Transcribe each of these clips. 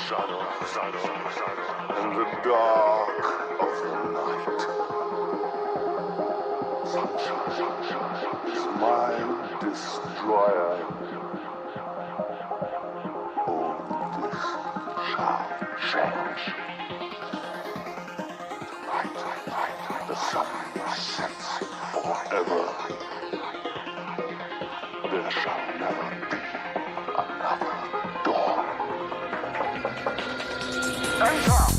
in the dark of the night. Sunshine is my destroyer. All this shall change. Tonight, the sun sets forever. There shall never be another dawn. Enter!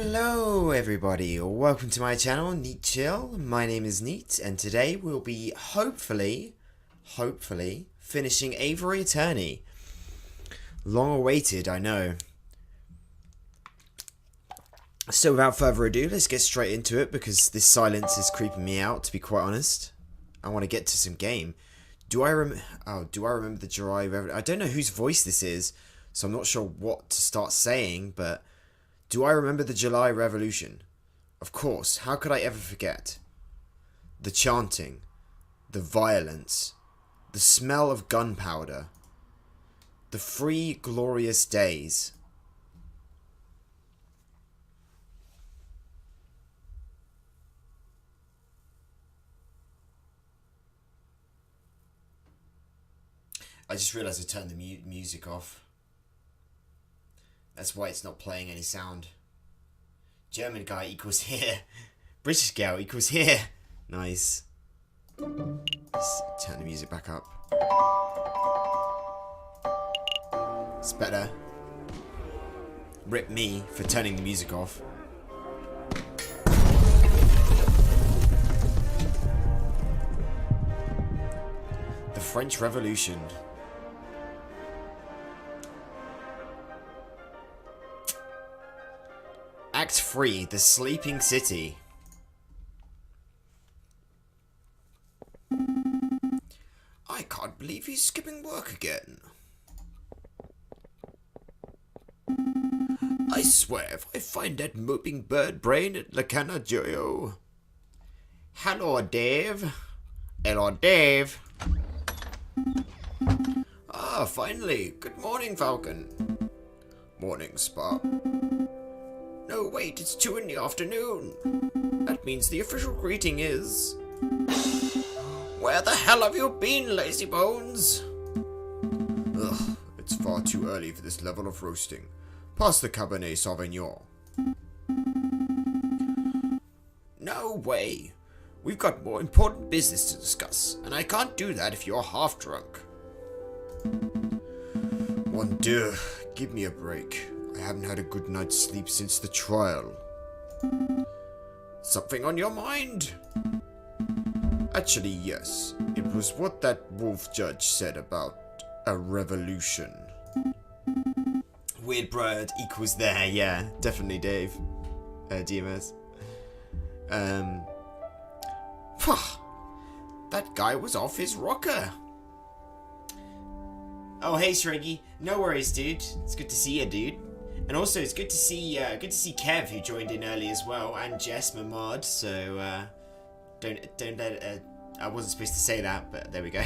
Hello everybody, welcome to my channel, Neat Chill. My name is Neat, and today we'll be hopefully finishing Avery Attorney. Long awaited, I know. So without further ado, let's get straight into it because this silence is creeping me out, to be quite honest. I want to get to some game. Do I remember the July Revolution? I don't know whose voice this is, so I'm not sure what to start saying, but do I remember the July Revolution? Of course, how could I ever forget? The chanting, the violence, the smell of gunpowder, the 3 glorious days. I just realised I turned the music off. That's why it's not playing any sound. German guy equals here. British gal equals here. Nice. Let's turn the music back up. It's better. Rip me for turning the music off. The French Revolution. Act 3, The Sleeping City. I can't believe he's skipping work again. I swear, if I find that moping bird brain at La Canajoyo. Hello, Dave. Hello, Dave. Ah, finally. Good morning, Falcon. Morning, Spark. No, wait, it's 2 in the afternoon. That means the official greeting is... Where the hell have you been, lazy bones? Ugh, it's far too early for this level of roasting. Pass the Cabernet Sauvignon. No way. We've got more important business to discuss, and I can't do that if you're half drunk. Mon Dieu, give me a break. I haven't had a good night's sleep since the trial. Something on your mind? Actually, yes. It was what that wolf judge said about a revolution. Weird bird equals there, yeah. Definitely Dave. DMS. That guy was off his rocker. Oh, hey, Shriggy. No worries, dude. It's good to see you, dude. And also, it's good to see Kev, who joined in early as well, and Jess Mamad. So don't let I wasn't supposed to say that, but there we go.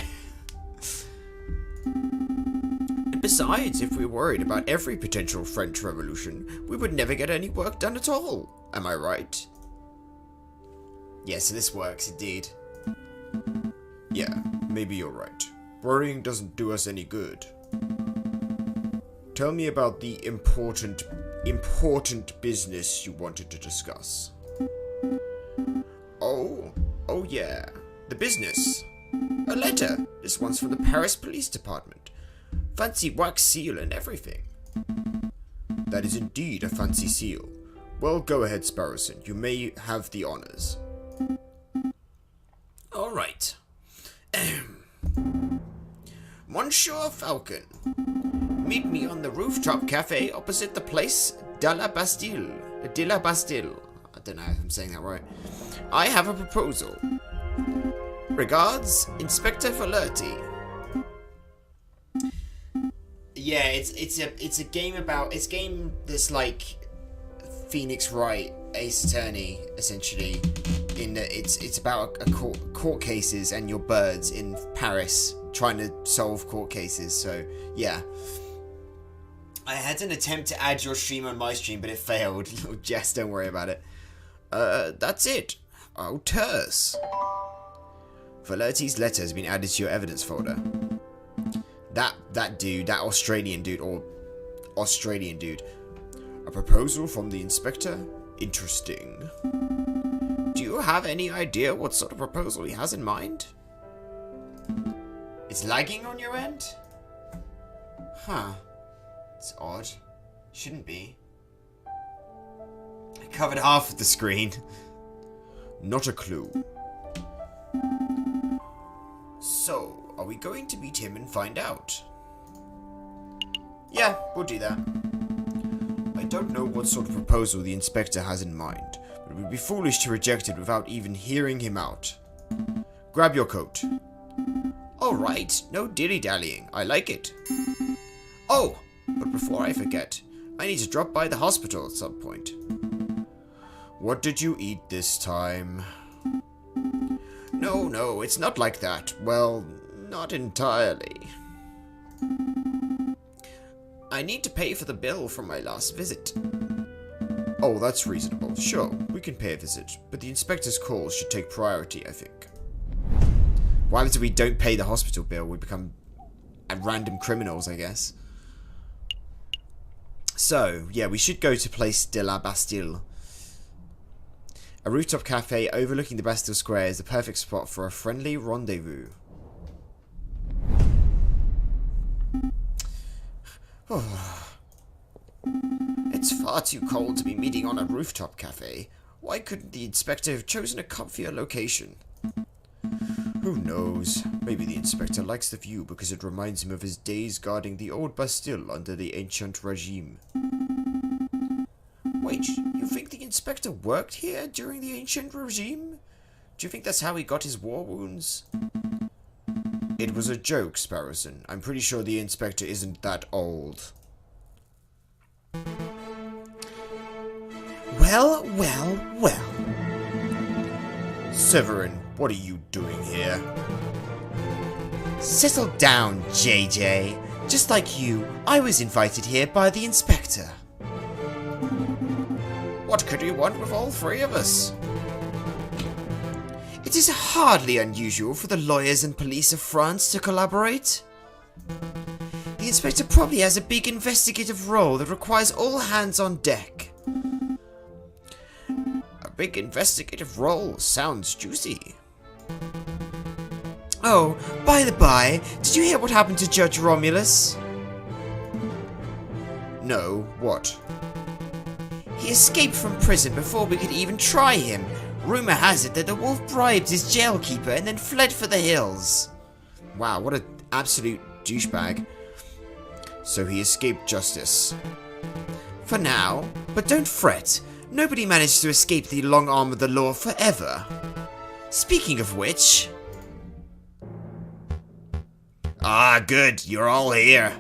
Besides, if we worried about every potential French Revolution, we would never get any work done at all. Am I right? Yeah, so this works indeed. Yeah, maybe you're right. Worrying doesn't do us any good. Tell me about the important business you wanted to discuss. Oh yeah, the business. A letter. This one's from the Paris Police Department. Fancy wax seal and everything. That is indeed a fancy seal. Well, go ahead, Sparrowson. You may have the honors. All right. Monsieur Falcon. Meet me on the rooftop cafe opposite the Place de la Bastille. De la Bastille. I don't know if I'm saying that right. I have a proposal. Regards, Inspector Falerti. Yeah, it's a game that's like Phoenix Wright, Ace Attorney, essentially. In that it's about a court cases and your birds in Paris trying to solve court cases. So yeah. I had an attempt to add your stream on my stream, but it failed. Little Jess, don't worry about it. That's it. Oh, terse. Valerti's letter has been added to your evidence folder. That dude, that Australian dude, A proposal from the inspector? Interesting. Do you have any idea what sort of proposal he has in mind? It's lagging on your end? Huh. It's odd. Shouldn't be. I covered half of the screen. Not a clue. So, are we going to meet him and find out? Yeah, we'll do that. I don't know what sort of proposal the inspector has in mind, but it would be foolish to reject it without even hearing him out. Grab your coat. Alright, no dilly-dallying. I like it. Oh, but before I forget, I need to drop by the hospital at some point. What did you eat this time? No, it's not like that. Well, not entirely. I need to pay for the bill from my last visit. Oh, that's reasonable. Sure, we can pay a visit, but the inspector's calls should take priority, I think. What happens if we don't pay the hospital bill? We become random criminals, I guess. So, yeah, we should go to Place de la Bastille. A rooftop cafe overlooking the Bastille Square is the perfect spot for a friendly rendezvous. It's far too cold to be meeting on a rooftop cafe. Why couldn't the inspector have chosen a comfier location? Who knows? Maybe the inspector likes the view because it reminds him of his days guarding the old Bastille under the ancient regime. Wait, you think the inspector worked here during the ancient regime? Do you think that's how he got his war wounds? It was a joke, Sparrowson. I'm pretty sure the inspector isn't that old. Well. Severin, what are you doing here? Settle down, JJ. Just like you, I was invited here by the inspector. What could you want with all three of us? It is hardly unusual for the lawyers and police of France to collaborate. The inspector probably has a big investigative role that requires all hands on deck. A big investigative role sounds juicy. Oh, by the by, did you hear what happened to Judge Romulus? No, what? He escaped from prison before we could even try him. Rumor has it that the wolf bribed his jailkeeper and then fled for the hills. Wow, what an absolute douchebag. So he escaped justice. For now, but don't fret. Nobody managed to escape the long arm of the law forever. Speaking of which... Ah, good, you're all here.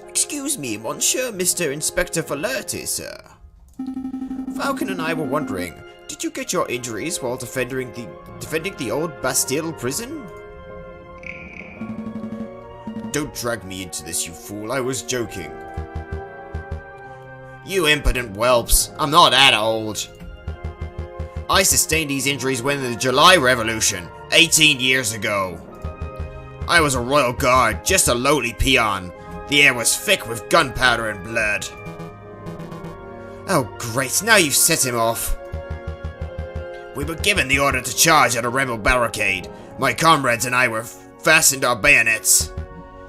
Excuse me, Monsieur Mr. Inspector Valerte, sir. Falcon and I were wondering, did you get your injuries while defending the old Bastille prison? Don't drag me into this, you fool. I was joking. You impudent whelps. I'm not that old. I sustained these injuries when the July Revolution, 18 years ago. I was a royal guard, just a lowly peon. The air was thick with gunpowder and blood. Oh great, now you've set him off. We were given the order to charge at a rebel barricade. My comrades and I were fastened our bayonets.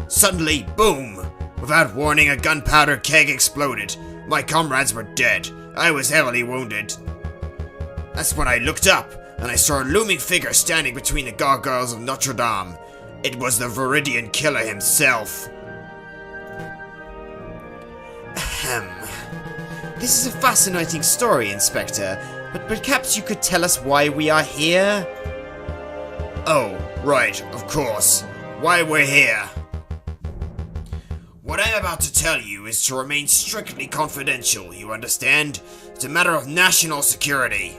Suddenly, boom! Without warning, a gunpowder keg exploded. My comrades were dead. I was heavily wounded. That's when I looked up, and I saw a looming figure standing between the gargoyles of Notre Dame. It was the Viridian Killer himself. Ahem. This is a fascinating story, Inspector, but perhaps you could tell us why we are here? Oh, right, of course. Why we're here. What I'm about to tell you is to remain strictly confidential, you understand? It's a matter of national security.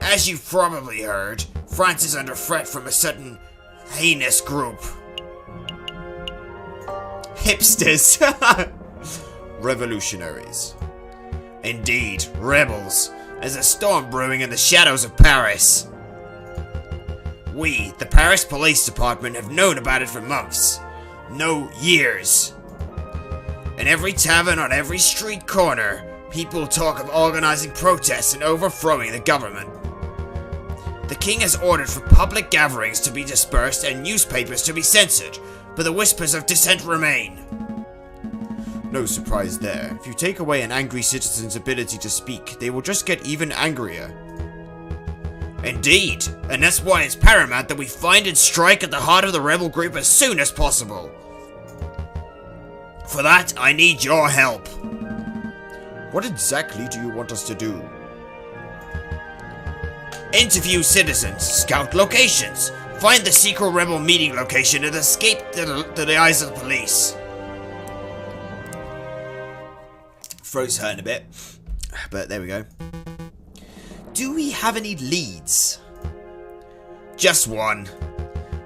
As you've probably heard, France is under threat from a certain heinous group. Hipsters. Revolutionaries. Indeed, rebels. There's a storm brewing in the shadows of Paris. We, the Paris Police Department, have known about it for months. No, years. In every tavern on every street corner, people talk of organizing protests and overthrowing the government. The king has ordered for public gatherings to be dispersed and newspapers to be censored, but the whispers of dissent remain. No surprise there. If you take away an angry citizen's ability to speak, they will just get even angrier. Indeed, and that's why it's paramount that we find and strike at the heart of the rebel group as soon as possible. For that, I need your help. What exactly do you want us to do? Interview citizens, scout locations, find the secret rebel meeting location and escape to the eyes of the police. Throat's hurting a bit, but there we go. Do we have any leads? Just one.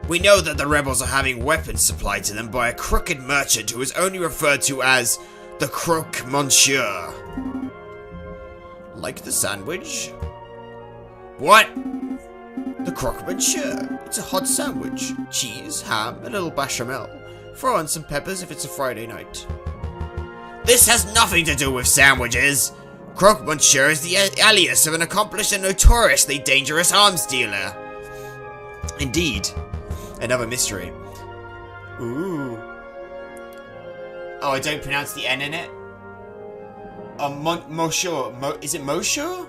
We know that the rebels are having weapons supplied to them by a crooked merchant who is only referred to as the Croque Monsieur. Like the sandwich? What? The Croque Monsieur. It's a hot sandwich. Cheese, ham, a little bechamel. Throw on some peppers if it's a Friday night. This has nothing to do with sandwiches. Croque Monsieur is the alias of an accomplished and notoriously dangerous arms dealer. Indeed. Another mystery. Ooh. Oh, I don't pronounce the N in it? Monsieur. Is it Monsieur?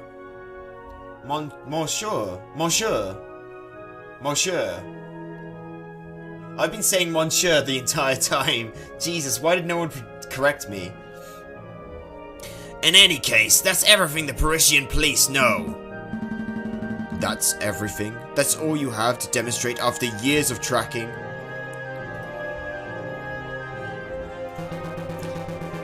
Monsieur. I've been saying Monsieur the entire time. Jesus, why did no one correct me? In any case, that's everything the Parisian police know. That's everything? That's all you have to demonstrate after years of tracking?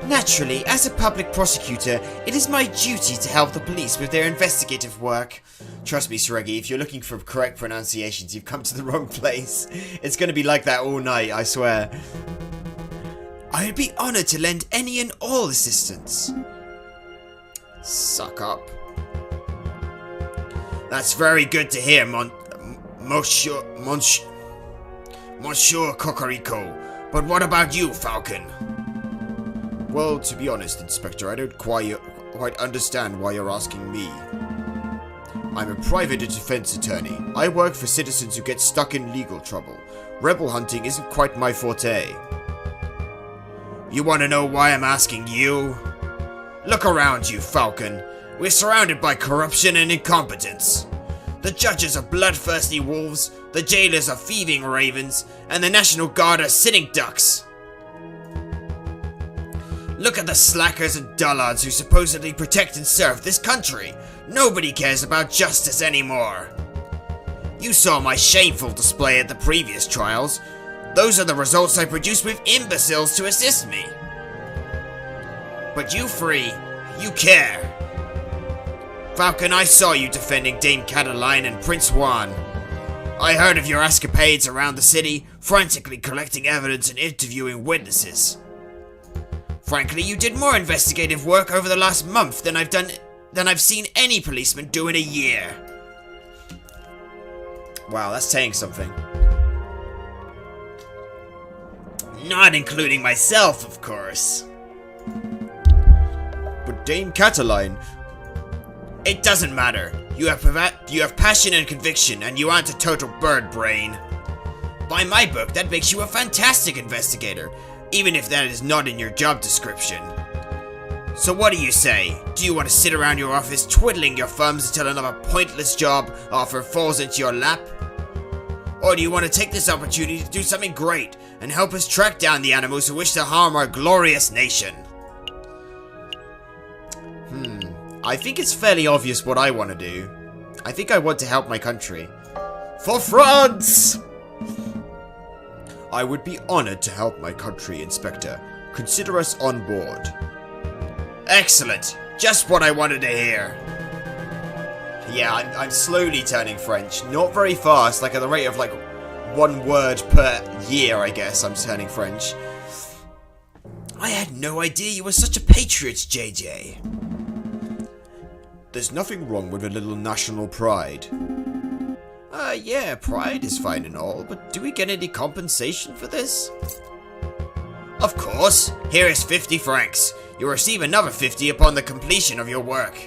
Naturally, as a public prosecutor, it is my duty to help the police with their investigative work. Trust me, Seregi, if you're looking for correct pronunciations, you've come to the wrong place. It's going to be like that all night, I swear. I would be honored to lend any and all assistance. Suck up. That's very good to hear, Monsieur Cocorico. But what about you, Falcon? Well, to be honest, Inspector, I don't quite understand why you're asking me. I'm a private defense attorney. I work for citizens who get stuck in legal trouble. Rebel hunting isn't quite my forte. You want to know why I'm asking you? Look around you, Falcon. We're surrounded by corruption and incompetence. The judges are bloodthirsty wolves, the jailers are thieving ravens, and the National Guard are sitting ducks. Look at the slackers and dullards who supposedly protect and serve this country. Nobody cares about justice anymore. You saw my shameful display at the previous trials. Those are the results I produced with imbeciles to assist me. But you three, you care. Falcon, I saw you defending Dame Cataline and Prince Juan. I heard of your escapades around the city, frantically collecting evidence and interviewing witnesses. Frankly, you did more investigative work over the last month than I've seen any policeman do in a year. Wow, that's saying something. Not including myself, of course. But Dame Cataline... It doesn't matter. You have passion and conviction, and you aren't a total bird brain. By my book, that makes you a fantastic investigator, even if that is not in your job description. So what do you say? Do you want to sit around your office twiddling your thumbs until another pointless job offer falls into your lap? Or do you want to take this opportunity to do something great and help us track down the animals who wish to harm our glorious nation? I think it's fairly obvious what I want to do. I think I want to help my country. For France! I would be honored to help my country, Inspector. Consider us on board. Excellent! Just what I wanted to hear. Yeah, I'm slowly turning French. Not very fast, like at the rate of like 1 word per year, I guess I'm turning French. I had no idea you were such a patriot, JJ. There's nothing wrong with a little national pride. Yeah, pride is fine and all, but do we get any compensation for this? Of course. Here is 50 francs. You'll receive another 50 upon the completion of your work.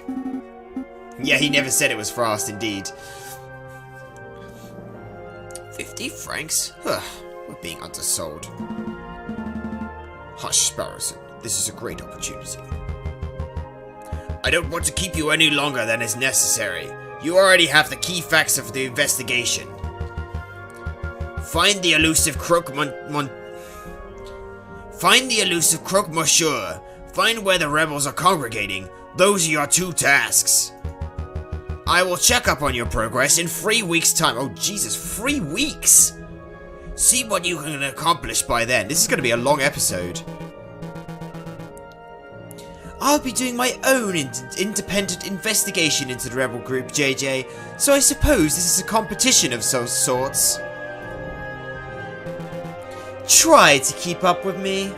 Yeah, he never said it was fast, indeed. 50 francs? We're being undersold. Hush, Sparrowson. This is a great opportunity. I don't want to keep you any longer than is necessary. You already have the key facts of the investigation. Find the elusive crook monsieur. Find where the rebels are congregating. Those are your 2 tasks. I will check up on your progress in 3 weeks' time. Oh, Jesus, 3 weeks? See what you can accomplish by then. This is going to be a long episode. I'll be doing my own independent investigation into the rebel group, JJ, so I suppose this is a competition of some sorts. Try to keep up with me.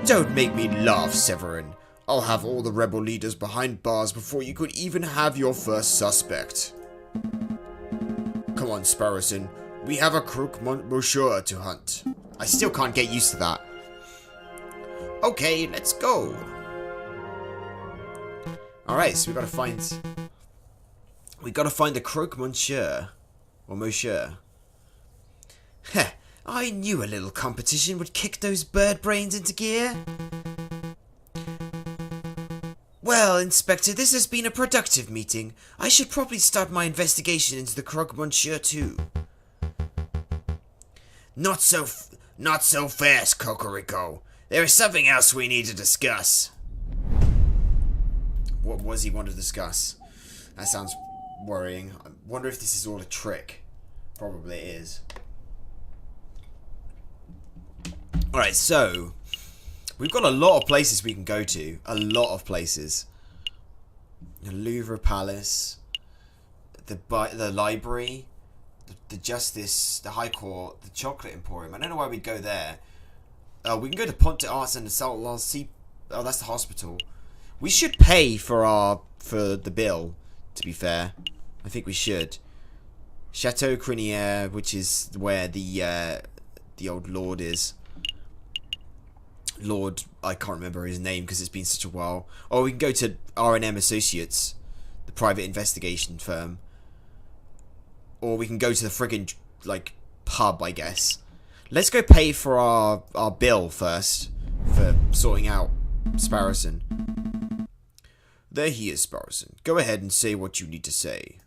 Don't make me laugh, Severin. I'll have all the rebel leaders behind bars before you could even have your first suspect. Come on, Sparrowson. We have a crook monsieur to hunt. I still can't get used to that. Okay, let's go. Alright, so we gotta find the crook monsieur. Or monsieur. Heh, I knew a little competition would kick those bird brains into gear. Well, Inspector, this has been a productive meeting. I should probably start my investigation into the croque monsieur too. Not so fast, Cocorico. There is something else we need to discuss. What was he want to discuss? That sounds worrying. I wonder if this is all a trick. Probably it is. Alright, so we've got a lot of places we can go to. A lot of places. The Louvre Palace, the library, the Justice, the High Court, the Chocolate Emporium. I don't know why we'd go there. We can go to Ponte Arts and the Salon C. Oh, that's the hospital. We should pay for the bill. To be fair, I think we should. Chateau Criniere, which is where the old lord is. Lord, I can't remember his name because it's been such a while. Oh, we can go to R&M Associates, the private investigation firm. Or we can go to the friggin', like, pub, I guess. Let's go pay for our bill first, for sorting out Sparrowson. There he is, Sparrowson. Go ahead and say what you need to say.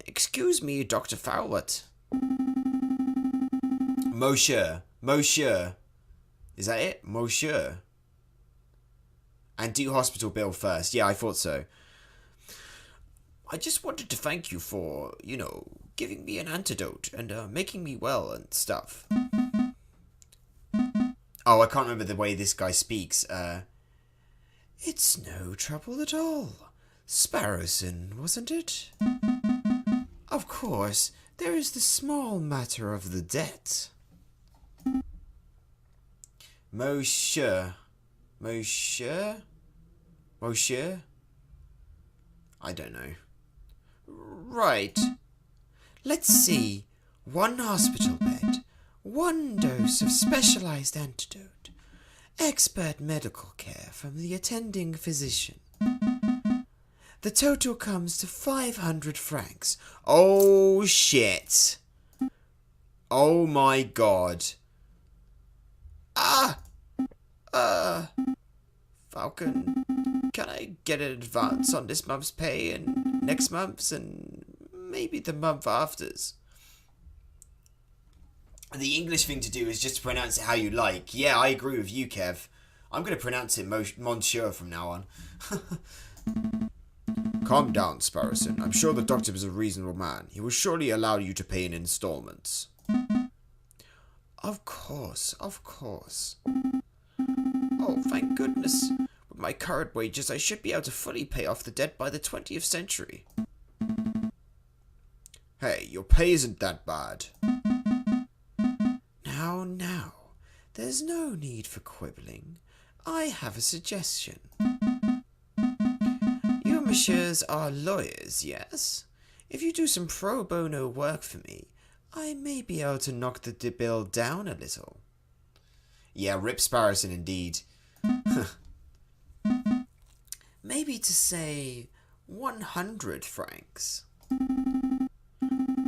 Excuse me, Dr. Fowlett. Monsieur. Is that it? Monsieur. And do hospital bill first. Yeah, I thought so. I just wanted to thank you for, you know, giving me an antidote and making me well and stuff. Oh, I can't remember the way this guy speaks. It's no trouble at all. Sparrowson, wasn't it? Of course, there is the small matter of the debt. Monsieur? I don't know. Right. Let's see. 1 hospital bed, 1 dose of specialized antidote, expert medical care from the attending physician. The total comes to 500 francs. Oh, shit. Oh, my God. Falcon, can I get an advance on this month's pay and next month's and maybe the month after's? The English thing to do is just to pronounce it how you like. Yeah, I agree with you, Kev. I'm going to pronounce it Monsieur from now on. Calm down, Sparrowson. I'm sure the doctor is a reasonable man. He will surely allow you to pay in installments. Of course. Oh, thank goodness. With my current wages, I should be able to fully pay off the debt by the 20th century. Hey, your pay isn't that bad. Now, there's no need for quibbling. I have a suggestion. You messieurs are lawyers, yes? If you do some pro bono work for me, I may be able to knock the bill down a little. Yeah, Rip Sparrowson indeed. Maybe to say 100 francs.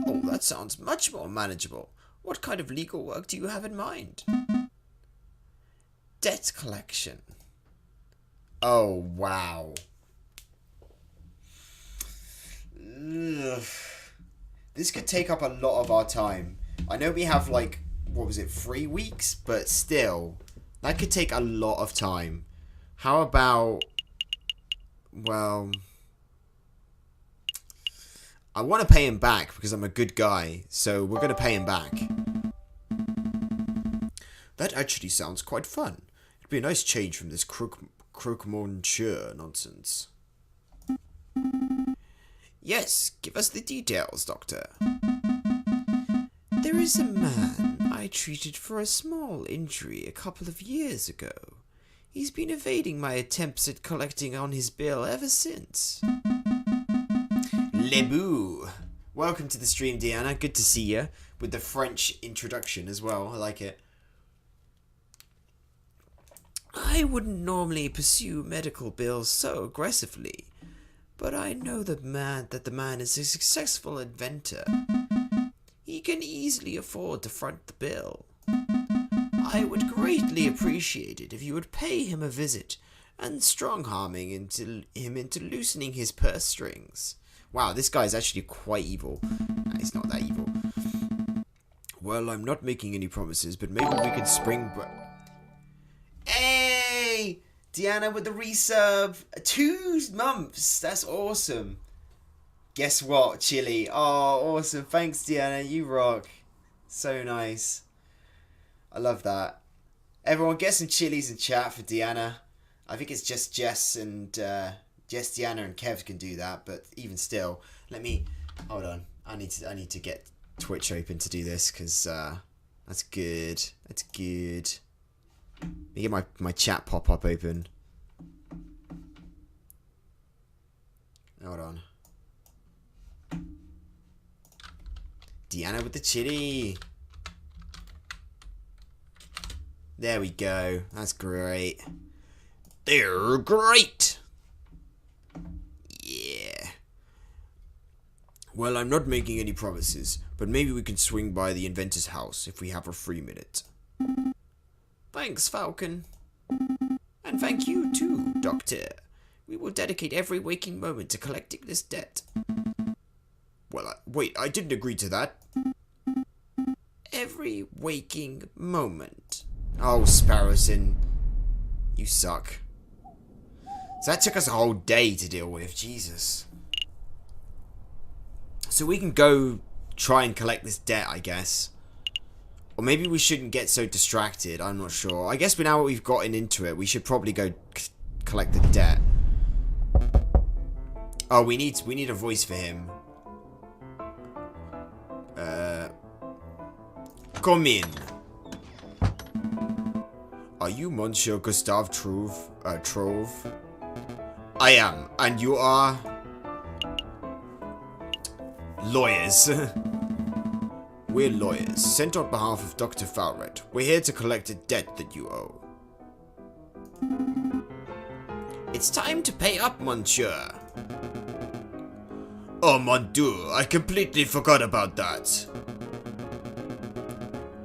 Oh, that sounds much more manageable. What kind of legal work do you have in mind? Debt collection. Oh, wow. Ugh. This could take up a lot of our time. I know we have, like, what was it, 3 weeks? But still, that could take a lot of time. How about, well, I want to pay him back because I'm a good guy. So we're going to pay him back. That actually sounds quite fun. It'd be a nice change from this croque-monsieur nonsense. Yes, give us the details, Doctor. There is a man I treated for a small injury a couple of years ago. He's been evading my attempts at collecting on his bill ever since. Lebu! Welcome to the stream, Deanna. Good to see you. With the French introduction as well. I like it. I wouldn't normally pursue medical bills so aggressively, but I know that the man is a successful inventor. He can easily afford to front the bill. I would greatly appreciate it if you would pay him a visit and strong-arming him into loosening his purse strings. Wow, this guy's actually quite evil. Nah, he's not that evil. Well, I'm not making any promises, but maybe we can spring... Hey! Deanna with the resub. 2 months. That's awesome. Guess what, Chili? Oh, awesome. Thanks, Deanna. You rock. So nice. I love that. Everyone, get some chilies in chat for Deanna. I think it's just Jess, Deanna, and Kev can do that. But even still, let me... Hold on. I need to get Twitch open to do this, because that's good. That's good. Let me get my chat pop-up open. Hold on. Deanna with the chili. There we go. That's great. They're great. Yeah. Well, I'm not making any promises, but maybe we can swing by the inventor's house if we have a free minute. Thanks, Falcon. And thank you too, Doctor. We will dedicate every waking moment to collecting this debt. Well, wait, I didn't agree to that. Every waking moment. Oh, Sparrowson. You suck. So that took us a whole day to deal with. Jesus. So we can go try and collect this debt, I guess. Or maybe we shouldn't get so distracted. I'm not sure. I guess now that we've gotten into it, we should probably go collect the debt. Oh, we need a voice for him. Come in. Are you Monsieur Gustave Trove? I am. And you are? Lawyers. We're lawyers, sent on behalf of Dr. Falred. We're here to collect a debt that you owe. It's time to pay up, monsieur. Oh, mon Dieu, I completely forgot about that.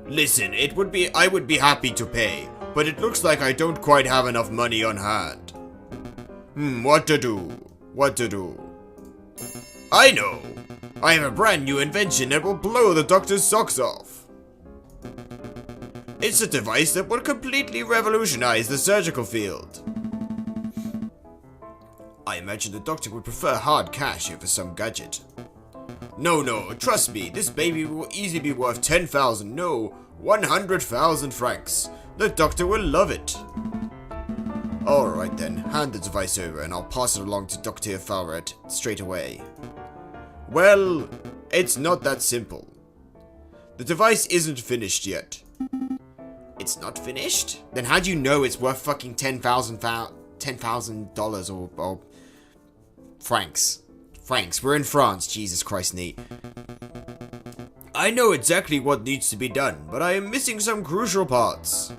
Listen, I would be happy to pay, but it looks like I don't quite have enough money on hand. What to do? What to do? I know! I have a brand new invention that will blow the doctor's socks off. It's a device that will completely revolutionize the surgical field. I imagine the doctor would prefer hard cash over some gadget. No, trust me, this baby will easily be worth 10,000, no, 100,000 francs. The doctor will love it. Alright then, hand the device over and I'll pass it along to Dr. Falred straight away. Well, it's not that simple. The device isn't finished yet. It's not finished? Then how do you know it's worth fucking $10,000 or francs? Francs, we're in France, Jesus Christ, Nate. I know exactly what needs to be done, but I am missing some crucial parts.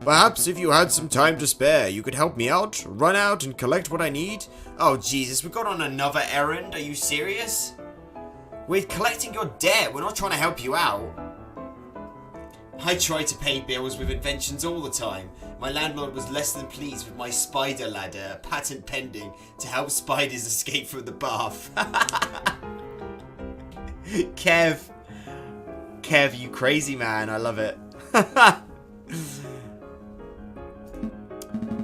Perhaps if you had some time to spare, you could help me out, run out and collect what I need? Oh, Jesus, we got on another errand, are you serious? We're collecting your debt, we're not trying to help you out. I try to pay bills with inventions all the time. My landlord was less than pleased with my spider ladder, patent pending, to help spiders escape from the bath. Kev, you crazy man, I love it.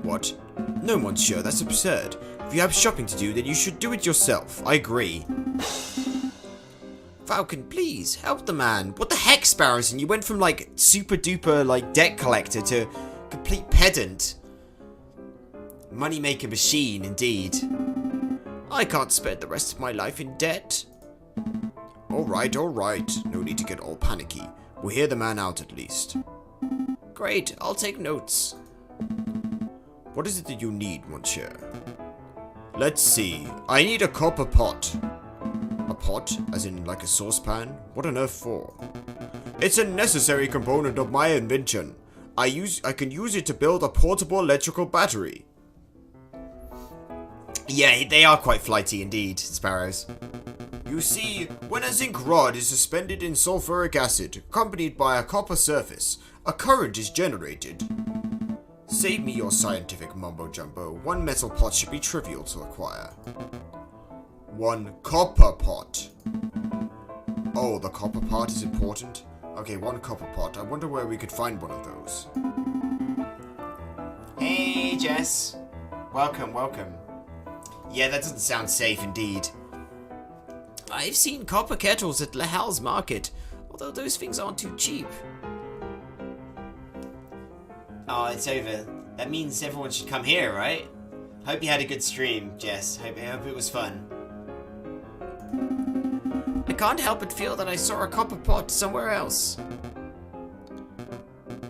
What? No, monsieur, that's absurd. If you have shopping to do, then you should do it yourself. I agree. Falcon, please, help the man. What the heck, Sparrowson? You went from, like, super duper, like, debt collector to complete pedant. Moneymaker machine, indeed. I can't spend the rest of my life in debt. Alright. No need to get all panicky. We'll hear the man out at least. Great, I'll take notes. What is it that you need, monsieur? Let's see. I need a copper pot. A pot? As in like a saucepan? What on earth for? It's a necessary component of my invention. I can use it to build a portable electrical battery. Yeah, they are quite flighty indeed, sparrows. You see, when a zinc rod is suspended in sulfuric acid, accompanied by a copper surface, a current is generated. Save me your scientific mumbo-jumbo. One metal pot should be trivial to acquire. One copper pot. Oh, the copper part is important? Okay, one copper pot. I wonder where we could find one of those. Hey, Jess. Welcome. Yeah, that doesn't sound safe indeed. I've seen copper kettles at La Hal's market, although those things aren't too cheap. Oh, it's over. That means everyone should come here, right? Hope you had a good stream, Jess. Hope it was fun. I can't help but feel that I saw a copper pot somewhere else.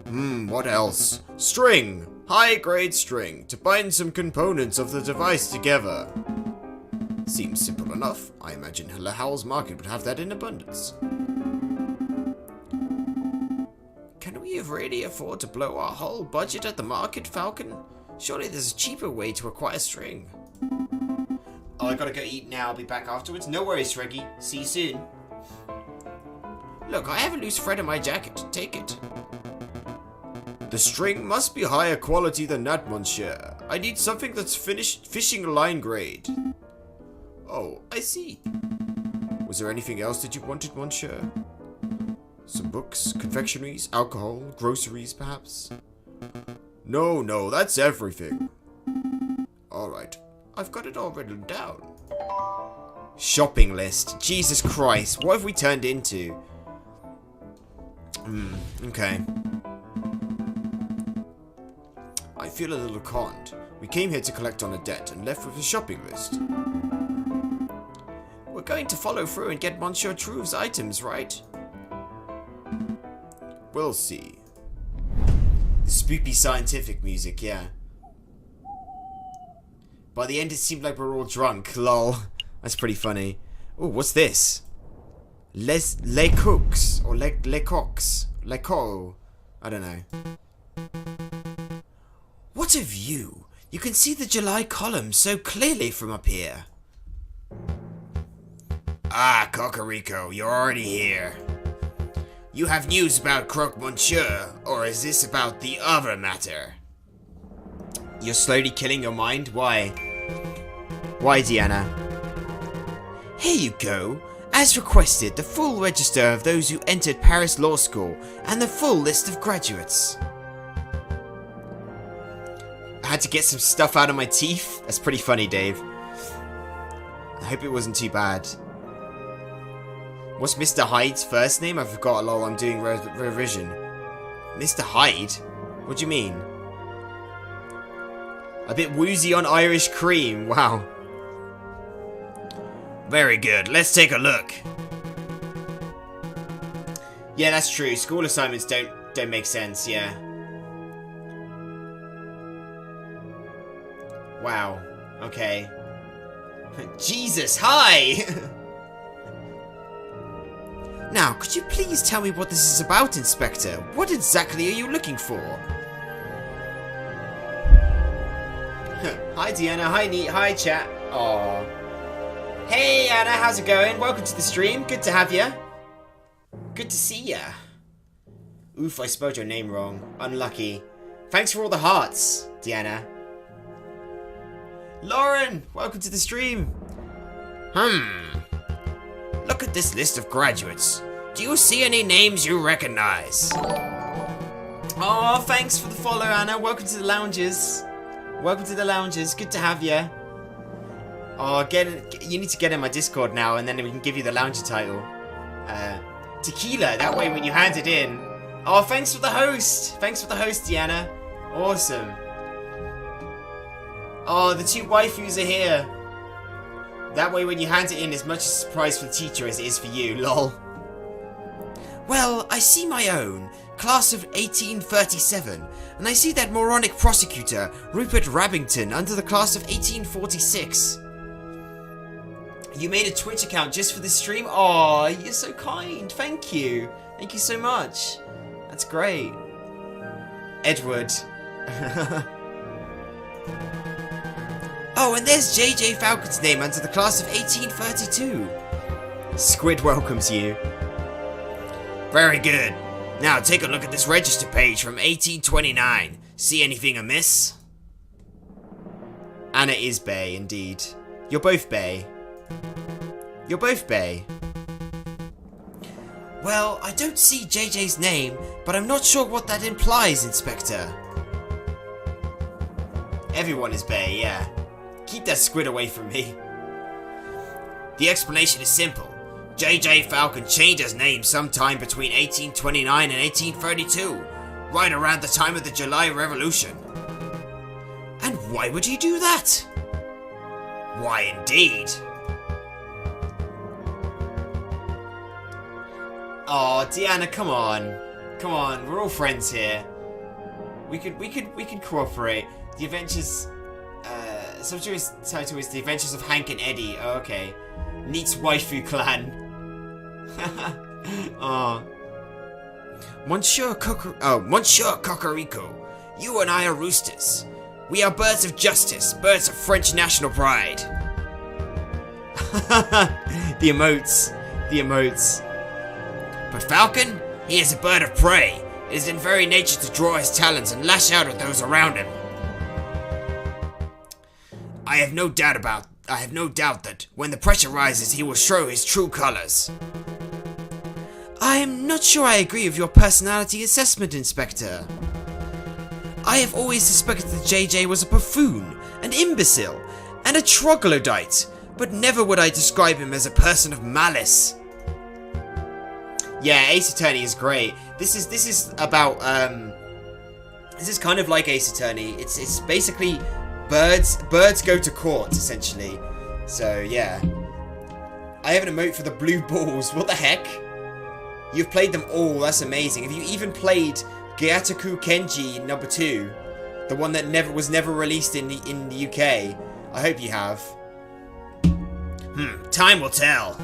What else? String! High-grade string, to bind some components of the device together. Seems simple enough. I imagine La Hal's market would have that in abundance. Can we really afford to blow our whole budget at the market, Falcon? Surely there's a cheaper way to acquire string. Oh, I gotta go eat now. I'll be back afterwards. No worries, Reggie. See you soon. Look, I have a loose thread in my jacket. Take it. The string must be higher quality than that, monsieur. I need something that's finished fishing line grade. Oh, I see. Was there anything else that you wanted, monsieur? Some books, confectionaries, alcohol, groceries, perhaps? No, that's everything. Alright, I've got it all written down. Shopping list. Jesus Christ, what have we turned into? Okay. I feel a little conned. We came here to collect on a debt and left with a shopping list. We're going to follow through and get Monsieur Trouve's items, right? We'll see. The spoopy scientific music, yeah. By the end it seemed like we're all drunk, lol. That's pretty funny. Oh, what's this? Les Coques, or Les Coques, Les Co. I don't know. What a view! You can see the July column so clearly from up here. Ah, Cocorico, you're already here. You have news about Croque Monsieur, or is this about the other matter? You're slowly killing your mind? Why? Why, Deanna? Here you go. As requested, the full register of those who entered Paris Law School, and the full list of graduates. I had to get some stuff out of my teeth? That's pretty funny, Dave. I hope it wasn't too bad. What's Mr. Hyde's first name? I forgot, lol, I'm doing revision. Mr. Hyde? What do you mean? A bit woozy on Irish cream, wow. Very good, let's take a look. Yeah, that's true. School assignments don't make sense, yeah. Wow, okay. Jesus, hi! Now, could you please tell me what this is about, Inspector? What exactly are you looking for? Hi, Deanna. Hi, Neat. Hi, chat. Aww. Hey, Anna. How's it going? Welcome to the stream. Good to have you. Good to see ya. Oof, I spelled your name wrong. Unlucky. Thanks for all the hearts, Deanna. Lauren, welcome to the stream. Look at this list of graduates. Do you see any names you recognize? Oh, thanks for the follow, Anna. Welcome to the lounges. Welcome to the lounges. Good to have you. Oh, you need to get in my Discord now, and then we can give you the lounger title. Tequila. That way, when you hand it in. Oh, thanks for the host. Thanks for the host, Deanna. Awesome. Oh, the two waifus are here. That way, when you hand it in, it's much a surprise for the teacher as it is for you. Lol. Well, I see my own. Class of 1837, and I see that moronic prosecutor, Rupert Rabbington, under the class of 1846. You made a Twitch account just for this stream? Oh, you're so kind. Thank you. Thank you so much. That's great. Edward. Oh, and there's JJ Falcon's name under the class of 1832. Squid welcomes you. Very good. Now take a look at this register page from 1829. See anything amiss? Anna is Bay, indeed. You're both Bay. You're both Bay. Well, I don't see JJ's name, but I'm not sure what that implies, Inspector. Everyone is Bay, yeah. Keep that squid away from me. The explanation is simple. JJ Falcon changed his name sometime between 1829 and 1832, right around the time of the July Revolution. And why would he do that? Why indeed? Oh, Deanna, come on. Come on, we're all friends here. We could cooperate. The Adventures subject title is The Adventures of Hank and Eddie. Oh, okay. Neat's waifu clan. Oh. Monsieur Cocorico, you and I are roosters. We are birds of justice, birds of French national pride. The emotes. The emotes. But Falcon, he is a bird of prey. It is in very nature to draw his talons and lash out at those around him. I have no doubt that when the pressure rises, he will show his true colors. I'm not sure I agree with your personality assessment, Inspector. I have always suspected that JJ was a buffoon, an imbecile, and a troglodyte, but never would I describe him as a person of malice. Yeah, Ace Attorney is great. This is about this is kind of like Ace Attorney. It's basically birds go to court essentially. So yeah. I have an emote for the blue balls. What the heck? You've played them all. That's amazing. Have you even played Gyataku Kenji number 2? The one that was never released in the UK. I hope you have. Time will tell.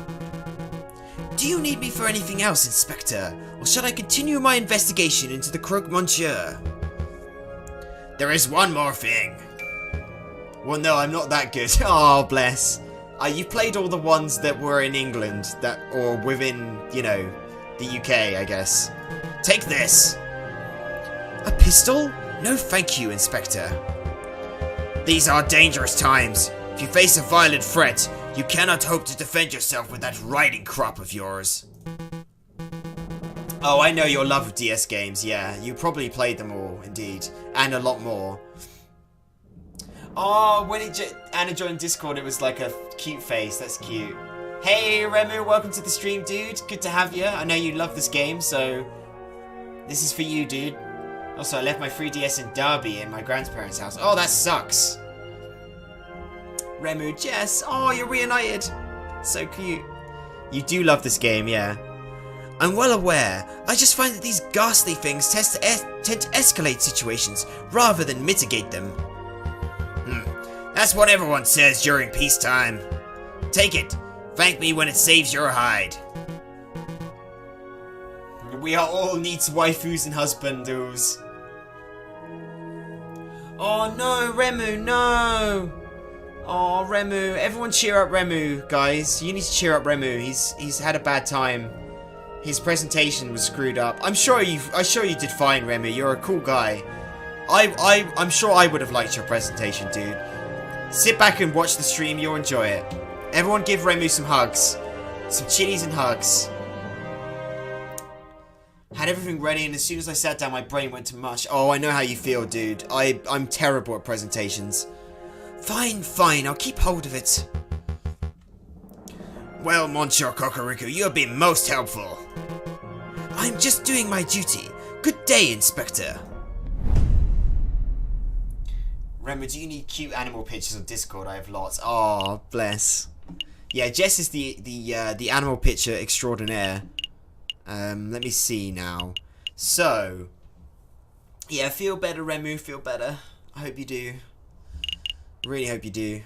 Do you need me for anything else, Inspector? Or should I continue my investigation into the Croque Monsieur? There is one more thing. Well, no, I'm not that good. Oh, bless. You've played all the ones that were in England, or within, you know, the UK, I guess. Take this. A pistol? No thank you, Inspector. These are dangerous times. If you face a violent threat, you cannot hope to defend yourself with that riding crop of yours. Oh, I know your love of DS games, yeah. You probably played them all, indeed. And a lot more. Oh, when Anna joined Discord, it was like a cute face. That's cute. Hey, Remu, welcome to the stream, dude. Good to have you. I know you love this game, so this is for you, dude. Also, I left my 3DS in Derby in my grandparents' house. Oh, that sucks. Remu, Jess. Oh, you're reunited. So cute. You do love this game, yeah. I'm well aware. I just find that these ghastly things tend to escalate situations rather than mitigate them. That's what everyone says during peacetime. Take it. Thank me when it saves your hide. We are all Neat's waifus and husbandos. Oh no, Remu, no! Oh, Remu. Everyone cheer up Remu, guys. You need to cheer up Remu. He's had a bad time. His presentation was screwed up. I'm sure you did fine, Remy. You're a cool guy. I'm sure I would have liked your presentation, dude. Sit back and watch the stream. You'll enjoy it. Everyone give Remu some hugs. Some chilies and hugs. Had everything ready, and as soon as I sat down, my brain went to mush. Oh, I know how you feel, dude. I'm terrible at presentations. Fine, fine. I'll keep hold of it. Well, Monsieur Cocorico, you have been most helpful. I'm just doing my duty. Good day, Inspector. Remember, do you need cute animal pictures on Discord? I have lots. Oh, bless. Yeah, Jess is the animal picture extraordinaire. Let me see now. So, yeah, feel better, Remu. Feel better. I hope you do. Really hope you do.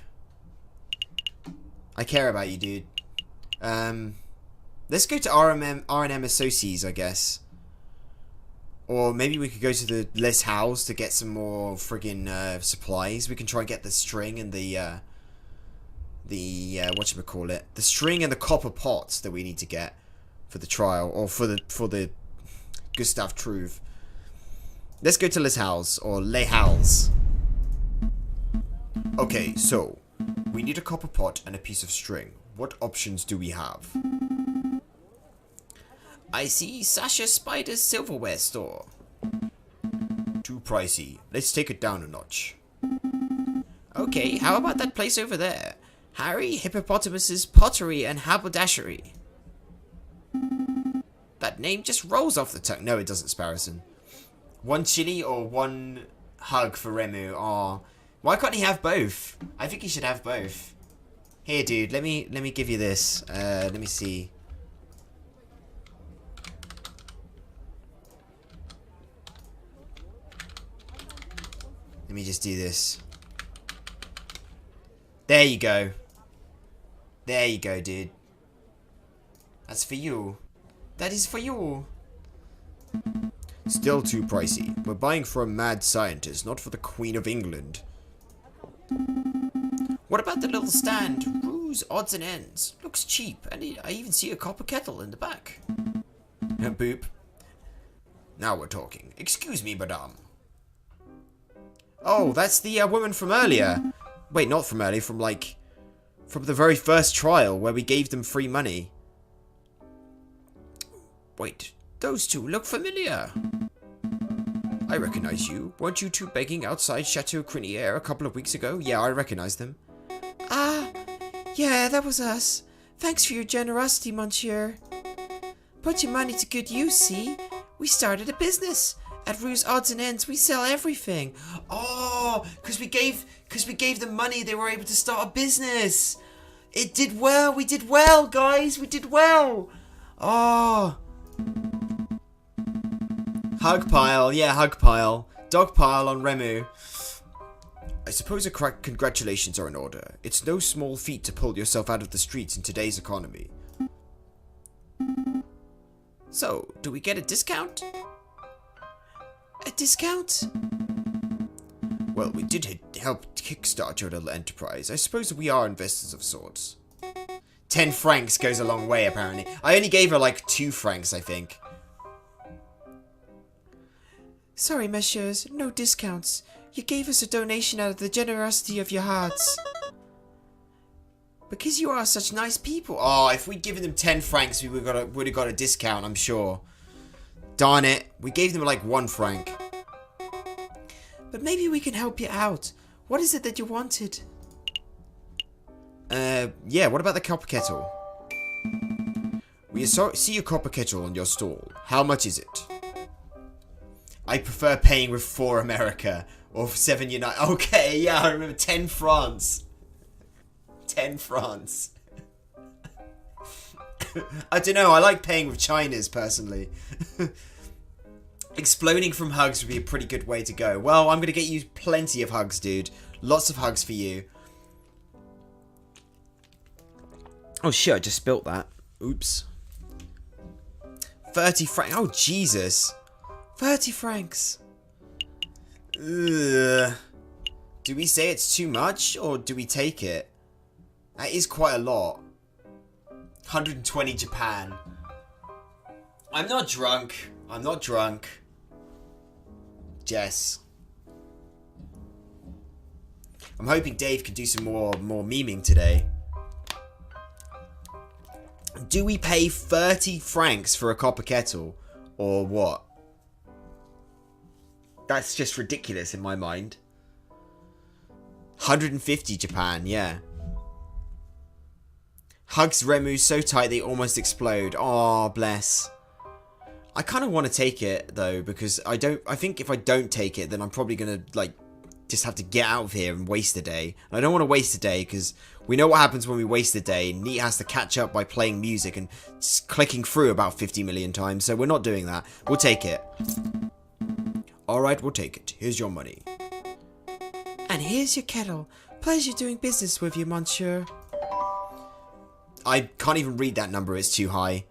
I care about you, dude. Let's go to R&M Associates, I guess. Or maybe we could go to the Les House to get some more friggin' supplies. We can try and get the string and the whatchamacallit? The string and the copper pots that we need to get for the trial, or for the Gustav Truve. Let's go to Les House, or Les House. Okay, so we need a copper pot and a piece of string. What options do we have? I see Sasha Spider's silverware store. Too pricey. Let's take it down a notch. Okay, how about that place over there? Harry Hippopotamus's Pottery and Haberdashery. That name just rolls off the tongue. No, it doesn't, Sparrowson. One chili or one hug for Remu? Aw. Why can't he have both? I think he should have both. Here, dude, let me give you this. Let me see. Let me just do this. There you go. There you go, dude. That's for you. That is for you. Still too pricey. We're buying for a mad scientist, not for the Queen of England. What about the little stand? Ruse Odds and Ends. Looks cheap, and I even see a copper kettle in the back. Boop. Now we're talking. Excuse me, madame. Oh, that's the woman from earlier. Wait, not from earlier, from the very first trial where we gave them free money. Wait, those two look familiar. I recognize you. Weren't you two begging outside Chateau Criniere a couple of weeks ago? Yeah, I recognize them. Ah, yeah, that was us. Thanks for your generosity, monsieur. Put your money to good use, see? We started a business. At Ruse Odds and Ends, we sell everything. Oh, because we gave them money, they were able to start a business. It did well. We did well, guys. We did well. Oh. Hug pile. Yeah, hug pile. Dog pile on Remu. I suppose congratulations are in order. It's no small feat to pull yourself out of the streets in today's economy. So, do we get a discount? A discount? Well, we did help kickstart your little enterprise. I suppose we are investors of sorts. 10 francs goes a long way, apparently. I only gave her like 2 francs, I think. Sorry, messieurs, no discounts. You gave us a donation out of the generosity of your hearts. Because you are such nice people. Oh, if we'd given them 10 francs, we would have got a discount, I'm sure. Darn it. We gave them like 1 franc. But maybe we can help you out. What is it that you wanted? Yeah, what about the copper kettle? We see a copper kettle on your stall. How much is it? I prefer paying with 4 America. Or 7 United. Okay, yeah, I remember 10 France. 10 France. I don't know, I like paying with China's personally. Exploding from hugs would be a pretty good way to go. Well, I'm going to get you plenty of hugs, dude. Lots of hugs for you. Oh shit, I just spilt that. Oops. 30 francs. Oh, Jesus. 30 francs. Ugh. Do we say it's too much, or do we take it? That is quite a lot. 120 Japan. I'm not drunk. I'm not drunk. Jess. I'm hoping Dave can do some more memeing today. Do we pay 30 francs for a copper kettle? Or what? That's just ridiculous in my mind. 150 Japan, yeah. Hugs Remu so tight they almost explode. Aw, bless. I kind of want to take it though, because I think if I don't take it, then I'm probably gonna like just have to get out of here and waste a day. And I don't want to waste a day because we know what happens when we waste a day. Neat has to catch up by playing music and clicking through about 50 million times. So we're not doing that. We'll take it. Alright, we'll take it. Here's your money. And here's your kettle. Pleasure doing business with you, monsieur. I can't even read that number, it's too high.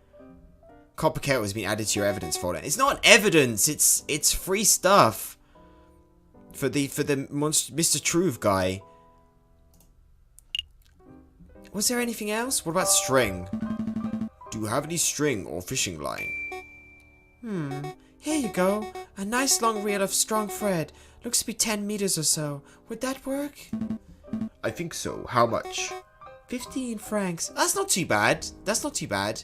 Copper kettle has been added to your evidence folder. It's not evidence, it's free stuff. For the Mr. Truve guy. Was there anything else? What about string? Do you have any string or fishing line? Here you go. A nice long reel of strong thread. Looks to be 10 meters or so. Would that work? I think so. How much? 15 francs. That's not too bad. That's not too bad.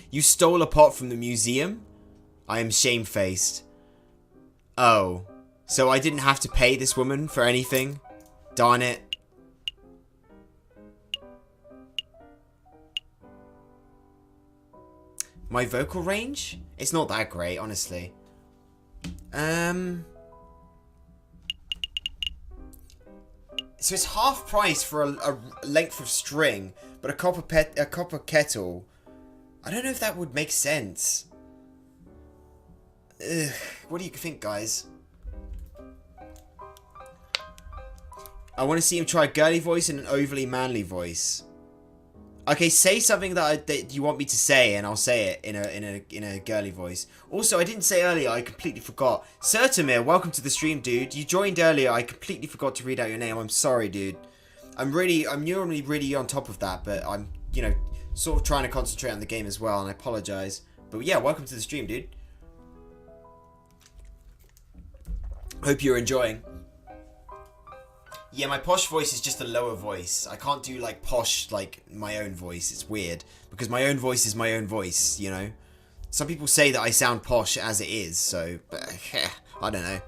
You stole a pot from the museum? I am shamefaced. Oh. So I didn't have to pay this woman for anything? Darn it. My vocal range? It's not that great, honestly. So it's half price for a length of string, but a copper kettle. I don't know if that would make sense. Ugh, what do you think, guys? I want to see him try a girly voice and an overly manly voice. Okay, say something that you want me to say, and I'll say it in a girly voice. Also, I didn't say earlier. I completely forgot. Sertamir, welcome to the stream, dude. You joined earlier. I completely forgot to read out your name. I'm sorry, dude. I'm normally really on top of that, but I'm sort of trying to concentrate on the game as well, and I apologize. But yeah, welcome to the stream, dude. Hope you're enjoying. Yeah, my posh voice is just a lower voice. I can't do, like, posh, like, my own voice. It's weird. Because my own voice is my own voice, you know? Some people say that I sound posh as it is, so... But, I don't know.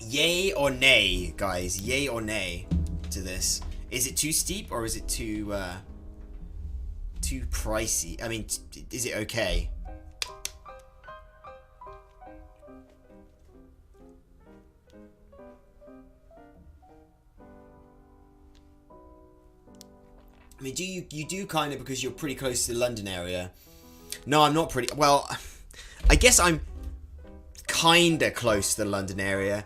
Yay or nay, guys? Yay or nay to this? Is it too steep, or is it too pricey? I mean, is it okay? I mean, you do kind of, because you're pretty close to the London area. No, I'm not pretty... Well, I guess I'm kind of close to the London area.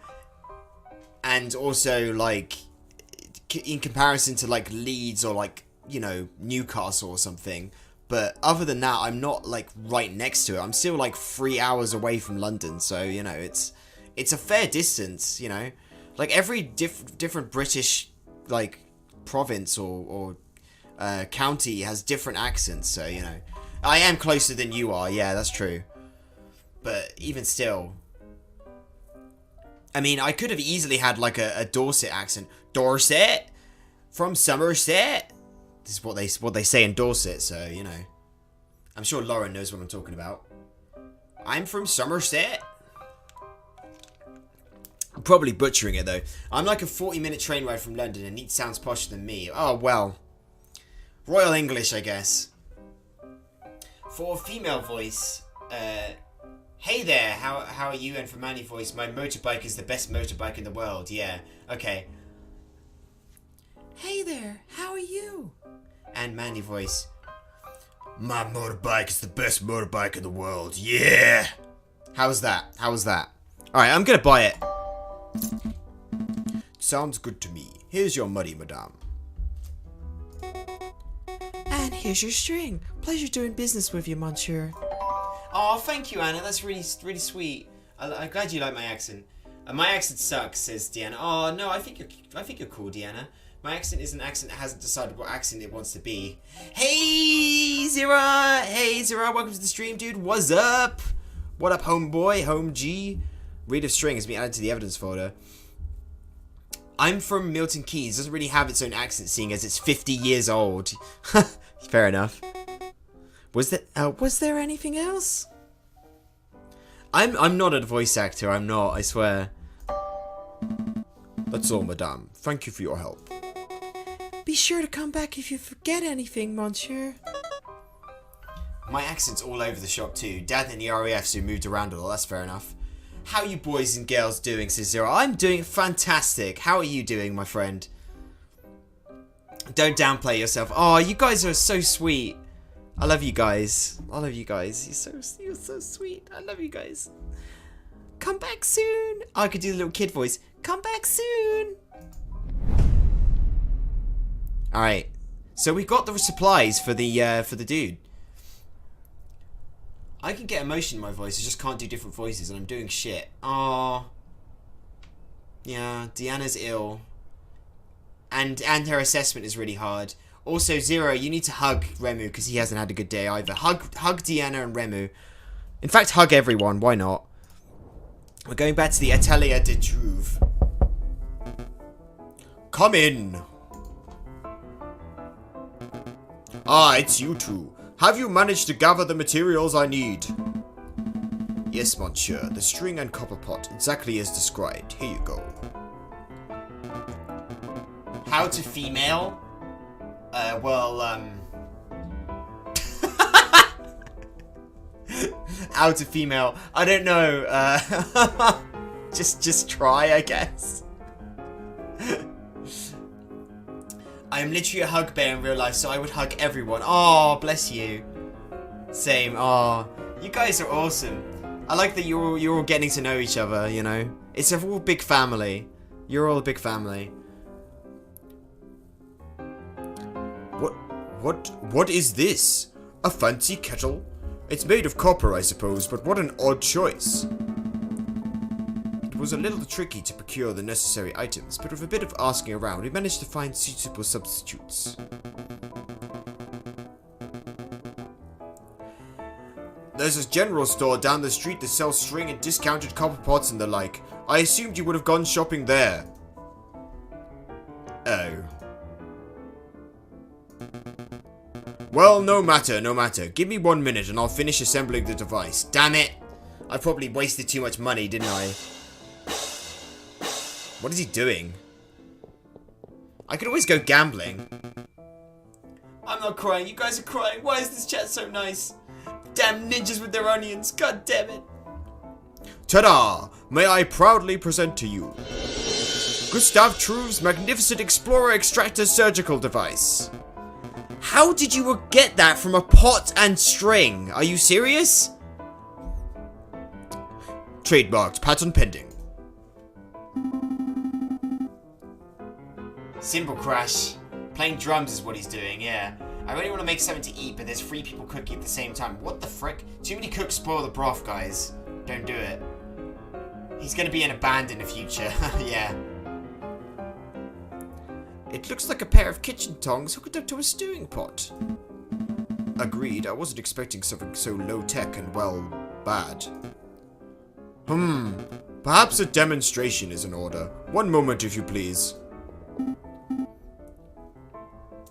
And also, like, in comparison to, like, Leeds or, like, you know, Newcastle or something. But other than that, I'm not, like, right next to it. I'm still, like, 3 hours away from London. So, you know, it's a fair distance, you know. Like, every different British, like, province or county has different accents, so, you know. I am closer than you are, yeah, that's true. But even still, I mean, I could have easily had, like, a Dorset accent. Dorset? From Somerset? This is what they say in Dorset, so, you know. I'm sure Lauren knows what I'm talking about. I'm from Somerset. I'm probably butchering it, though. I'm like a 40-minute train ride from London, and Neat sounds posher than me. Oh, well. Royal English, I guess. For a female voice, hey there, how are you? And for manly voice, my motorbike is the best motorbike in the world. Yeah, okay. Hey there, how are you? And manly voice, my motorbike is the best motorbike in the world. Yeah. How's that? Alright, I'm gonna buy it. Sounds good to me. Here's your money, madame. And here's your string. Pleasure doing business with you, monsieur. Oh, thank you, Anna. That's really sweet. I'm glad you like my accent. My accent sucks, says Deanna. Oh no, I think you're cool, Deanna. My accent is an accent that hasn't decided what accent it wants to be. Hey, Zira! Hey, Zira, welcome to the stream, dude. What's up? What up, homeboy? Home G? Read of string has been added to the evidence folder. I'm from Milton Keynes. Doesn't really have its own accent, seeing as it's 50 years old. Fair enough. Was there anything else? I'm not a voice actor. I'm not. I swear. That's all, madame. Thank you for your help. Be sure to come back if you forget anything, monsieur. My accent's all over the shop too. Dad in the RAF, so moved around a lot. That's fair enough. How are you boys and girls doing, says Zero? I'm doing fantastic. How are you doing, my friend? Don't downplay yourself. Oh, you guys are so sweet. I love you guys. I love you guys. You're so sweet. I love you guys. Come back soon. Oh, I could do the little kid voice. Come back soon. All right. So we got the supplies for the dude. I can get emotion in my voice. I just can't do different voices, and I'm doing shit. Oh. Yeah, Deanna's ill. And her assessment is really hard. Also, Zero, you need to hug Remu because he hasn't had a good day either. Hug Deanna and Remu. In fact, hug everyone. Why not? We're going back to the Atelier de Trouve. Come in. Ah, it's you two. Have you managed to gather the materials I need? Yes, monsieur. The string and copper pot, exactly as described. Here you go. How to female? How to female? I don't know. Just try, I guess. I'm literally a hug bear in real life, so I would hug everyone. Oh, bless you. Same. Oh, you guys are awesome. I like that you're all getting to know each other, you know? It's a whole big family. You're all a big family. What is this? A fancy kettle? It's made of copper, I suppose, but what an odd choice. It was a little tricky to procure the necessary items, but with a bit of asking around, we managed to find suitable substitutes. There's a general store down the street that sells string and discounted copper pots and the like. I assumed you would have gone shopping there. Oh. Well, no matter, no matter. Give me 1 minute and I'll finish assembling the device. Damn it! I probably wasted too much money, didn't I? What is he doing? I could always go gambling. I'm not crying. You guys are crying. Why is this chat so nice? Damn ninjas with their onions. God damn it. Ta-da! May I proudly present to you Gustav Trouve's magnificent Explorer Extractor surgical device. How did you get that from a pot and string? Are you serious? Trademarked, patent pending. Cymbal crash. Playing drums is what he's doing, yeah. I really want to make something to eat, but there's 3 people cooking at the same time. What the frick? Too many cooks spoil the broth, guys. Don't do it. He's gonna be in a band in the future. Yeah. It looks like a pair of kitchen tongs hooked up to a stewing pot. Agreed, I wasn't expecting something so low-tech and, well, bad. Perhaps a demonstration is in order. 1 moment, if you please.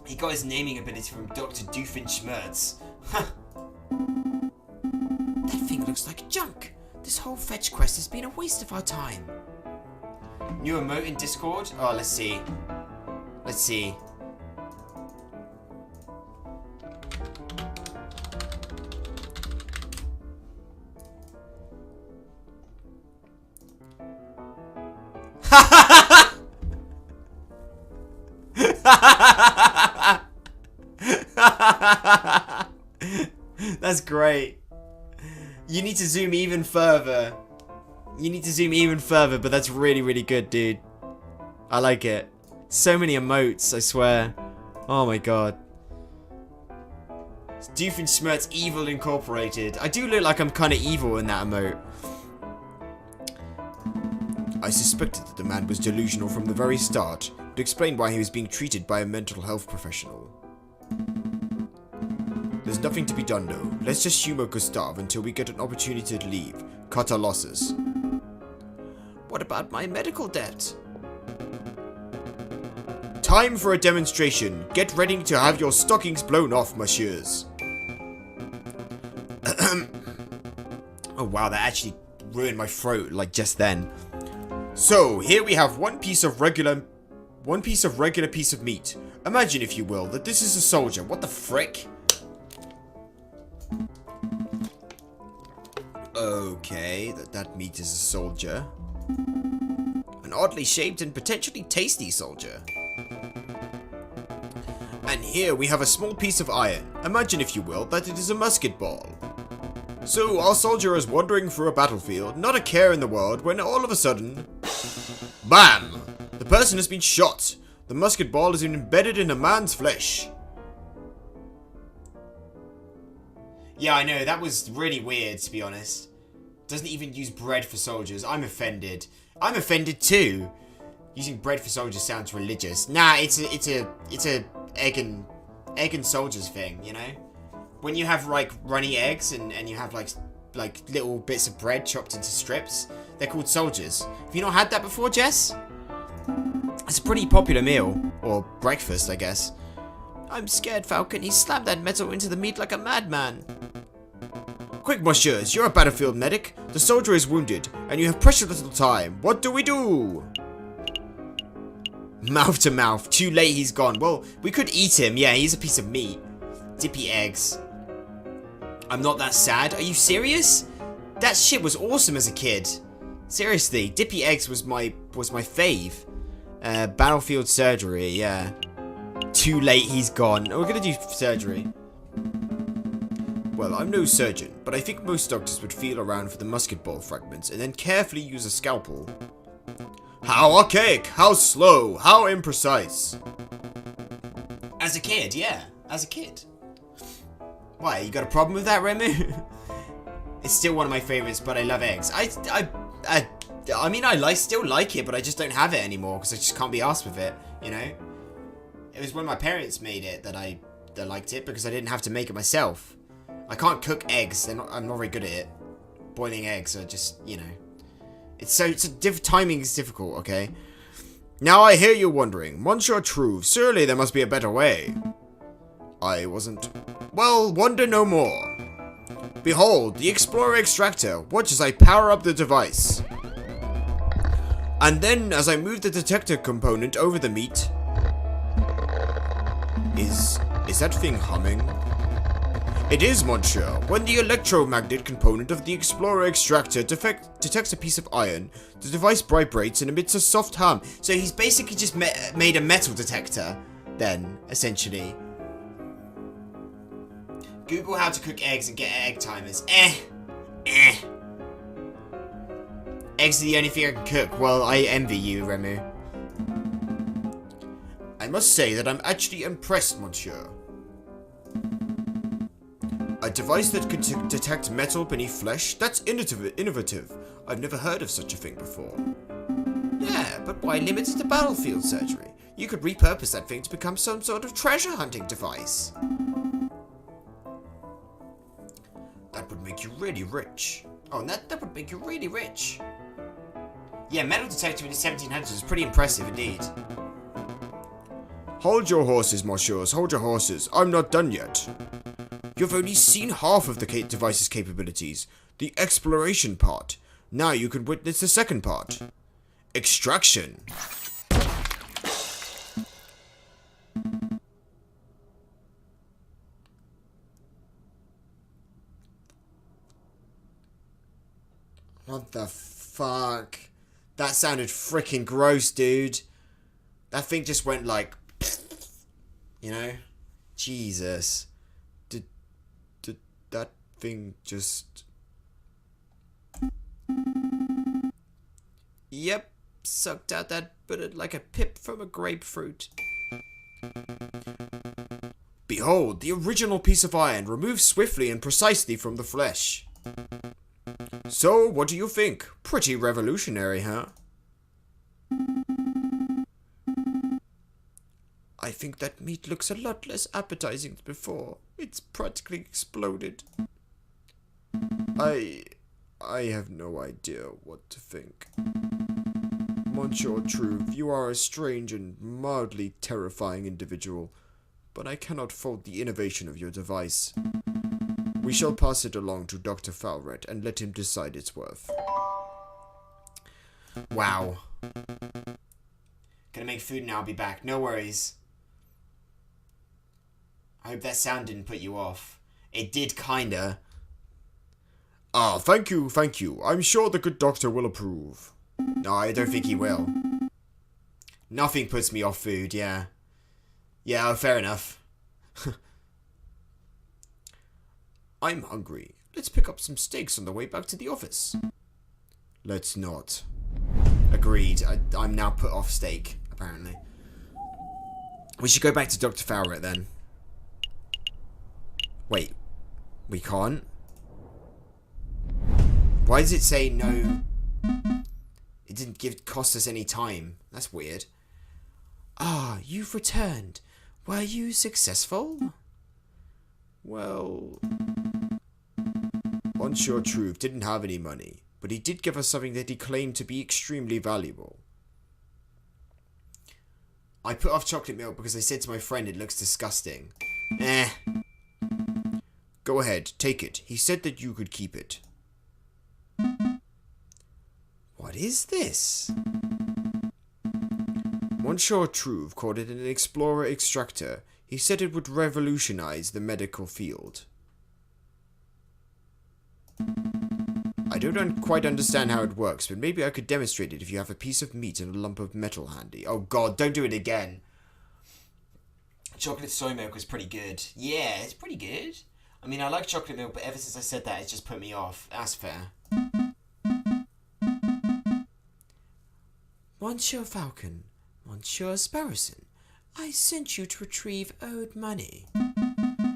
He got his naming ability from Dr. Doofenshmirtz. Huh. That thing looks like junk. This whole fetch quest has been a waste of our time. New emote in Discord? Oh, let's see. Let's see. That's great. You need to zoom even further. You need to zoom even further, but that's really, really good, dude. I like it. So many emotes, I swear. Oh my god. Doofenshmirtz Evil Incorporated. I do look like I'm kind of evil in that emote. I suspected that the man was delusional from the very start, to explain why he was being treated by a mental health professional. There's nothing to be done though. Let's just humor Gustav until we get an opportunity to leave. Cut our losses. What about my medical debt? Time for a demonstration. Get ready to have your stockings blown off, messieurs. Oh wow, that actually ruined my throat, like just then. So, here we have one piece of regular piece of meat. Imagine, if you will, that this is a soldier. What the frick? Okay, that meat is a soldier. An oddly shaped and potentially tasty soldier. And here we have a small piece of iron. Imagine, if you will, that it is a musket ball. So, our soldier is wandering through a battlefield, not a care in the world, when all of a sudden... BAM! The person has been shot. The musket ball has been embedded in a man's flesh. Yeah, I know, that was really weird, to be honest. Doesn't even use bread for soldiers. I'm offended. I'm offended too. Using bread for soldiers sounds religious. Nah, it's a egg and soldiers thing, you know? When you have like runny eggs and you have like little bits of bread chopped into strips, they're called soldiers. Have you not had that before, Jess? It's a pretty popular meal. Or breakfast, I guess. I'm scared, Falcon. He slammed that metal into the meat like a madman. Quick, messieurs, you're a battlefield medic. The soldier is wounded, and you have precious little time. What do we do? Mouth to mouth. Too late, he's gone. Well, we could eat him. Yeah, he's a piece of meat. Dippy eggs. I'm not that sad. Are you serious? That shit was awesome as a kid. Seriously, Dippy eggs was my fave. Battlefield surgery, yeah. Too late, he's gone. We're gonna do surgery. Well, I'm no surgeon, but I think most doctors would feel around for the musket ball fragments and then carefully use a scalpel. How archaic, how slow, how imprecise. As a kid, yeah. As a kid. Why, you got a problem with that, Remu? It's still one of my favorites, but I love eggs. I mean, I still like it, but I just don't have it anymore because I just can't be arsed with it, you know? It was when my parents made it that I liked it because I didn't have to make it myself. I can't cook eggs. I'm not very good at it. Boiling eggs are just, you know. Timing is difficult, okay? Now I hear you wondering, Monsieur Trouve, surely there must be a better way. I wasn't. Well, wonder no more. Behold, the Explorer Extractor. Watch as I power up the device. And then, as I move the detector component over the meat... Is that thing humming? It is, monsieur. When the electromagnet component of the Explorer Extractor detects a piece of iron, the device vibrates and emits a soft hum. So he's basically just made a metal detector, then, essentially. Google how to cook eggs and get egg timers. Eggs are the only thing I can cook. Well, I envy you, Remu. I must say that I'm actually impressed, monsieur. A device that could detect metal beneath flesh? That's innovative. I've never heard of such a thing before. Yeah, but why limit it to battlefield surgery? You could repurpose that thing to become some sort of treasure hunting device. That would make you really rich. Oh, that would make you really rich. Yeah, metal detector in the 1700s is pretty impressive indeed. Hold your horses, messieurs. Hold your horses. I'm not done yet. You've only seen half of the device's capabilities. The exploration part. Now you can witness the second part. Extraction. What the fuck? That sounded freaking gross, dude. That thing just went like... You know? Jesus. Did that thing just... Yep. Sucked out that bit like a pip from a grapefruit. Behold, the original piece of iron removed swiftly and precisely from the flesh. So, what do you think? Pretty revolutionary, huh? think that meat looks a lot less appetizing than before. It's practically exploded. I have no idea what to think. Monsieur Truve, you are a strange and mildly terrifying individual, but I cannot fault the innovation of your device. We shall pass it along to Dr. Falret and let him decide its worth. Wow. Gonna make food now, I'll be back. No worries. I hope that sound didn't put you off. It did kinda. Ah, thank you. I'm sure the good doctor will approve. No, I don't think he will. Nothing puts me off food, yeah. Yeah, oh, fair enough. I'm hungry. Let's pick up some steaks on the way back to the office. Let's not. Agreed. I'm now put off steak, apparently. We should go back to Dr. Falret then. Wait. We can't? Why does it say no? It didn't cost us any time. That's weird. Ah, you've returned. Were you successful? Well, Monsieur Truve didn't have any money, but he did give us something that he claimed to be extremely valuable. I put off chocolate milk because I said to my friend it looks disgusting. Go ahead, take it. He said that you could keep it. What is this? Monsieur Truve called it an explorer extractor. He said it would revolutionize the medical field. I don't quite understand how it works, but maybe I could demonstrate it if you have a piece of meat and a lump of metal handy. Oh god, don't do it again. Chocolate soy milk was pretty good. Yeah, it's pretty good. I mean, I like chocolate milk, but ever since I said that, it's just put me off. That's fair. Monsieur Falcon, Monsieur Sparrowson, I sent you to retrieve owed money.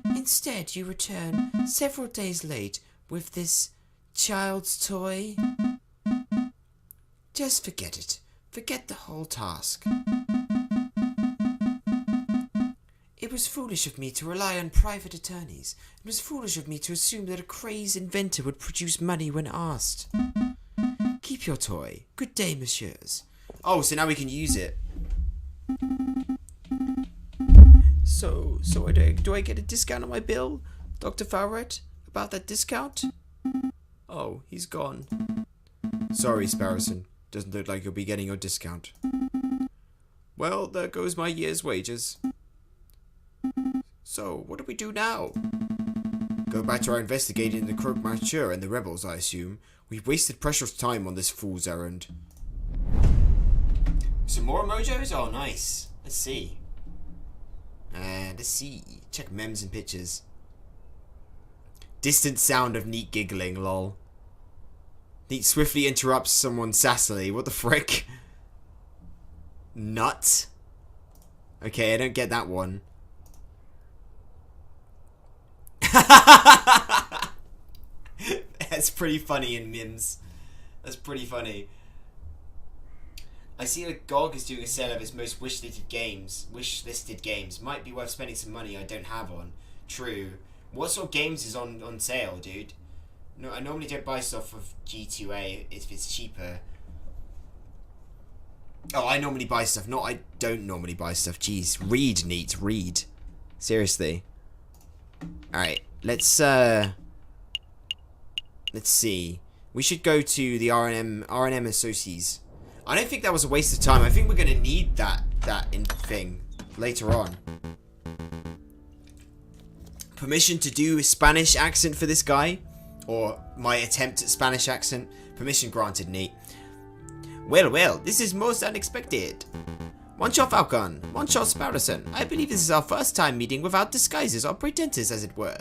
Instead, you return several days late with this child's toy. Just forget it. Forget the whole task. It was foolish of me to rely on private attorneys. It was foolish of me to assume that a crazed inventor would produce money when asked. Keep your toy. Good day, messieurs. Oh, so now we can use it. So do I get a discount on my bill, Dr. Falret? About that discount? Oh, he's gone. Sorry, Sparrowson. Doesn't look like you'll be getting your discount. Well, there goes my year's wages. So, what do we do now? Go back to our investigating the Croque Marcheur and the rebels, I assume. We've wasted precious time on this fool's errand. Some more emojis? Oh, nice. Let's see. Let's see. Check memes and pictures. Distant sound of Neat giggling, lol. Neat swiftly interrupts someone sassily. What the frick? Nut? Okay, I don't get that one. That's pretty funny in memes. That's pretty funny. I see that GOG is doing a sale of its most wishlisted games. Might be worth spending some money I don't have on. True. What sort of games is on sale, dude? No, I normally don't buy stuff of G2A if it's cheaper. Oh, I normally buy stuff. I don't normally buy stuff. Jeez. Read, Neat. Read. Seriously. Alright. Let's see. We should go to the R&M Associates. I don't think that was a waste of time. I think we're going to need that thing later on. Permission to do a Spanish accent for this guy? Or my attempt at Spanish accent? Permission granted, Neat. Well, this is most unexpected. Monsieur Falcon, Monsieur Sparrowson, I believe this is our first time meeting without disguises or pretenses, as it were.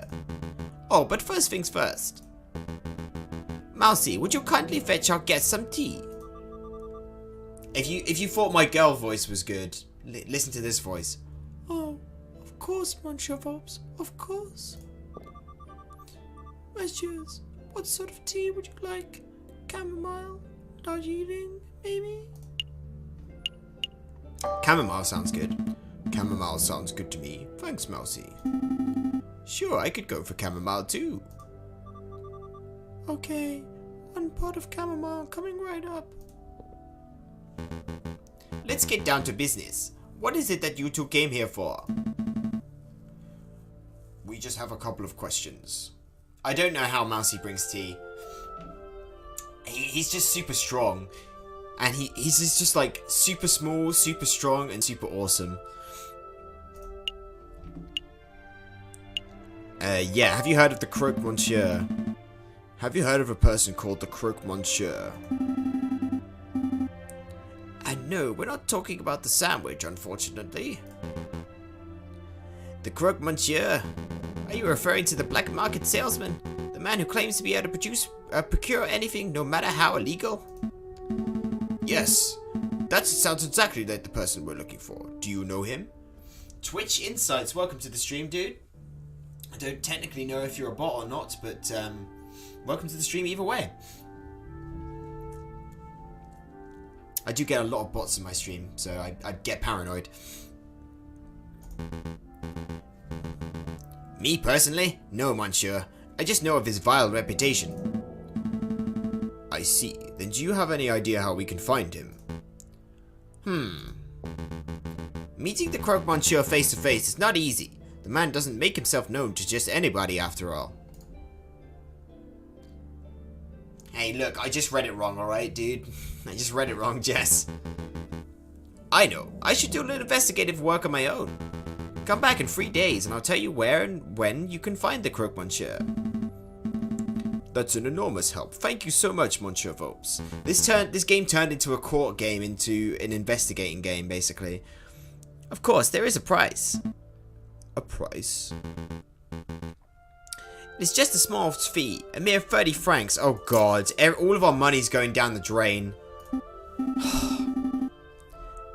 Oh, but first things first. Mousy, would you kindly fetch our guest some tea? If you thought my girl voice was good, listen to this voice. Oh, of course, Monsieur Phelps, of course. Messieurs, what sort of tea would you like? Chamomile? Darjeeling, maybe? Chamomile sounds good. Chamomile sounds good to me. Thanks, Mousy. Sure, I could go for chamomile too. Okay, 1 pot of chamomile coming right up. Let's get down to business. What is it that you two came here for? We just have a couple of questions. I don't know how Mousy brings tea. He's just super strong. And he's just like super small, super strong, and super awesome. Yeah, have you heard of the Croque Monsieur? Have you heard of a person called the Croque Monsieur? And no, we're not talking about the sandwich, unfortunately. The Croque Monsieur? Are you referring to the black market salesman? The man who claims to be able to procure anything, no matter how illegal? Yes, that sounds exactly like the person we're looking for. Do you know him? Twitch Insights, welcome to the stream, dude. I don't technically know if you're a bot or not, but welcome to the stream either way. I do get a lot of bots in my stream, so I get paranoid. Me personally? No, monsieur. I just know of his vile reputation. I see. Then do you have any idea how we can find him? Meeting the Croque Monsieur face to face is not easy. The man doesn't make himself known to just anybody after all. Hey, look, I just read it wrong, alright, dude? I just read it wrong, Jess. I know. I should do a little investigative work on my own. Come back in 3 days and I'll tell you where and when you can find the Croque Monsieur. That's an enormous help. Thank you so much, Monsieur Vopes. This game turned into a court game, into an investigating game, basically. Of course, there is a price. A price? It's just a small fee, a mere 30 francs. Oh god, all of our money's going down the drain.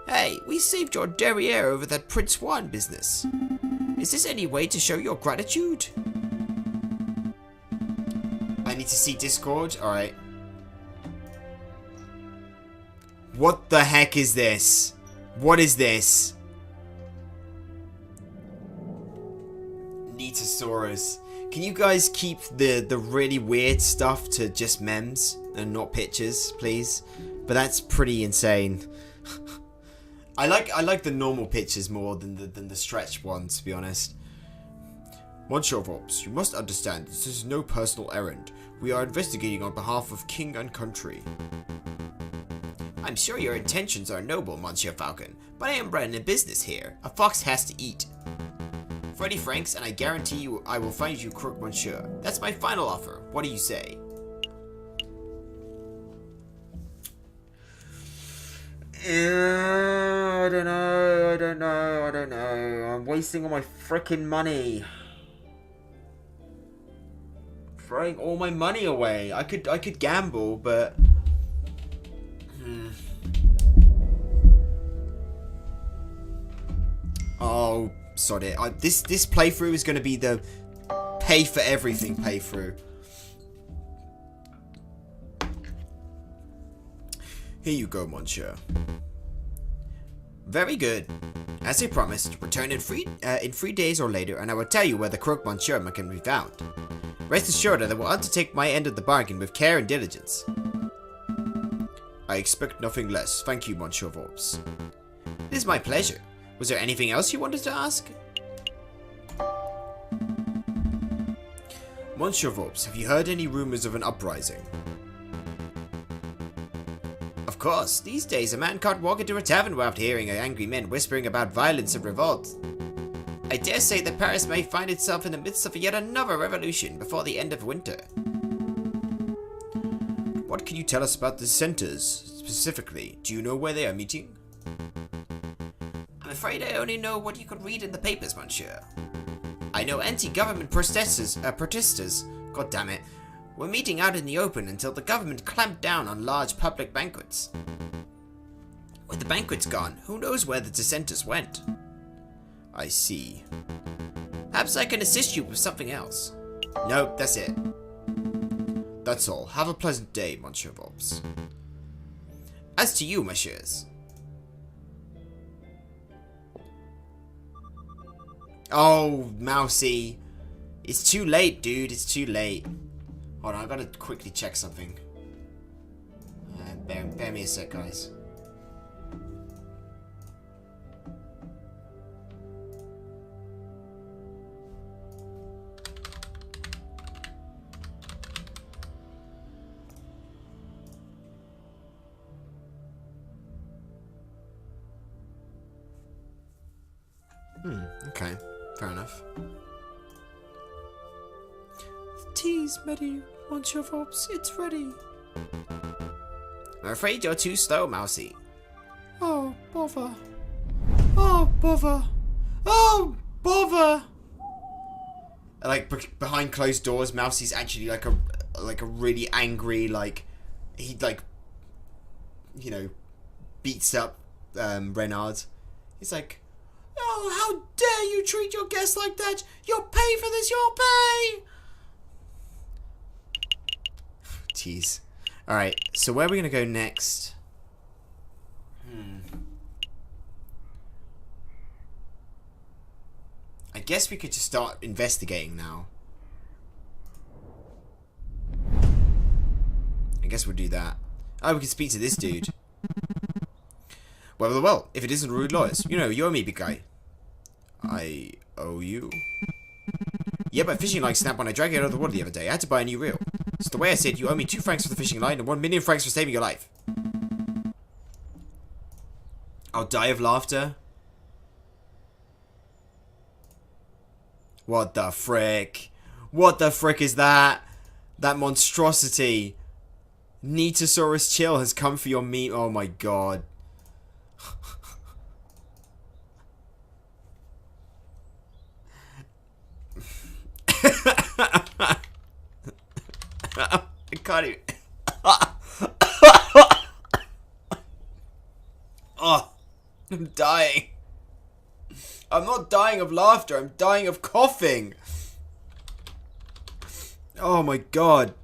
Hey, we saved your derriere over that Prince Juan business. Is this any way to show your gratitude? I need to see Discord? Alright. What the heck is this? What is this? Nitosaurus. Can you guys keep the really weird stuff to just memes and not pictures, please? But that's pretty insane. I like the normal pictures more than the stretched ones, to be honest. Monsieur Vops, you must understand this is no personal errand. We are investigating on behalf of king and country. I'm sure your intentions are noble, Monsieur Falcon, but I am running a business here. A fox has to eat. 30 francs, and I guarantee you I will find you Croque Monsieur. That's my final offer. What do you say? I don't know. I'm wasting all my freaking money. Throwing all my money away. I could gamble, but oh, sod it. This playthrough is going to be the pay for everything playthrough. Here you go, Monsieur. Very good. As I promised, return in 3 days or later, and I will tell you where the Croque Monsieur can be found. Rest assured that I will undertake my end of the bargain with care and diligence. I expect nothing less. Thank you, Monsieur Vops. It is my pleasure. Was there anything else you wanted to ask? Monsieur Vops, have you heard any rumors of an uprising? Of course, these days a man can't walk into a tavern without hearing angry men whispering about violence and revolt. I dare say that Paris may find itself in the midst of yet another revolution before the end of winter. What can you tell us about the dissenters, specifically? Do you know where they are meeting? I'm afraid I only know what you could read in the papers, monsieur. I know anti-government protesters, god damn it, were meeting out in the open until the government clamped down on large public banquets. With the banquets gone, who knows where the dissenters went? I see. Perhaps I can assist you with something else. No, that's it. That's all. Have a pleasant day, Monsieur Vops. As to you, messieurs. Oh, Mousy. It's too late, dude. It's too late. Hold on, I gotta quickly check something. Bear me a sec, guys. Okay. Fair enough. Tea's ready, Monsieur Forbes. It's ready. I'm afraid you're too slow, Mousy. Oh, bother. Oh, bother. Oh, bother. Like, behind closed doors, Mousy's actually like a really angry, like, he, like, you know, beats up, Renard. He's like, oh, how dare you treat your guests like that? You'll pay for this, you'll pay! Jeez. Alright, so where are we going to go next? I guess we could just start investigating now. I guess we'll do that. Oh, we can speak to this dude. Well, if it isn't rude lawyers. You know, you owe me, big guy. I owe you? Yeah, but fishing line snapped when I dragged it out of the water the other day. I had to buy a new reel. So the way I said, you owe me 2 francs for the fishing line and 1 million francs for saving your life. I'll die of laughter. What the frick? What the frick is that? That monstrosity. Netosaurus Chill has come for your meat. Oh my god. I can't even. Oh, I'm dying. I'm not dying of laughter, I'm dying of coughing. Oh my god.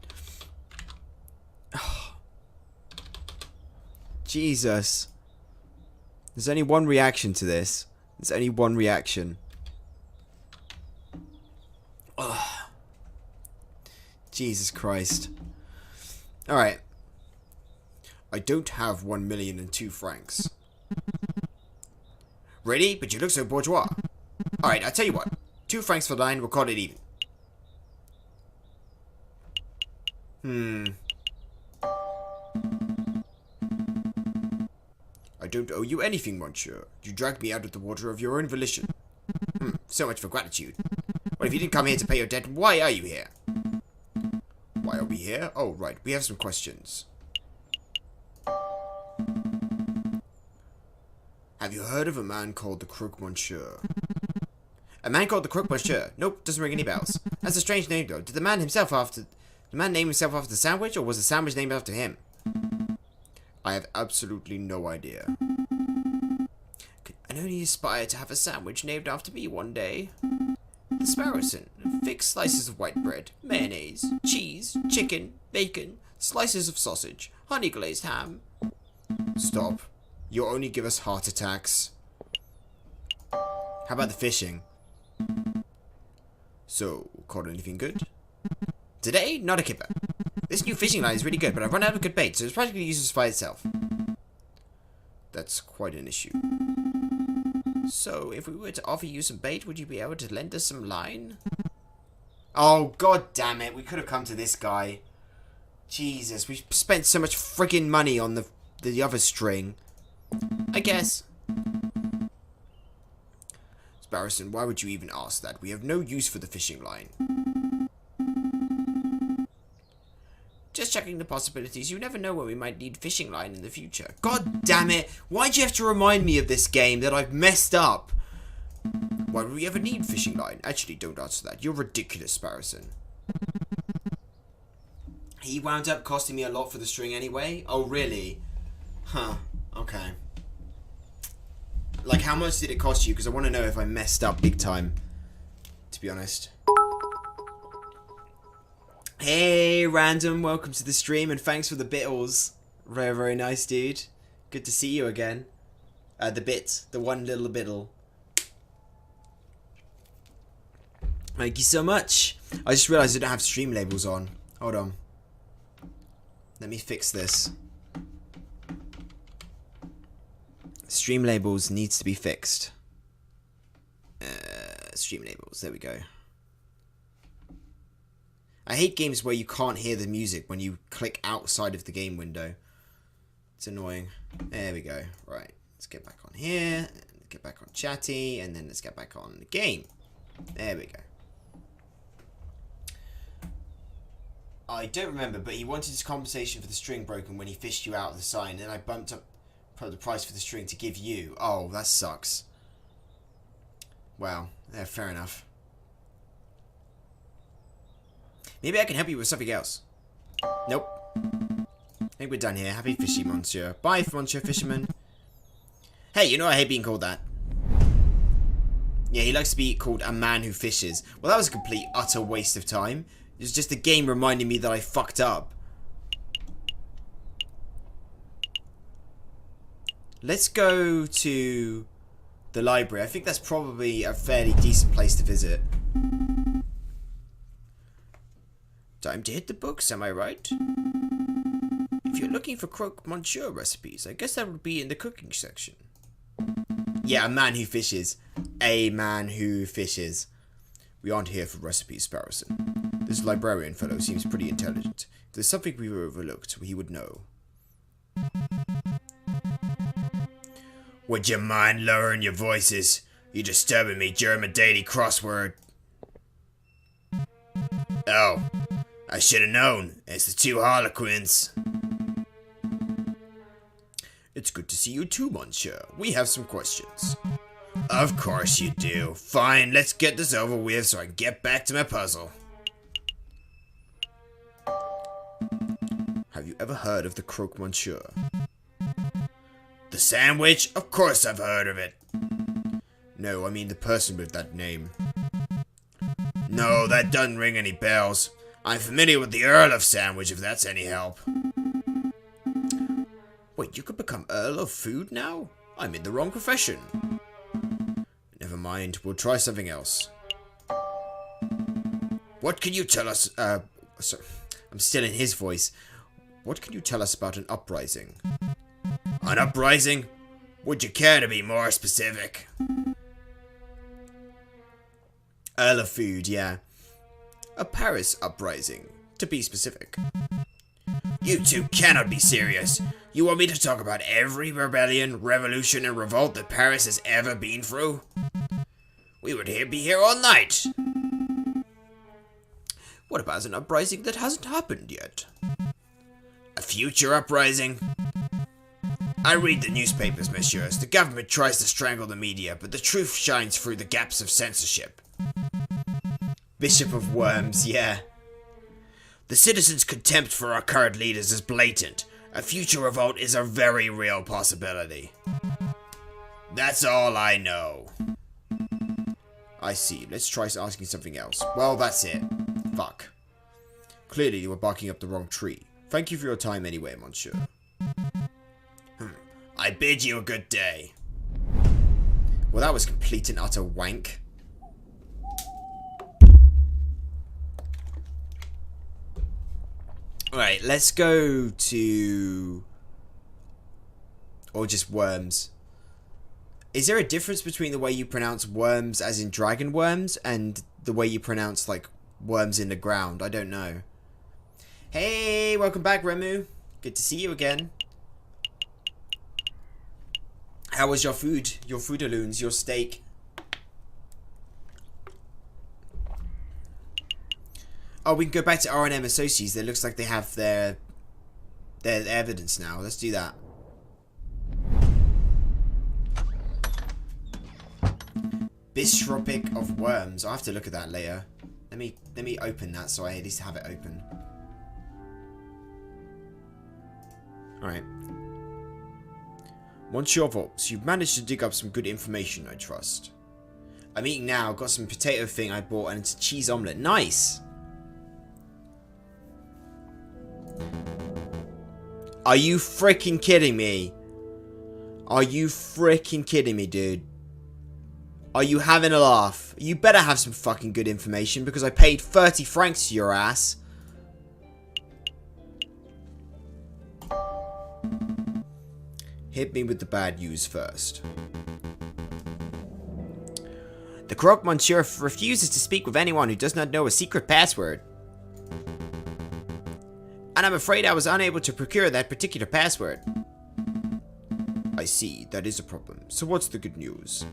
Jesus. There's only one reaction to this. There's only one reaction. Ugh. Jesus Christ. Alright. I don't have 1,000,002 francs. Really? But you look so bourgeois. Alright, I'll tell you what. 2 francs for the line, we'll call it even. I don't owe you anything, monsieur. You dragged me out of the water of your own volition. So much for gratitude. Well, if you didn't come here to pay your debt, why are you here? Why are we here? Oh, right. We have some questions. Have you heard of a man called the Crook Monsieur? A man called the Crook Monsieur? Nope, doesn't ring any bells. That's a strange name, though. Did the man name himself after the sandwich, or was the sandwich named after him? I have absolutely no idea. I only aspire to have a sandwich named after me one day. The Sparrowson. Thick slices of white bread, mayonnaise, cheese, chicken, bacon, slices of sausage, honey glazed ham. Stop. You'll only give us heart attacks. How about the fishing? So, caught anything good? Today, not a kipper. This new fishing line is really good, but I've run out of good bait, so it's practically useless by itself. That's quite an issue. So, if we were to offer you some bait, would you be able to lend us some line? Oh, god damn it. We could have come to this guy. Jesus, we spent so much friggin' money on the other string. I guess. Sparrowson, why would you even ask that? We have no use for the fishing line. Just checking the possibilities. You never know when we might need fishing line in the future. God damn it. Why'd you have to remind me of this game that I've messed up? Why would we ever need fishing line? Actually, don't answer that. You're ridiculous, Sparrowson. He wound up costing me a lot for the string anyway? Oh, really? Huh. Okay. Like, how much did it cost you? Because I want to know if I messed up big time. To be honest. Hey, Random. Welcome to the stream and thanks for the bittles. Very, very nice, dude. Good to see you again. The one little bittle. Thank you so much. I just realised I don't have stream labels on. Hold on. Let me fix this. Stream labels needs to be fixed. Stream labels, there we go. I hate games where you can't hear the music when you click outside of the game window. It's annoying. There we go. Right, let's get back on here. Get back on chatty, and then let's get back on the game. There we go. I don't remember, but he wanted his compensation for the string broken when he fished you out of the sign, and then I bumped up the price for the string to give you. Oh, that sucks. Well, yeah, fair enough. Maybe I can help you with something else. Nope. I think we're done here. Happy fishing, Monsieur. Bye, Monsieur Fisherman. Hey, you know I hate being called that. Yeah, he likes to be called a man who fishes. Well, that was a complete, utter waste of time. It was just the game reminding me that I fucked up. Let's go to the library. I think that's probably a fairly decent place to visit. Time to hit the books, am I right? If you're looking for croque monsieur recipes, I guess that would be in the cooking section. Yeah, a man who fishes. A man who fishes. We aren't here for recipes, Sparrowson. This librarian fellow seems pretty intelligent. If there's something we've overlooked, he would know. Would you mind lowering your voices? You're disturbing me during my daily crossword. Oh, I should have known. It's the two Harlequins. It's good to see you too, Monsieur. We have some questions. Of course you do. Fine, let's get this over with so I can get back to my puzzle. Have you ever heard of the croque monsieur? The sandwich? Of course I've heard of it. No, I mean the person with that name. No, that doesn't ring any bells. I'm familiar with the Earl of Sandwich, if that's any help. Wait, you could become Earl of Food now? I'm in the wrong profession. Never mind, we'll try something else. What can you tell us, sorry, I'm still in his voice. What can you tell us about an uprising? An uprising? Would you care to be more specific? Earl of Food, yeah. A Paris uprising, to be specific. You two cannot be serious. You want me to talk about every rebellion, revolution, and revolt that Paris has ever been through? We would be here all night. What about an uprising that hasn't happened yet? A future uprising? I read the newspapers, messieurs. The government tries to strangle the media, but the truth shines through the gaps of censorship. Bishop of Worms, yeah. The citizens' contempt for our current leaders is blatant. A future revolt is a very real possibility. That's all I know. I see. Let's try asking something else. Well, that's it. Fuck. Clearly you were barking up the wrong tree. Thank you for your time anyway, monsieur. I bid you a good day. Well, that was complete and utter wank. Alright, let's go to... or just worms. Is there a difference between the way you pronounce worms as in dragon worms and the way you pronounce, like, worms in the ground? I don't know. Hey, welcome back, Remu. Good to see you again. How was your food? Your foodaloons, your steak? Oh, we can go back to R&M Associates. It looks like they have their evidence now. Let's do that. Bishopric of Worms. I'll have to look at that later. Let me open that so I at least have it open. Alright. Monsieur Vox, you've managed to dig up some good information, I trust. I'm eating now. Got some potato thing I bought and it's a cheese omelette. Nice! Are you freaking kidding me? Are you freaking kidding me, dude? Are you having a laugh? You better have some fucking good information because I paid 30 francs to your ass. Hit me with the bad news first. The Croque Monsieur refuses to speak with anyone who does not know a secret password. And I'm afraid I was unable to procure that particular password. I see, that is a problem. So what's the good news?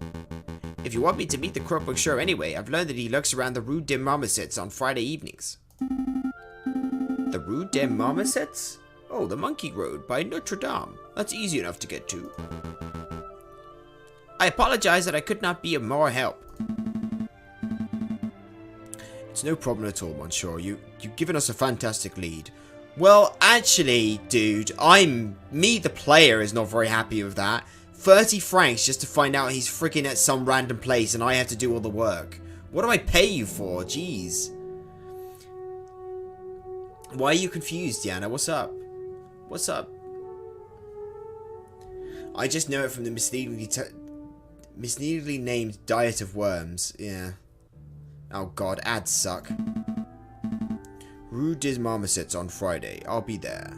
If you want me to meet the Croque Monsieur anyway, I've learned that he lurks around the Rue des Marmosettes on Friday evenings. The Rue des Marmosettes? Oh, the Monkey Road by Notre Dame. That's easy enough to get to. I apologize that I could not be of more help. It's no problem at all, Monsieur. You've given us a fantastic lead. Well, actually, dude, me, the player, is not very happy with that. 30 francs just to find out he's freaking at some random place and I have to do all the work. What do I pay you for? Jeez. Why are you confused, Diana? What's up? What's up? I just know it from the misleadingly named Diet of Worms. Yeah. Oh god, ads suck. Rue des Marmosettes on Friday. I'll be there.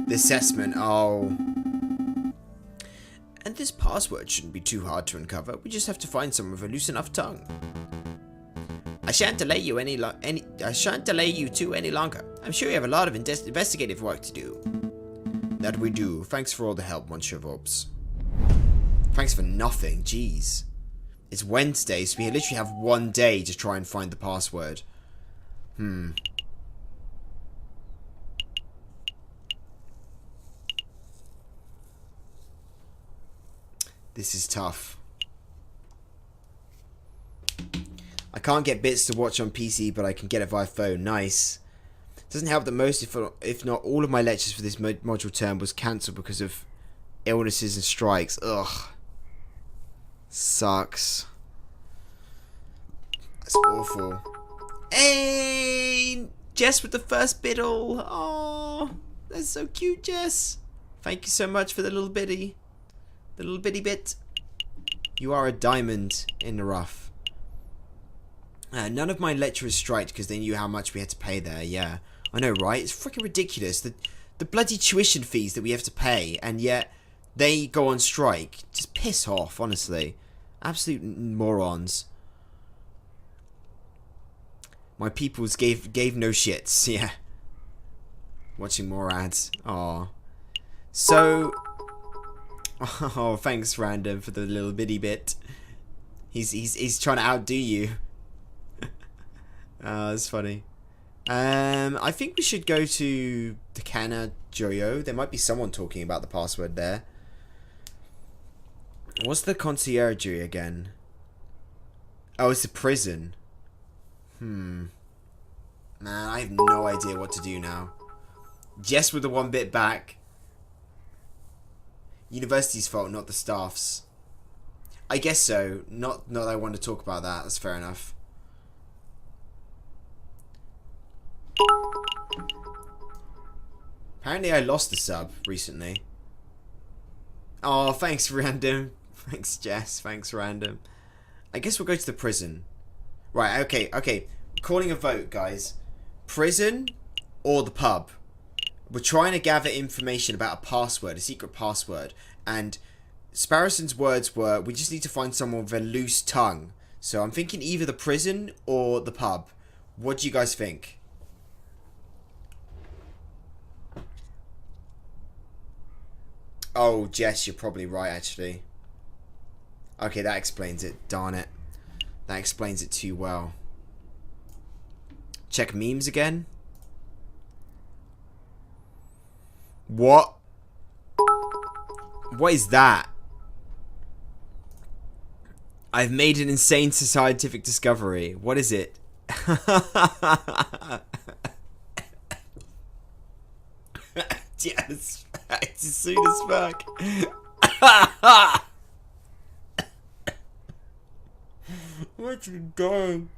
The assessment, oh. And this password shouldn't be too hard to uncover. We just have to find someone with a loose enough tongue. I shan't delay you too any longer. I'm sure you have a lot of investigative work to do. That we do. Thanks for all the help, Monsieur Vobes. Thanks for nothing. Jeez. It's Wednesday, so we literally have one day to try and find the password. This is tough. I can't get bits to watch on PC, but I can get it via phone. Nice. Doesn't help that most, if not all of my lectures for this module term was cancelled because of illnesses and strikes. Ugh. Sucks. That's awful. Hey! Jess with the first biddle. Oh, that's so cute, Jess. Thank you so much for the little bitty. The little bitty bit. You are a diamond in the rough. None of my lecturers striked because they knew how much we had to pay there. Yeah, I know, right? It's freaking ridiculous. The bloody tuition fees that we have to pay, and yet they go on strike. Just piss off, honestly. Absolute morons. My peoples gave no shits. Yeah. Watching more ads. Aw. So. Oh, thanks, Random, for the little bitty bit. He's trying to outdo you. That's funny. I think we should go to the Cana Joyo. There might be someone talking about the password there. What's the conciergerie again? Oh, it's a prison. Man, I have no idea what to do now. Jess with the one bit back. University's fault, not the staff's. I guess so. Not that I want to talk about that. That's fair enough. Apparently I lost the sub recently. Oh, thanks, Random. Thanks, Jess. Thanks, Random. I guess we'll go to the prison. Right, okay. Calling a vote, guys. Prison or the pub? We're trying to gather information about a password, a secret password. And Sparrison's words were, we just need to find someone with a loose tongue. So I'm thinking either the prison or the pub. What do you guys think? Oh, Jess, you're probably right, actually. Okay, that explains it. Darn it. That explains it too well. Check memes again. What? What is that? I've made an insane scientific discovery. What is it? Yes, it's as soon as fuck. What you doing?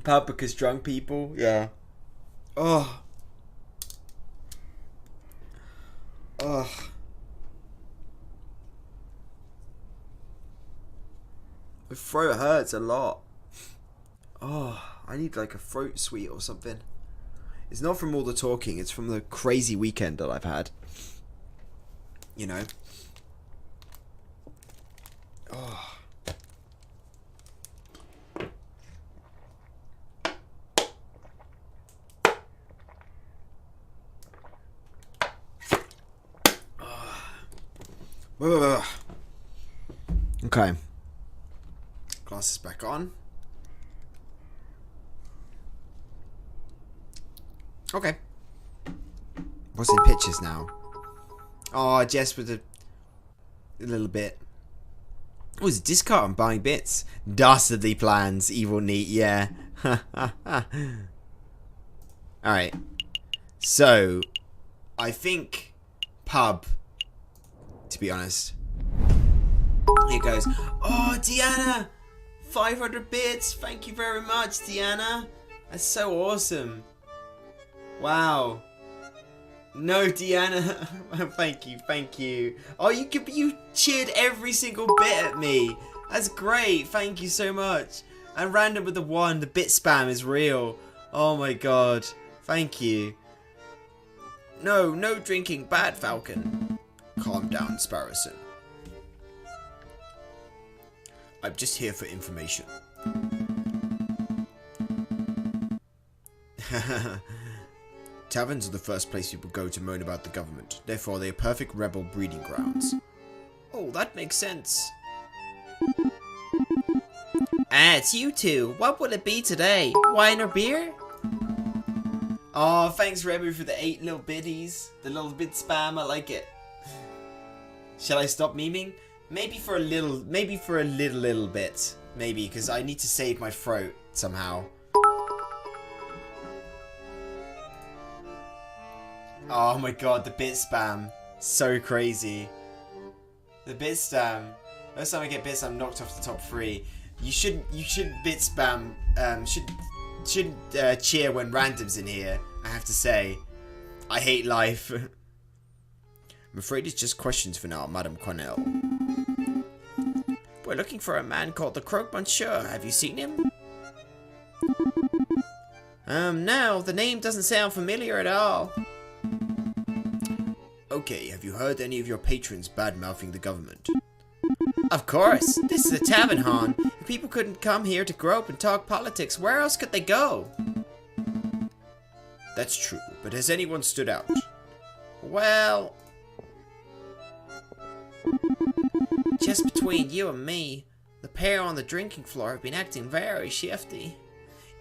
Pub because drunk people? Yeah. Oh. Ugh. My throat hurts a lot. Oh, I need like a throat sweet or something. It's not from all the talking, it's from the crazy weekend that I've had. You know? Oh. Okay. Glasses back on. Okay. What's in pictures now? Oh, Jess with a little bit. Oh, it's a discard on buying bits. Dastardly plans, evil neat, yeah. Alright. So, I think pub, to be honest. Here goes. Oh, Deanna! 500 bits! Thank you very much, Deanna. That's so awesome. Wow. No, Deanna. Thank you, thank you. Oh, you cheered every single bit at me. That's great. Thank you so much. And random with the 1, the bit spam is real. Oh my god. Thank you. No, no drinking. Bad, Falcon. Calm down, Sparrowson. I'm just here for information. Taverns are the first place people go to moan about the government. Therefore, they are perfect rebel breeding grounds. Oh, that makes sense. Ah, it's you two. What will it be today? Wine or beer? Oh, thanks, Rebu, for the 8 little bitties. The little bit spam. I like it. Shall I stop memeing? Maybe for a little bit. Maybe, because I need to save my throat somehow. Oh my god, the bit spam. So crazy. The bit spam. First time I get bits, I'm knocked off the top 3. You shouldn't bit spam, shouldn't cheer when random's in here, I have to say. I hate life. I'm afraid it's just questions for now, Madame Cornell. We're looking for a man called the Croque Monsieur. Have you seen him? No, the name doesn't sound familiar at all. Okay, have you heard any of your patrons bad-mouthing the government? Of course! This is a tavern, Han. If people couldn't come here to grope and talk politics, where else could they go? That's true, but has anyone stood out? Well... just between you and me, the pair on the drinking floor have been acting very shifty.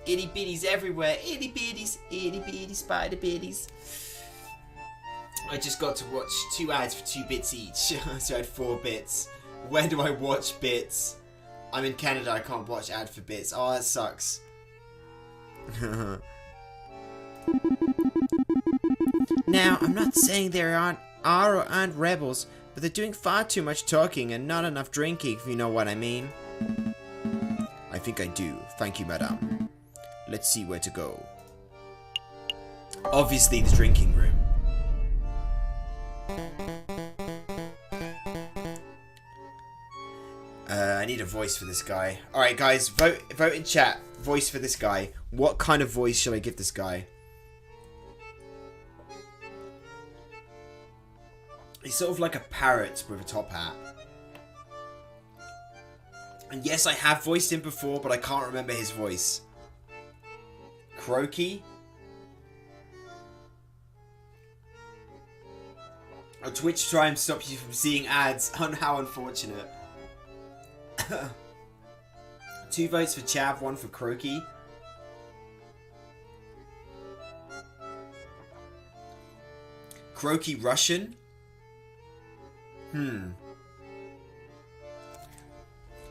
Itty bitties everywhere, itty bitty spider bitties. I just got to watch 2 ads for 2 bits each, so I had 4 bits. Where do I watch bits? I'm in Canada, I can't watch ad for bits. Oh, that sucks. Now, I'm not saying there aren't rebels, but they're doing far too much talking and not enough drinking, if you know what I mean. I think I do. Thank you, madame. Let's see where to go. Obviously, the drinking room. I need a voice for this guy. Alright, guys, vote in chat. Voice for this guy. What kind of voice shall I give this guy? He's sort of like a parrot with a top hat. And yes, I have voiced him before, but I can't remember his voice. Croaky? Oh, Twitch try and stop you from seeing ads. How unfortunate. 2 votes for Chav, 1 for Croaky. Croaky Russian?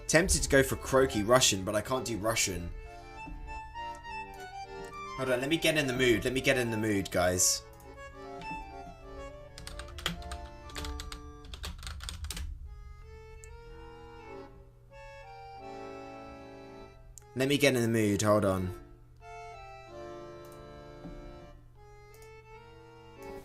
Tempted to go for Croaky Russian, but I can't do Russian. Hold on, let me get in the mood. Let me get in the mood, guys. Let me get in the mood, hold on.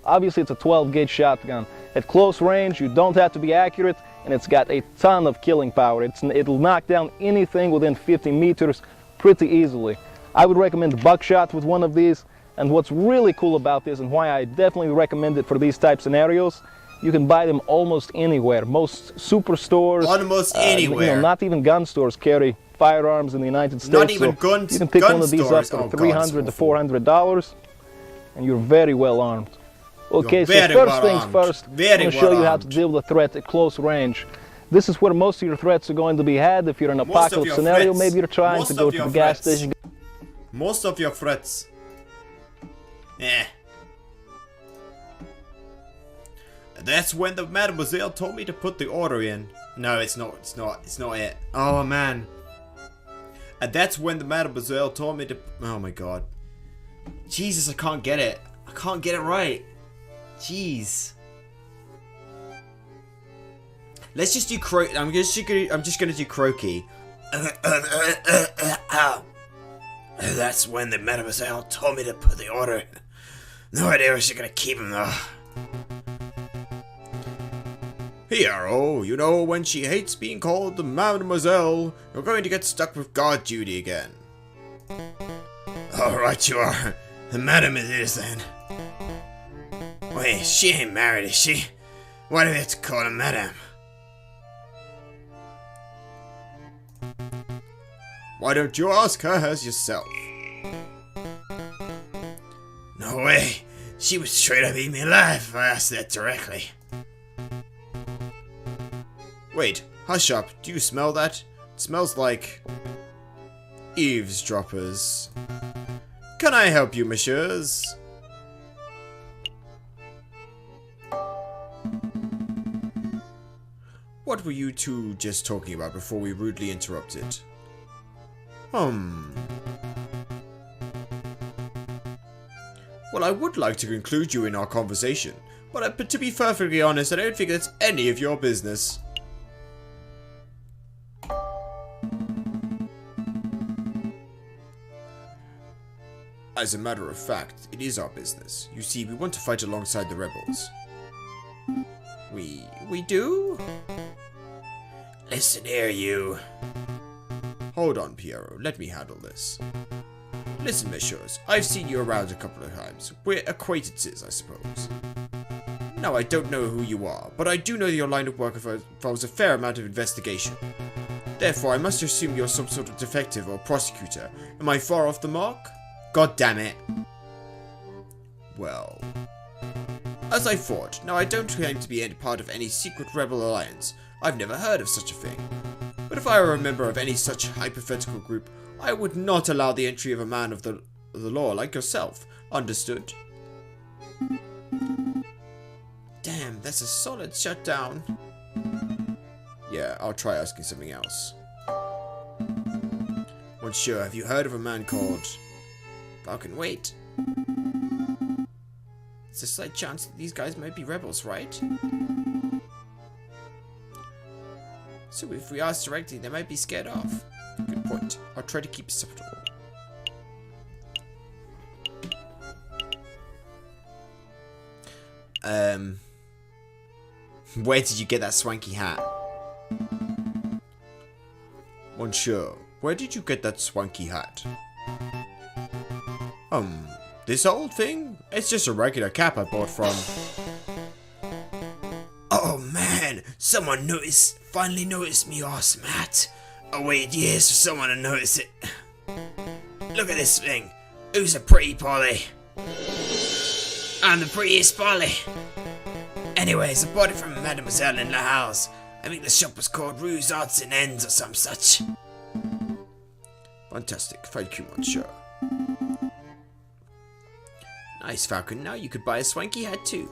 Obviously, it's a 12 gauge shotgun. At close range, you don't have to be accurate, and it's got a ton of killing power. It'll knock down anything within 50 meters pretty easily. I would recommend buckshot with one of these, and what's really cool about this and why I definitely recommend it for these type scenarios, you can buy them almost anywhere. Most superstores, almost anywhere. You know, not even gun stores carry firearms in the United States. Not even so you can pick one of these up for $300 to $400, and you're very well armed. Okay, so first things first, I'm going to show you how to deal with a threat at close range. This is where most of your threats are going to be had. If you're in an apocalypse scenario, maybe you're trying to go to the gas station. Most of your threats. Eh. That's when the mademoiselle told me to put the order in. No, it's not it. Oh, man. And that's when the mademoiselle told me to... Oh, my God. Jesus, I can't get it. I can't get it right. Jeez. Let's just do I'm just gonna do croaky. That's when the mademoiselle told me to put the order in. No idea where she's gonna keep him though. Piero, you know when she hates being called the mademoiselle, you're going to get stuck with guard duty again. Alright you are. The madam it is then. Wait, she ain't married, is she? Why do we have to call her madam? Why don't you ask her as yourself? No way. She would straight up eat me alive if I asked that directly. Wait, hush up. Do you smell that? It smells like... eavesdroppers. Can I help you, messieurs? What were you two just talking about before we rudely interrupted? Well, I would like to include you in our conversation, but to be perfectly honest, I don't think that's any of your business. As a matter of fact, it is our business. You see, we want to fight alongside the rebels. We do? Listen here, you. Hold on, Piero. Let me handle this. Listen, messieurs. I've seen you around a couple of times. We're acquaintances, I suppose. Now, I don't know who you are, but I do know your line of work involves a fair amount of investigation. Therefore, I must assume you're some sort of detective or prosecutor. Am I far off the mark? God damn it. Well... As I thought, now I don't claim to be any part of any secret rebel alliance. I've never heard of such a thing. But if I were a member of any such hypothetical group, I would not allow the entry of a man of the law like yourself. Understood? Damn, that's a solid shutdown. Yeah, I'll try asking something else. Monsieur, have you heard of a man called... Falcon, wait. There's a slight chance that these guys might be rebels, right? So if we ask directly, they might be scared off. Good point. I'll try to keep it subtle. Where did you get that swanky hat? Monsieur, where did you get that swanky hat? This old thing? It's just a regular cap I bought from... Oh man, someone finally noticed me awesome hat. I waited years for someone to notice it. Look at this thing. Who's a pretty Polly? I'm the prettiest Polly. Anyways, I bought it from Mademoiselle in La House. I think the shop was called Ruse Odds and Ends or some such. Fantastic, thank you, monsieur. Nice, Falcon. Now you could buy a swanky hat too.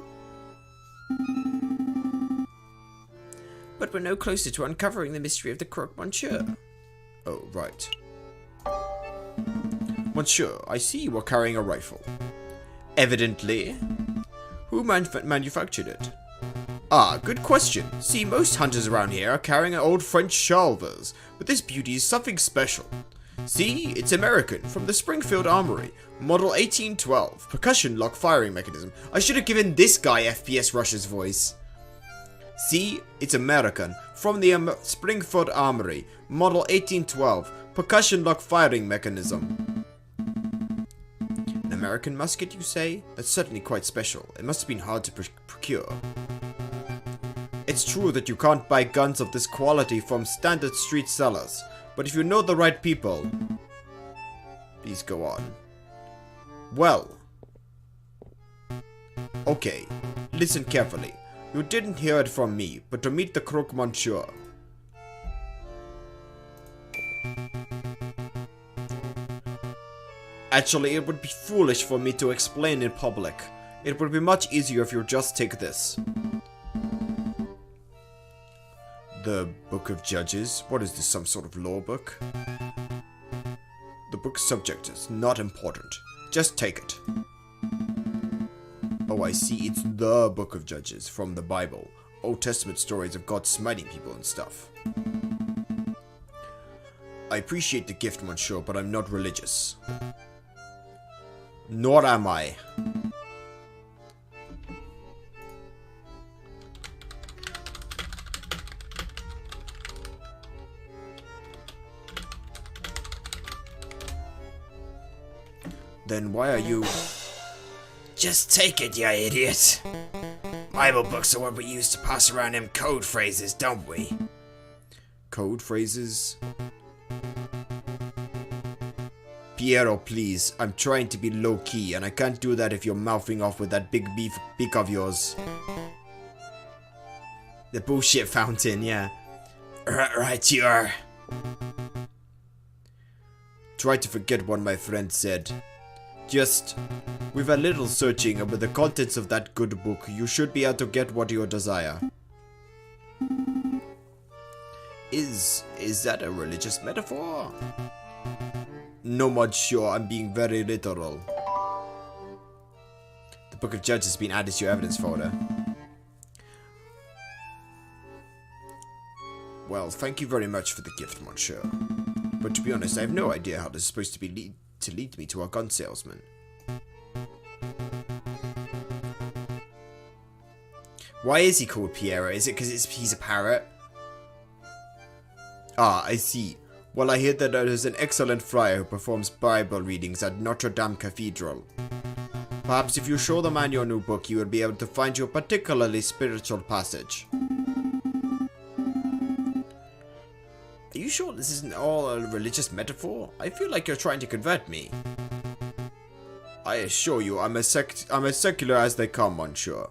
But we're no closer to uncovering the mystery of the crook, monsieur. Oh, right. Monsieur, I see you are carrying a rifle. Evidently. Who manufactured it? Ah, good question. See, most hunters around here are carrying old French salvers, but this beauty is something special. See, it's American, from the Springfield Armory, model 1812, percussion lock firing mechanism. I should have given this guy FPS Rush's voice. See, it's American, from the Springfield Armory, model 1812, percussion lock firing mechanism. An American musket, you say? That's certainly quite special. It must have been hard to procure. It's true that you can't buy guns of this quality from standard street sellers, but if you know the right people... Please go on. Well... Okay, listen carefully. You didn't hear it from me, but to meet the crook monsieur. Actually, it would be foolish for me to explain in public. It would be much easier if you just take this. The Book of Judges? What is this, some sort of law book? The book's subject is not important. Just take it. Oh, I see, it's the Book of Judges from the Bible. Old Testament stories of God smiting people and stuff. I appreciate the gift, monsieur, but I'm not religious. Nor am I. Then why are you... Just take it, you idiot. Bible books are what we use to pass around them code phrases, don't we? Code phrases? Piero, please. I'm trying to be low-key, and I can't do that if you're mouthing off with that big beak of yours. The bullshit fountain, yeah. Right, you are. Try to forget what my friend said. Just, with a little searching and with the contents of that good book, you should be able to get what you desire. Is that a religious metaphor? No, monsieur, I'm being very literal. The Book of Judges has been added to your evidence folder. Well, thank you very much for the gift, monsieur. But to be honest, I have no idea how this is supposed to be lead me to our gun salesman. Why is he called Piero? Is it because he's a parrot? Ah, I see. Well, I hear that there is an excellent friar who performs Bible readings at Notre Dame Cathedral. Perhaps if you show the man your new book, you will be able to find your particularly spiritual passage. Are you sure this isn't all a religious metaphor? I feel like you're trying to convert me. I assure you, I'm as secular as they come, monsieur.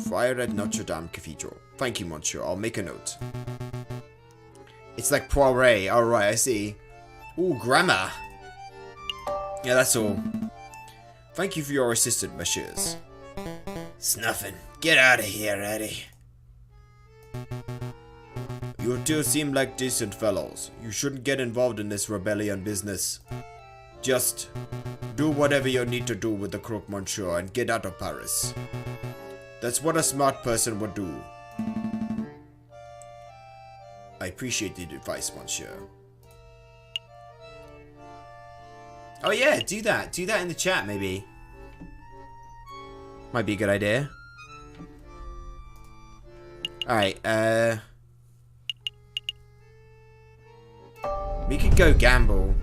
Friar at Notre Dame Cathedral. Thank you, monsieur. I'll make a note. It's like Poirot. Alright, I see. Ooh, grammar. Yeah, that's all. Thank you for your assistance, messieurs. Snuffing. Get out of here, Eddie. You two seem like decent fellows. You shouldn't get involved in this rebellion business. Just do whatever you need to do with the crook, monsieur, and get out of Paris. That's what a smart person would do. I appreciate the advice, monsieur. Oh yeah, do that. Do that in the chat, maybe. Might be a good idea. Alright, we could go gamble.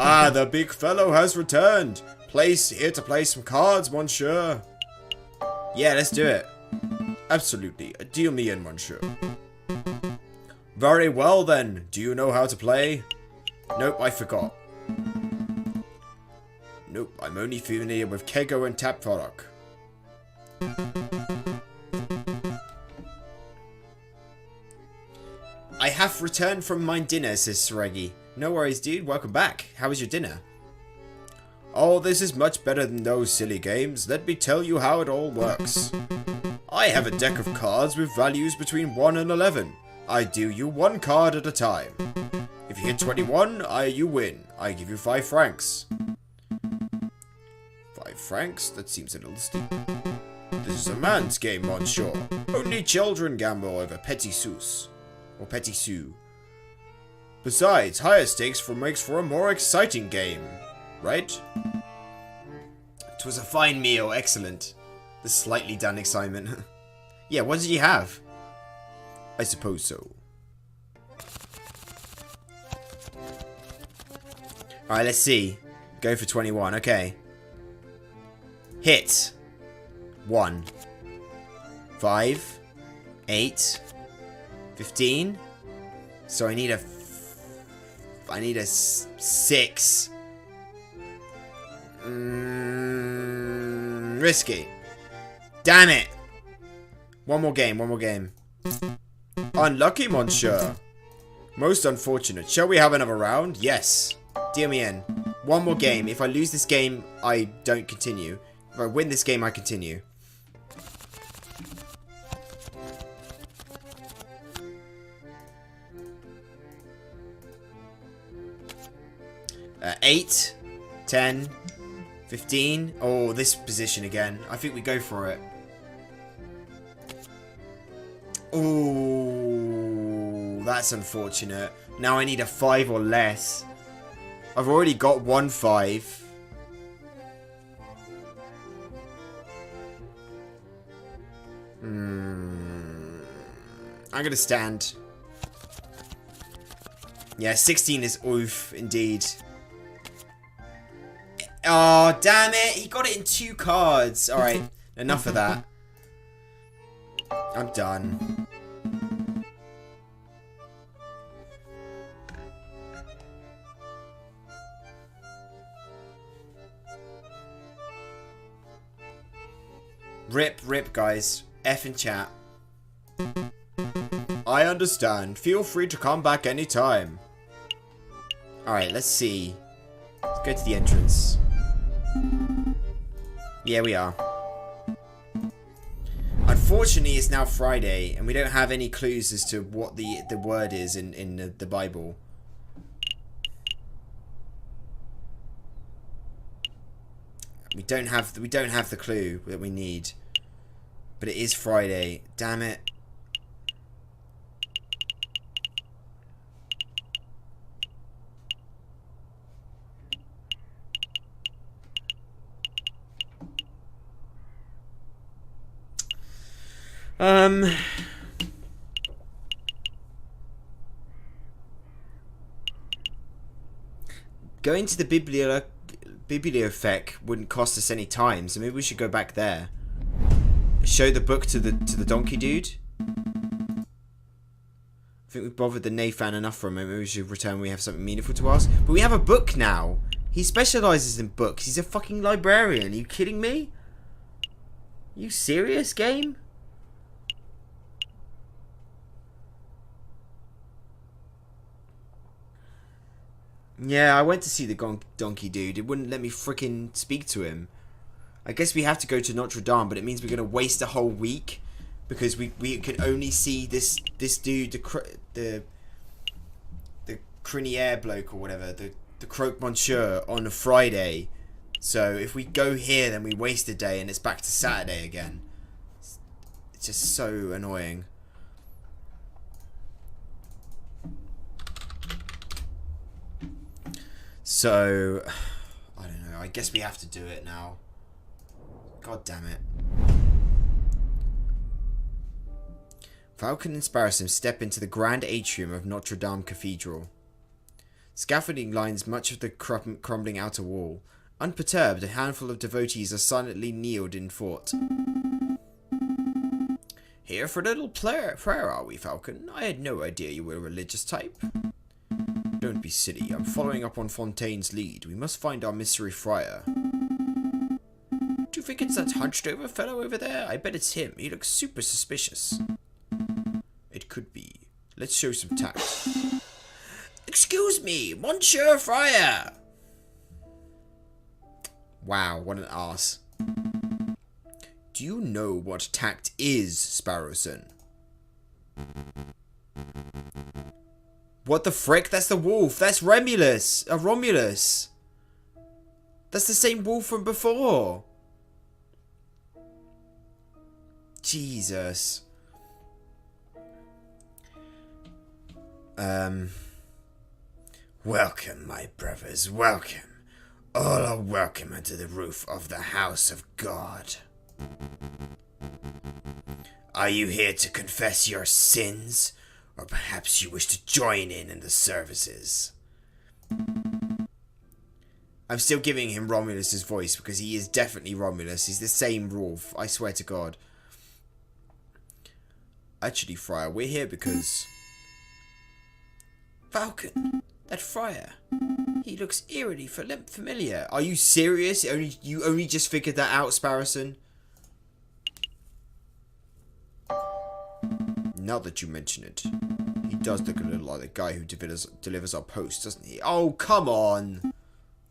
Ah, the big fellow has returned. Here to play some cards, monsieur. Yeah, let's do it. Absolutely. Deal me in, monsieur. Very well then. Do you know how to play? Nope, I forgot. Nope, I'm only familiar with Kego and Tapvarok. I have returned from my dinner, says Seregi. No worries, dude. Welcome back. How was your dinner? Oh, this is much better than those silly games. Let me tell you how it all works. I have a deck of cards with values between 1 and 11. I deal you 1 card at a time. If you hit 21, you win. I give you 5 francs. 5 francs? That seems a little steep. This is a man's game, monsieur. Only children gamble over petits sous. Or petit sous. Besides, higher stakes makes for a more exciting game. Right? It was a fine meal, excellent. The slightly done excitement. Yeah, what did you have? I suppose so. Alright, let's see. Go for 21. Okay. Hit. 1. 5. 8. 15. So I need a 6. Risky. Damn it. One more game. Unlucky, monsieur. Most unfortunate. Shall we have another round? Yes. Deal me in. One more game. If I lose this game, I don't continue. If I win this game, I continue. Eight, 10, 15. Oh, this position again. I think we go for it. Oh, that's unfortunate. Now I need a 5 or less. I've already got 1 5. I'm gonna stand. Yeah, 16 is oof, indeed. Oh, damn it. He got it in 2 cards. Alright, enough of that. I'm done. Rip, guys. F in chat. I understand. Feel free to come back anytime. Alright, let's see. Let's go to the entrance. Yeah, we are. Unfortunately, it's now Friday, and we don't have any clues as to what the word is in the Bible. We don't have the clue that we need. But it is Friday. Damn it. Going to the bibliothèque wouldn't cost us any time, so maybe we should go back there. Show the book to the donkey dude. I think we bothered the Nathan enough for a moment. Maybe we should return when we have something meaningful to ask. But we have a book now. He specializes in books. He's a fucking librarian. Are you kidding me? Are you serious, game? Yeah, I went to see the donkey dude. It wouldn't let me freaking speak to him. I guess we have to go to Notre Dame, but it means we're going to waste a whole week. Because we can only see this dude, the Criniere bloke or whatever, the Croque Monsieur on a Friday. So if we go here, then we waste a day and it's back to Saturday again. It's just so annoying. So, I don't know. I guess we have to do it now. God damn it. Falcon and Sparrowsome step into the grand atrium of Notre Dame Cathedral. Scaffolding lines much of the crumbling outer wall. Unperturbed, a handful of devotees are silently kneeled in thought. Here for a little prayer, are we, Falcon? I had no idea you were a religious type. Don't be silly. I'm following up on Fontaine's lead. We must find our mystery friar. Do you think it's that hunched-over fellow over there? I bet it's him. He looks super suspicious. It could be. Let's show some tact. Excuse me, Monsieur Friar! Wow, what an arse. Do you know what tact is, Sparrowson? What the frick? That's the wolf. That's Romulus. Romulus. That's the same wolf from before. Jesus. Welcome, my brothers. Welcome. All are welcome under the roof of the house of God. Are you here to confess your sins? Or perhaps you wish to join in the services? I'm still giving him Romulus's voice because he is definitely Romulus. He's the same Rolf, I swear to God. Actually, Friar, we're here because... Falcon, that Friar, he looks eerily familiar. Are you serious? You only just figured that out, Sparrowson? Now that you mention it, he does look a little like the guy who delivers our post, doesn't he? Oh, come on!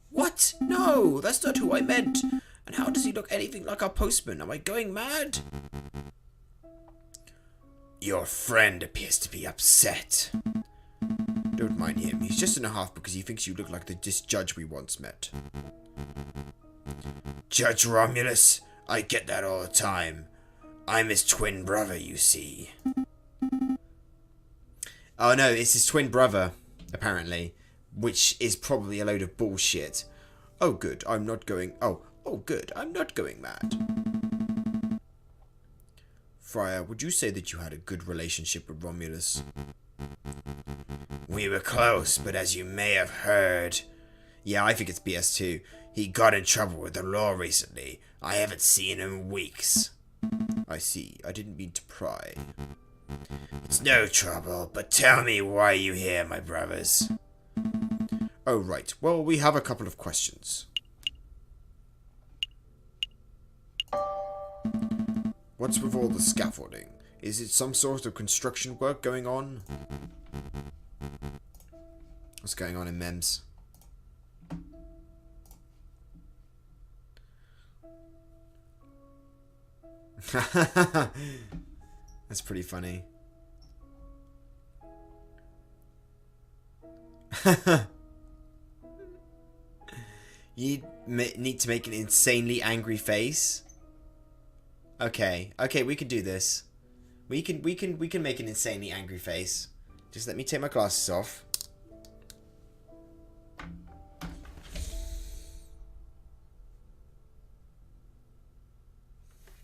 What? No, that's not who I meant. And how does he look anything like our postman? Am I going mad? Your friend appears to be upset. Don't mind him. He's just in a huff because he thinks you look like this judge we once met. Judge Romulus? I get that all the time. I'm his twin brother, you see. Oh no, it's his twin brother, apparently. Which is probably a load of bullshit. Oh good, I'm not going... Oh good, I'm not going mad. Friar, would you say that you had a good relationship with Romulus? We were close, but as you may have heard... Yeah, I think it's BS too. He got in trouble with the law recently. I haven't seen him in weeks. I see. I didn't mean to pry. It's no trouble, but tell me why you here, my brothers. Oh, right. Well, we have a couple of questions. What's with all the scaffolding? Is it some sort of construction work going on? What's going on in MEMS? That's pretty funny. You need to make an insanely angry face. Okay, we can do this. We can make an insanely angry face. Just let me take my glasses off.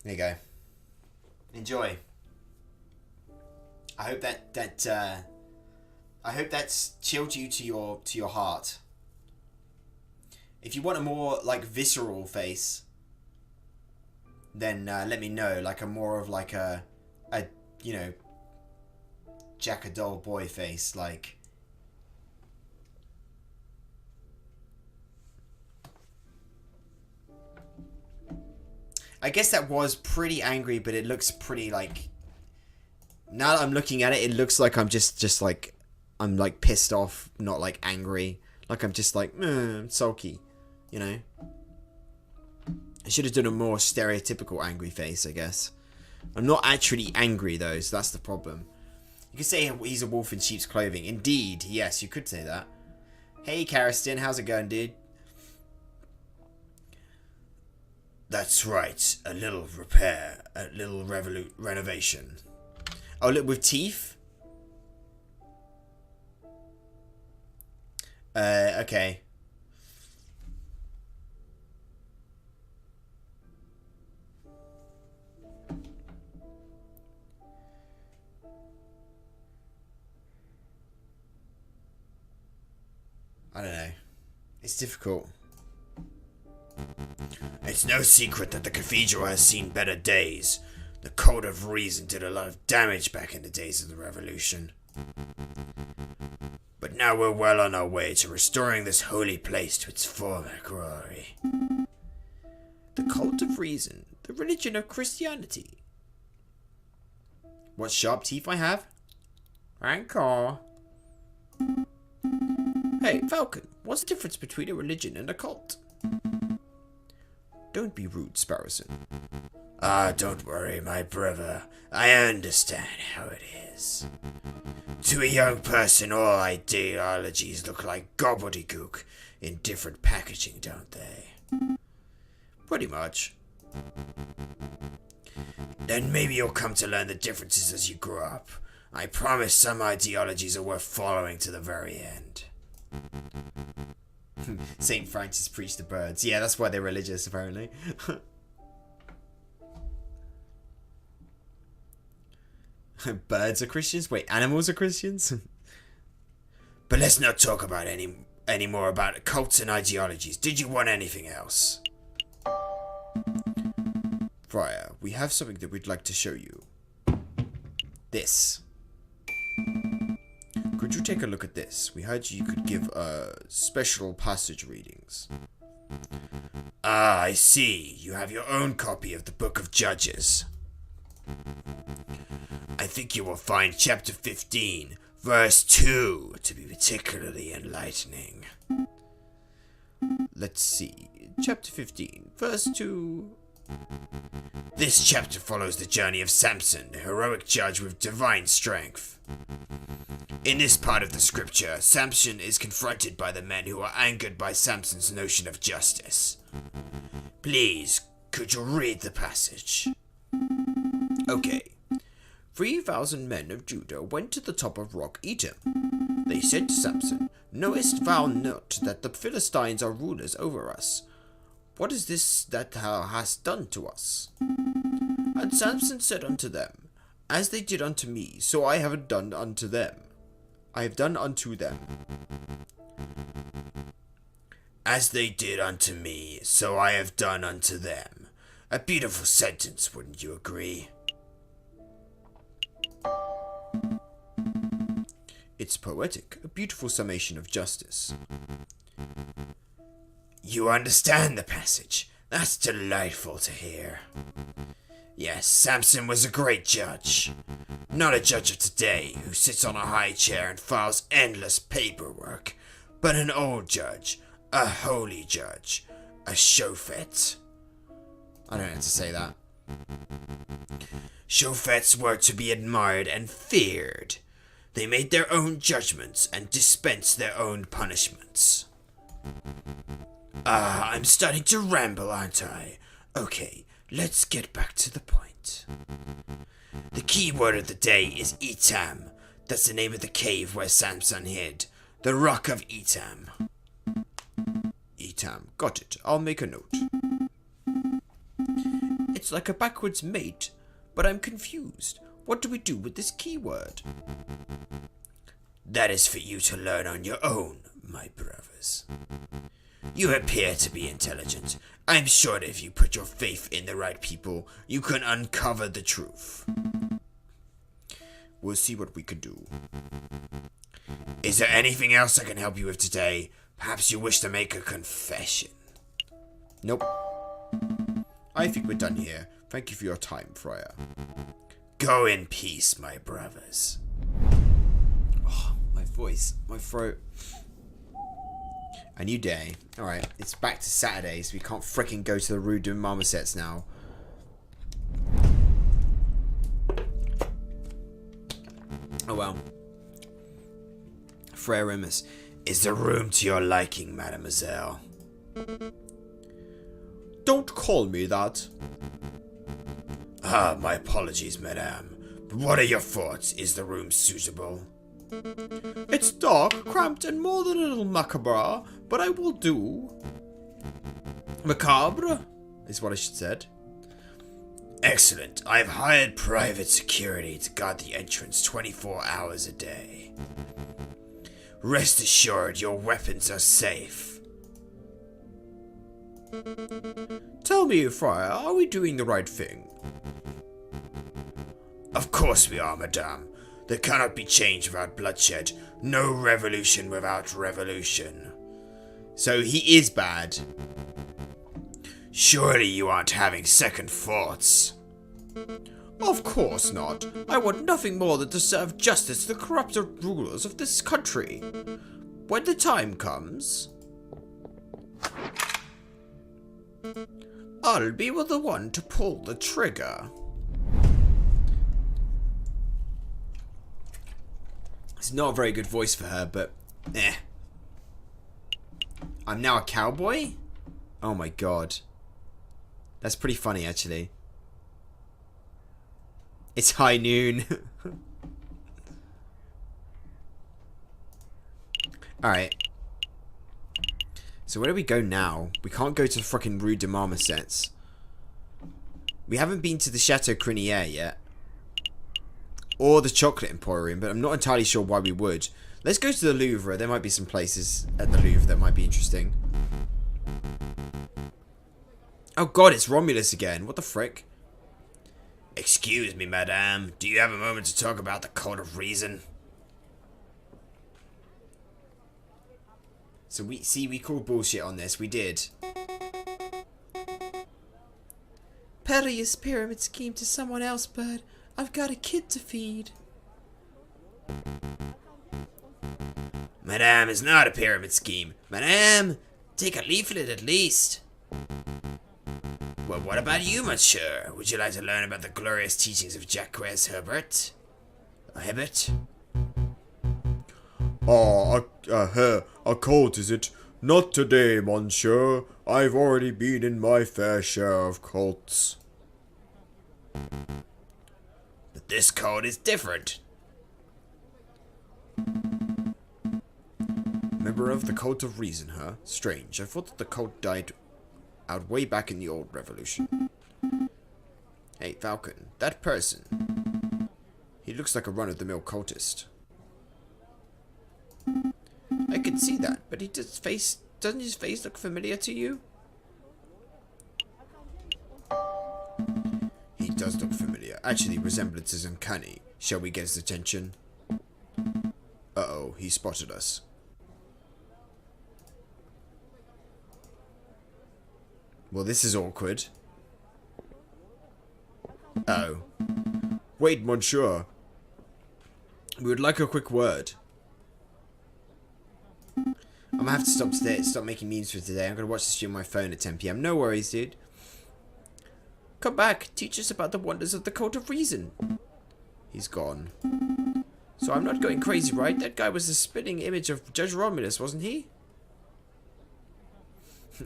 There you go. Enjoy. I hope that's chilled you to your heart. If you want a more like visceral face, then let me know. Like a more of like a you know, Jack a dull boy face, like. I guess that was pretty angry, but it looks pretty like. Now that I'm looking at it, it looks like I'm just like I'm like pissed off, not like angry. Like I'm just like sulky, you know. I should have done a more stereotypical angry face, I guess. I'm not actually angry though, so that's the problem. You could say he's a wolf in sheep's clothing. Indeed, yes, you could say that. Hey, Karistan, how's it going, dude? That's right. A little repair, a little renovation. Oh, look, with teeth? Okay. I don't know. It's difficult. It's no secret that the cathedral has seen better days. The Code of Reason did a lot of damage back in the days of the Revolution. But now we're well on our way to restoring this holy place to its former glory. The Cult of Reason, the religion of Christianity. What sharp teeth I have? Rancor. Hey, Falcon, what's the difference between a religion and a cult? Don't be rude, Sparrowson. Ah, don't worry, my brother. I understand how it is. To a young person, all ideologies look like gobbledygook in different packaging, don't they? Pretty much. Then maybe you'll come to learn the differences as you grow up. I promise some ideologies are worth following to the very end. St. Francis preached to birds. Yeah, that's why they're religious, apparently. Birds are Christians? Wait, animals are Christians? But let's not talk about any more about cults and ideologies. Did you want anything else? Friar, we have something that we'd like to show you. This. Could you take a look at this? We heard you could give special passage readings. Ah, I see. You have your own copy of the Book of Judges. I think you will find chapter 15, verse 2, to be particularly enlightening. Let's see. Chapter 15, verse 2. This chapter follows the journey of Samson, a heroic judge with divine strength. In this part of the scripture, Samson is confronted by the men who are angered by Samson's notion of justice. Please, could you read the passage? Okay. 3,000 men of Judah went to the top of Rock Etam. They said to Samson, Knowest thou not that the Philistines are rulers over us? What is this that thou hast done to us? And Samson said unto them, As they did unto me, so I have done unto them. I have done unto them. As they did unto me, so I have done unto them. A beautiful sentence, wouldn't you agree? It's poetic, a beautiful summation of justice. You understand the passage. That's delightful to hear. Yes, Samson was a great judge. Not a judge of today who sits on a high chair and files endless paperwork, but an old judge, a holy judge, a shofet. I don't have to say that. Shofets were to be admired and feared. They made their own judgments and dispensed their own punishments. I'm starting to ramble, aren't I? Okay, let's get back to the point. The key word of the day is Etam. That's the name of the cave where Samson hid. The Rock of Etam. Etam, got it. I'll make a note. It's like a backwards mate, but I'm confused. What do we do with this keyword? That is for you to learn on your own, my brothers. You appear to be intelligent. I'm sure that if you put your faith in the right people, you can uncover the truth. We'll see what we can do. Is there anything else I can help you with today? Perhaps you wish to make a confession. Nope. I think we're done here. Thank you for your time, Friar. Go in peace, my brothers. Oh, my voice, my throat. A new day. Alright, it's back to Saturday, so we can't fricking go to the Rue de Marmosets now. Oh well. Frere Remus. Is the room to your liking, mademoiselle? Don't call me that. Ah, my apologies, madame. But what are your thoughts? Is the room suitable? It's dark, cramped, and more than a little macabre, but I will do. Macabre is what I should said. Excellent. I've hired private security to guard the entrance 24 hours a day. Rest assured, your weapons are safe. Tell me, Friar, are we doing the right thing? Of course we are, madame. There cannot be change without bloodshed. No revolution without revolution. So he is bad. Surely you aren't having second thoughts. Of course not. I want nothing more than to serve justice to the corrupt rulers of this country. When the time comes, I'll be the one to pull the trigger. It's not a very good voice for her, but eh. I'm now a cowboy? Oh my god. That's pretty funny, actually. It's high noon. Alright. So where do we go now? We can't go to the fucking Rue de Marmosets. We haven't been to the Chateau Criniere yet. or the Chocolate Emporium, but I'm not entirely sure why we would. Let's go to the Louvre. There might be some places at the Louvre that might be interesting. Oh god, it's Romulus again. What the frick? Excuse me, madame. Do you have a moment to talk about the Code of Reason? So we called bullshit on this. We did. Perilous pyramid scheme to someone else, bud. I've got a kid to feed. Madame, it's not a pyramid scheme. Madame, take a leaflet at least. Well, what about you, monsieur? Would you like to learn about the glorious teachings of Jacques Herbert? Herbert? A cult, is it? Not today, monsieur. I've already been in my fair share of cults. But this code is different. Member of the Cult of Reason, huh? Strange. I thought that the cult died out way back in the old revolution. Hey, Falcon. That person. He looks like a run-of-the-mill cultist. I can see that, but doesn't his face look familiar to you? He does look familiar. Actually, resemblance is uncanny. Shall we get his attention? Uh-oh, he spotted us. Well, this is awkward. Oh. Wait, monsieur. We would like a quick word. I'm gonna have to stop making memes for today. I'm gonna watch the stream on my phone at 10 PM. No worries, dude. Come back. Teach us about the wonders of the Cult of Reason. He's gone. So I'm not going crazy, right? That guy was the spitting image of Judge Romulus, wasn't he?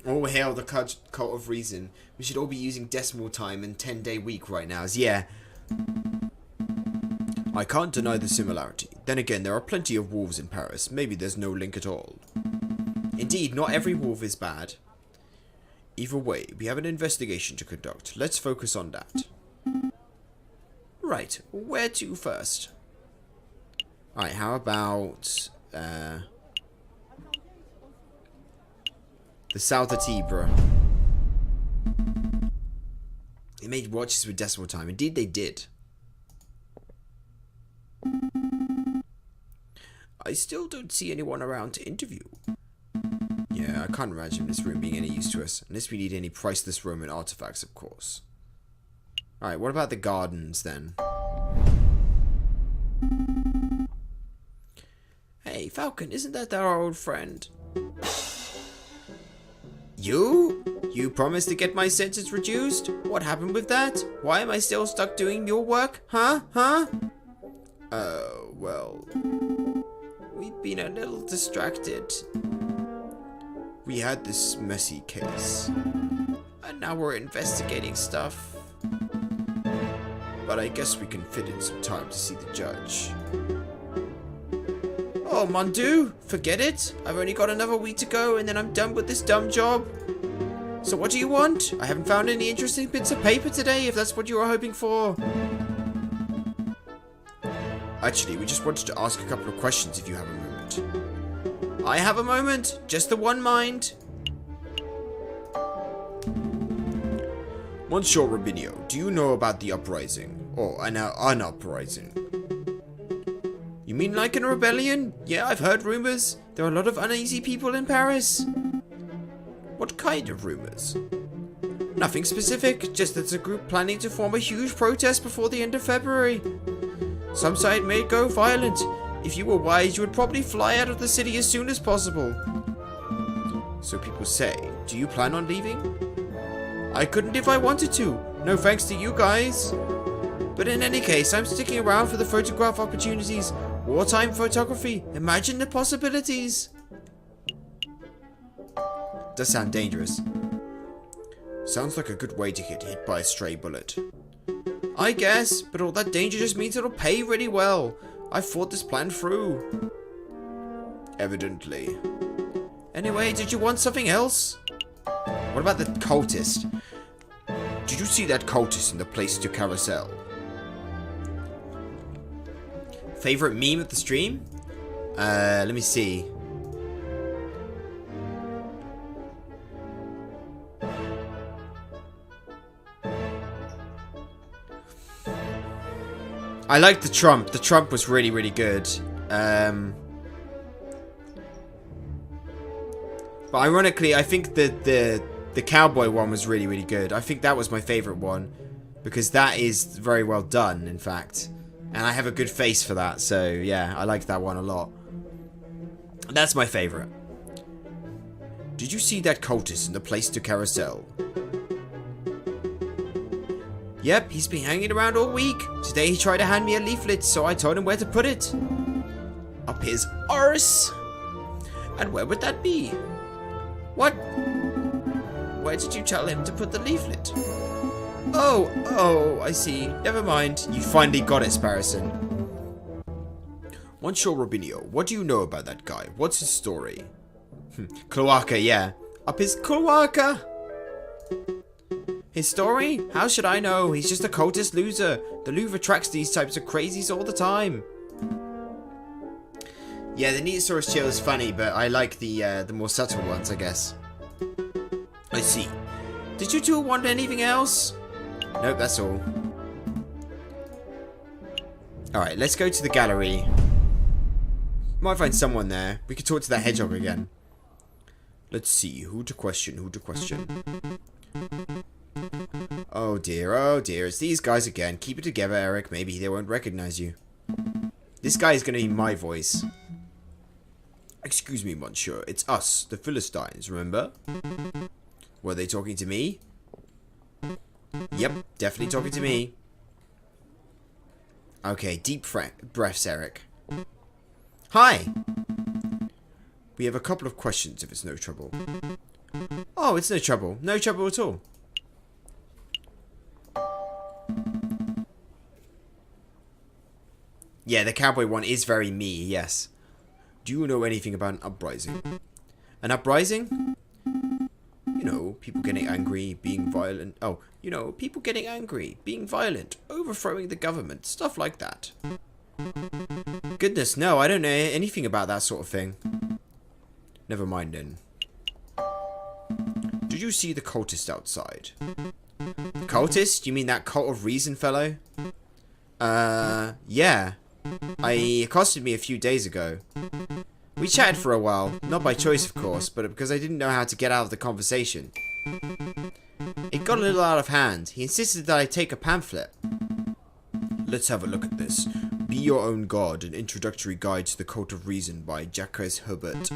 All hail the Cult of Reason. We should all be using decimal time and 10-day week right now. Yeah. I can't deny the similarity. Then again, there are plenty of wolves in Paris. Maybe there's no link at all. Indeed, not every wolf is bad. Either way, we have an investigation to conduct. Let's focus on that. Right, where to first? Alright, how about... the South of Tibre. They made watches with decimal time. Indeed, they did. I still don't see anyone around to interview. Yeah, I can't imagine this room being any use to us. Unless we need any priceless Roman artifacts, of course. Alright, what about the gardens, then? Hey, Falcon, isn't that our old friend? You? You promised to get my sentence reduced? What happened with that? Why am I still stuck doing your work? Huh? Oh, well... We've been a little distracted. We had this messy case. And now we're investigating stuff. But I guess we can fit in some time to see the judge. Oh, mon Dieu, forget it. I've only got another week to go and then I'm done with this dumb job. So what do you want? I haven't found any interesting bits of paper today, if that's what you were hoping for. Actually, we just wanted to ask a couple of questions if you have a moment. I have a moment. Just the one mind. Monsieur Rubinio, do you know about the uprising? Or an uprising? You mean like a rebellion? Yeah, I've heard rumors. There are a lot of uneasy people in Paris. What kind of rumors? Nothing specific, just that it's a group planning to form a huge protest before the end of February. Some side may go violent. If you were wise, you would probably fly out of the city as soon as possible. So people say, do you plan on leaving? I couldn't if I wanted to. No thanks to you guys. But in any case, I'm sticking around for the photograph opportunities. Wartime photography. Imagine the possibilities. Does sound dangerous. Sounds like a good way to get hit by a stray bullet. I guess, but all that danger just means it'll pay really well. I thought this plan through. Evidently. Anyway, did you want something else? What about the cultist? Did you see that cultist in the Place du Carousel? Favorite meme of the stream? Let me see. I liked the Trump. The Trump was really, really good. But ironically, I think the cowboy one was really, really good. I think that was my favorite one. Because that is very well done, in fact. And I have a good face for that. So, yeah, I like that one a lot. That's my favorite. Did you see that cultist in the place to carousel? Yep, he's been hanging around all week. Today he tried to hand me a leaflet, so I told him where to put it. Up his arse. And where would that be? What? Where did you tell him to put the leaflet? Oh, I see. Never mind. You finally got it, Sparrison. Monsieur Robinho, what do you know about that guy? What's his story? Cloaca, yeah. Up his cloaca. His story? How should I know? He's just a cultist loser. The Louvre attracts these types of crazies all the time. Yeah, the Neosaurus chill is funny, but I like the more subtle ones, I guess. I see. Did you two want anything else? Nope, that's all. Alright, let's go to the gallery. Might find someone there. We could talk to that hedgehog again. Let's see, who to question. Oh dear, it's these guys again. Keep it together, Eric. Maybe they won't recognize you. This guy is going to be my voice. Excuse me, monsieur. It's us, the Philistines, remember? Were they talking to me? Yep, definitely talking to me. Okay, deep breaths, Eric. Hi! We have a couple of questions if it's no trouble. Oh, it's no trouble. No trouble at all. Yeah, the cowboy one is very me, yes. Do you know anything about an uprising? An uprising? You know, people getting angry, being violent. Oh, you know, people getting angry, being violent, overthrowing the government, stuff like that. Goodness, no, I don't know anything about that sort of thing. Never mind then. Did you see the cultist outside? The cultist? You mean that cult of reason fellow? Yeah. He accosted me a few days ago. We chatted for a while, not by choice of course, but because I didn't know how to get out of the conversation. It got a little out of hand. He insisted that I take a pamphlet. Let's have a look at this. Be Your Own God, an introductory guide to the cult of reason by Jacques Herbert.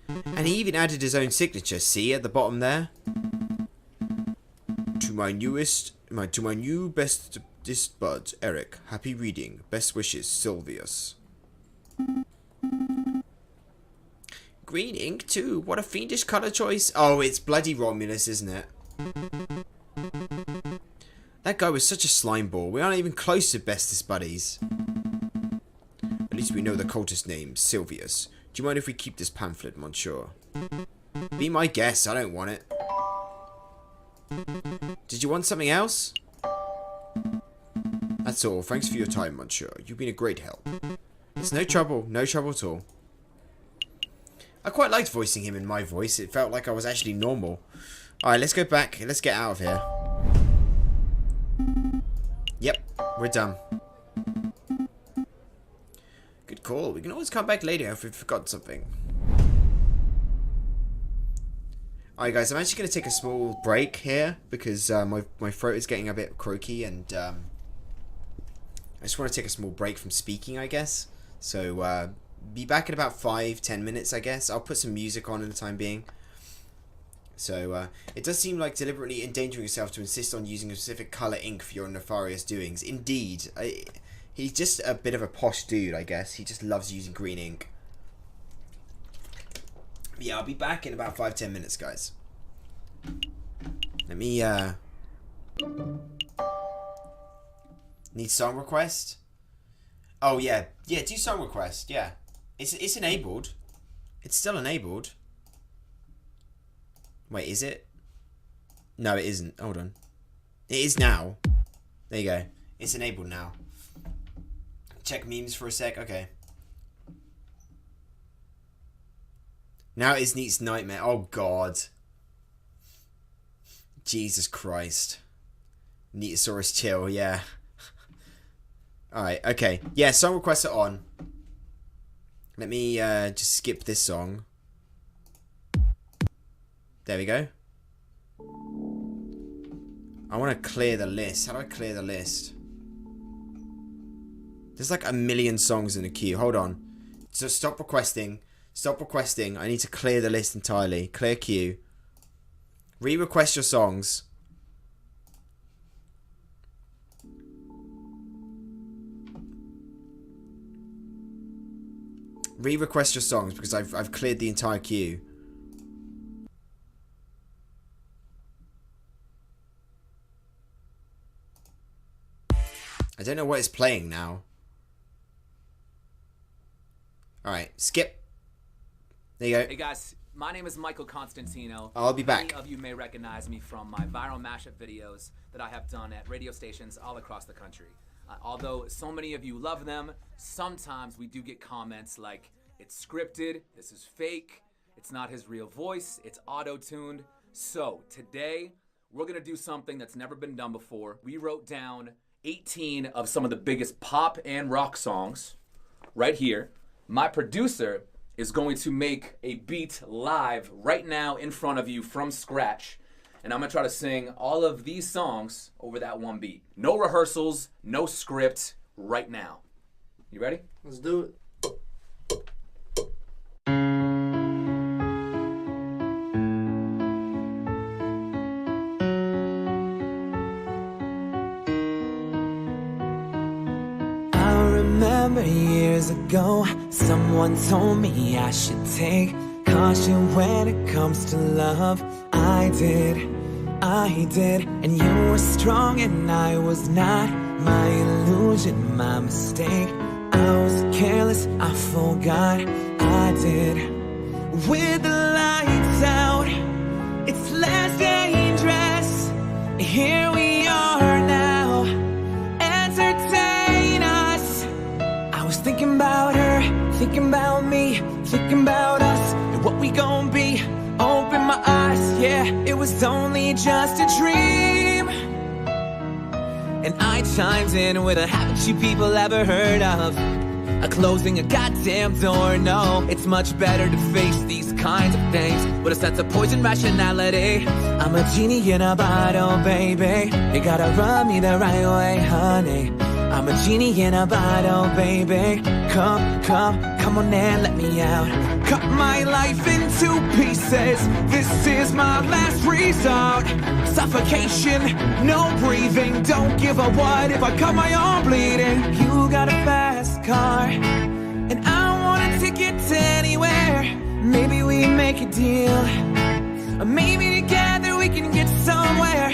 And he even added his own signature, see at the bottom there? To my new bestest bud, Eric. Happy reading. Best wishes, Sylvius. Green ink too. What a fiendish colour choice. Oh, it's bloody Romulus, isn't it? That guy was such a slime ball. We aren't even close to bestest buddies. At least we know the cultist name, Sylvius. Do you mind if we keep this pamphlet, monsieur? Be my guest. I don't want it. Did you want something else? That's all. Thanks for your time, monsieur. You've been a great help. It's no trouble. No trouble at all. I quite liked voicing him in my voice. It felt like I was actually normal. Alright, let's go back. Let's get out of here. Yep, we're done. Good call. We can always come back later if we've forgotten something. Alright guys, I'm actually going to take a small break here because my throat is getting a bit croaky and I just want to take a small break from speaking, I guess. So, be back in about 5-10 minutes, I guess. I'll put some music on in the time being. So, it does seem like deliberately endangering yourself to insist on using a specific colour ink for your nefarious doings. Indeed. He's just a bit of a posh dude, I guess. He just loves using green ink. Yeah, I'll be back in about 5-10 minutes, guys. Let me, Need song request? Oh, yeah. Yeah, do song request, yeah. It's enabled. It's still enabled. Wait, is it? No, it isn't. Hold on. It is now. There you go. It's enabled now. check memes for a sec. Okay. Now it is Neat's nightmare. Oh god. Jesus Christ. Neatosaurus chill, yeah. Alright, okay. Yeah, song requests are on. Let me just skip this song. There we go. I want to clear the list. How do I clear the list? There's like a million songs in the queue. Hold on. So stop requesting. Stop requesting. I need to clear the list entirely. Clear queue. Re-request your songs. Re-request your songs because I've cleared the entire queue. I don't know what it's playing now. Alright, skip. There you go. Hey guys, my name is Michael Constantino. I'll be back. Many of you may recognize me from my viral mashup videos that I have done at radio stations all across the country. Although so many of you love them, sometimes we do get comments like, it's scripted, this is fake, it's not his real voice, it's auto-tuned. So today, we're gonna do something that's never been done before. We wrote down 18 of some of the biggest pop and rock songs right here. My producer is going to make a beat live right now in front of you from scratch. And I'm gonna try to sing all of these songs over that one beat. No rehearsals, no script, right now. You ready? Let's do it. Years ago, someone told me I should take caution when it comes to love. I did, and you were strong and I was not. My illusion, my mistake. I was careless, I forgot I did. With the lights out, it's less dangerous. Here we are now, entertain us. I was thinking about her, thinking about me, thinking about us, and what we gon' be. Open my eyes, yeah, it was only just a dream. And I chimed in with a haven't you people ever heard of? A closing a goddamn door, no. It's much better to face these kinds of things with a sense of poison rationality. I'm a genie in a bottle, baby. You gotta rub me the right way, honey. I'm a genie in a bottle, baby. Come on and let me out. Cut my life into pieces. This is my last resort. Suffocation, no breathing. Don't give a what if I cut my arm bleeding. You got a fast car, and I want a ticket to anywhere. Maybe we make a deal, or maybe together we can get somewhere.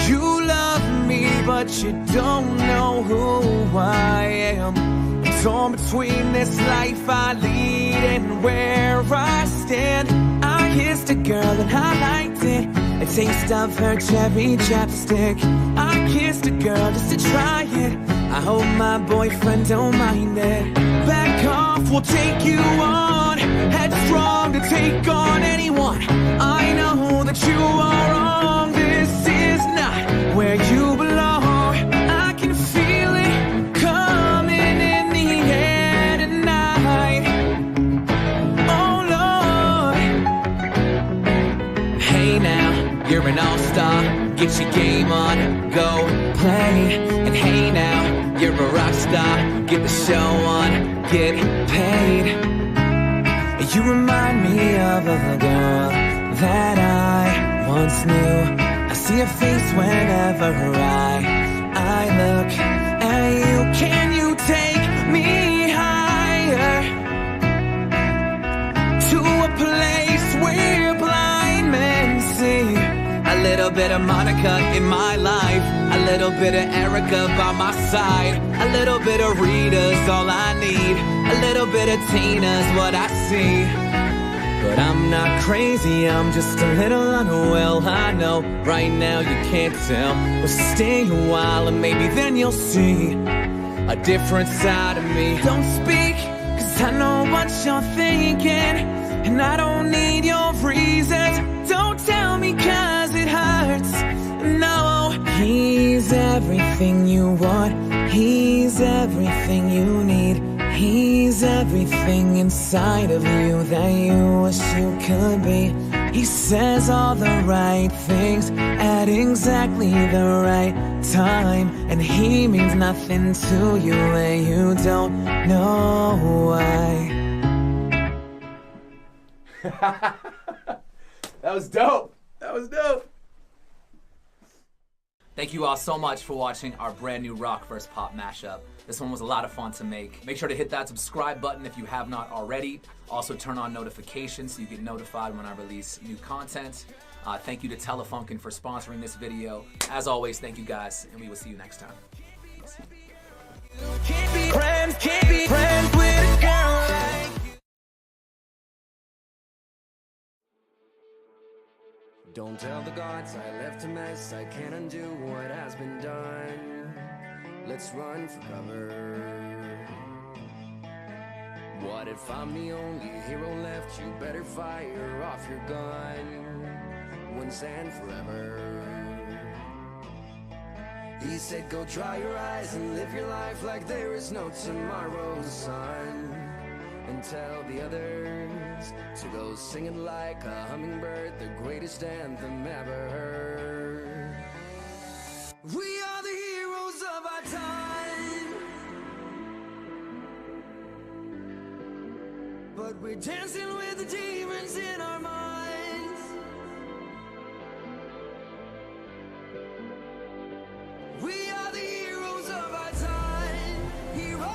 You love me, but you don't know who I am. I'm torn between this life I lead and where I stand. I kissed a girl and I liked it, a taste of her cherry chapstick. I kissed a girl just to try it. I hope my boyfriend don't mind it. Back off, we'll take you on. Headstrong to take on anyone. I know that you are wrong. This is not where you belong. I can feel it coming in the air tonight. Oh Lord. Hey now, you're an all-star. Get your game on, go play. And hey now, you're a rock star. Get the show on, get paid. You remind me of a girl that I once knew. I see her face whenever I look at you. Can you take me higher to a place where blind men see? A little bit of Monica in my life, a little bit of Erica by my side, a little bit of Rita's all I need, a little bit of Tina's what I see. But I'm not crazy, I'm just a little unwell. I know right now you can't tell, but stay a while and maybe then you'll see. a different side of me. Don't speak, cause I know what you're thinking, and I don't need your reasons. Don't tell me cause it hurts. No, he's everything you want, he's everything you need, he's everything inside of you that you wish you could be. He says all the right things at exactly the right time, and he means nothing to you and you don't know why. That was dope. That was dope. Thank you all so much for watching our brand new rock versus pop mashup. This one was a lot of fun to make. Make sure to hit that subscribe button if you have not already. Also turn on notifications so you get notified when I release new content. Thank you to Telefunken for sponsoring this video. As always, thank you guys, and we will see you next time. Can't be friends with a girl like you. Don't tell the gods I left a mess, I can't undo what has been done. Let's run for cover. What if I'm the only hero left? You better fire off your gun once and forever. He said go dry your eyes and live your life like there is no tomorrow, son. And tell the others to go singing like a hummingbird, the greatest anthem ever heard. We are the heroes of our time, but we're dancing with the demons in our minds. We are the heroes of our time, heroes.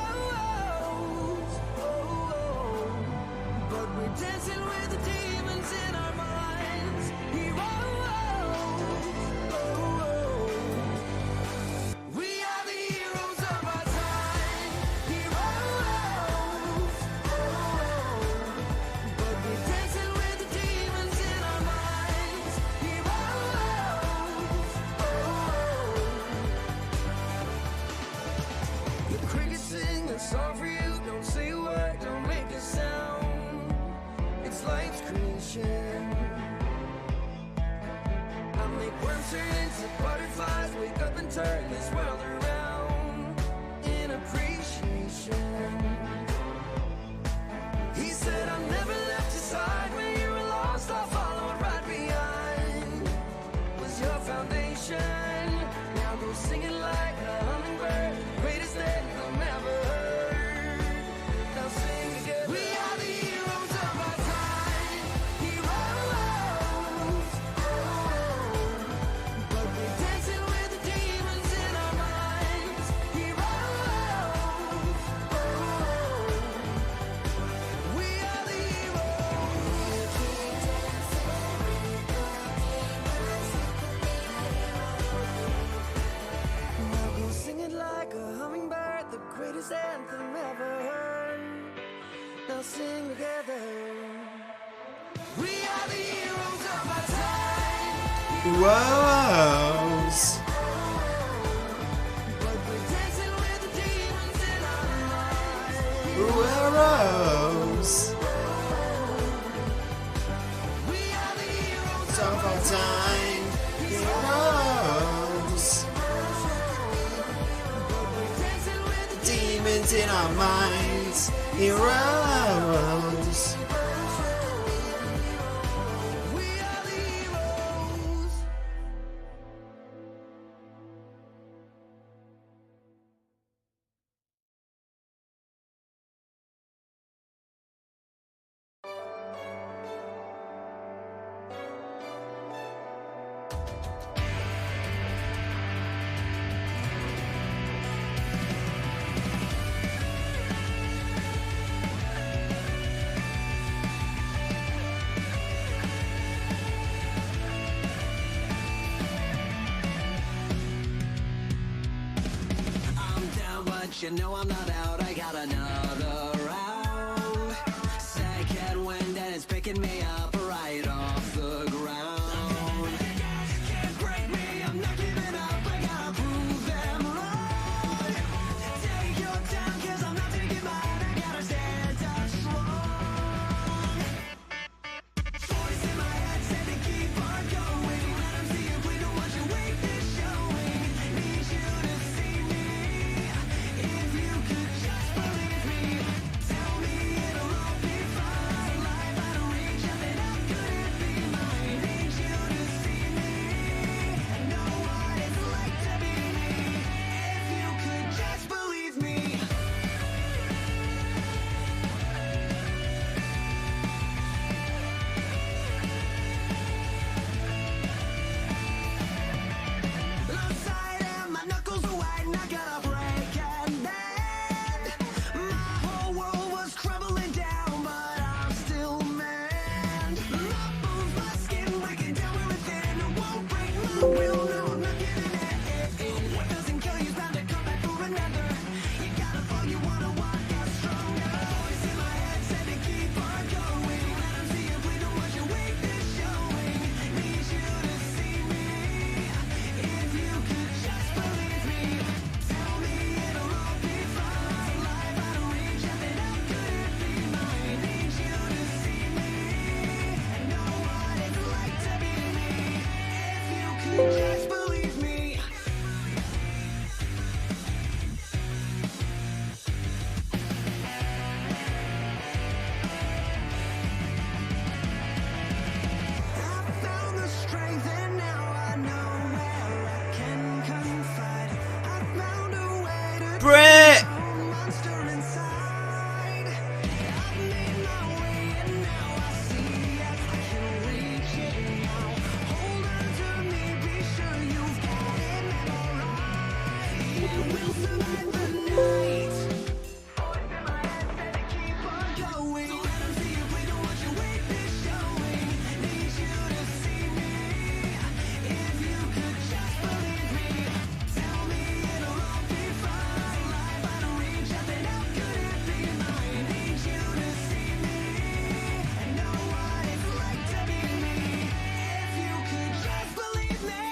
But we're dancing with the demons in our minds. We are the heroes of our time. Heroes. But we're dancing with the demons in our minds. Heroes. The crickets sing a song for you. Don't say a word, don't make a sound. It's life's creation. I make worms turn into butterflies, wake up and turn this world around in appreciation. He said I never left your side when you were lost, I followed right behind. Was your foundation. Now go singing like a hummingbird, greatest anthem ever heard. Now sing together. We are the heroes of our time. Heroes. But we're dancing with the demons in our minds. Heroes. We are the heroes. Now go singing like a hummingbird, the greatest anthem ever heard. Now sing together. We are the heroes of our time. Wows. But we're dancing with the demons in our minds. Wows. We are the heroes Of our time. Heroes. dancing with the Demons in our minds. Heroes. We are the heroes. You know I'm not out, I got another round. Second wind and it's picking me up right off the ground. Can't break me, I'm not giving up, I gotta prove them wrong. Take your Just believe me. I found the strength and now I know where I can confide. I found a way to Brit! monster inside. I've made my way and now I see I can reach it now. Hold on to me, be sure you've got it memorized. Yeah, we'll survive the night. Voice in my head said to keep on going. So let 'em see if we don't want your weakness showing. Need you to see me. If you could just believe me. Tell me it'll all be fine. Life out of reach, I said how could it be mine? Need you to see me and know what it's like to be me. If you could just believe me.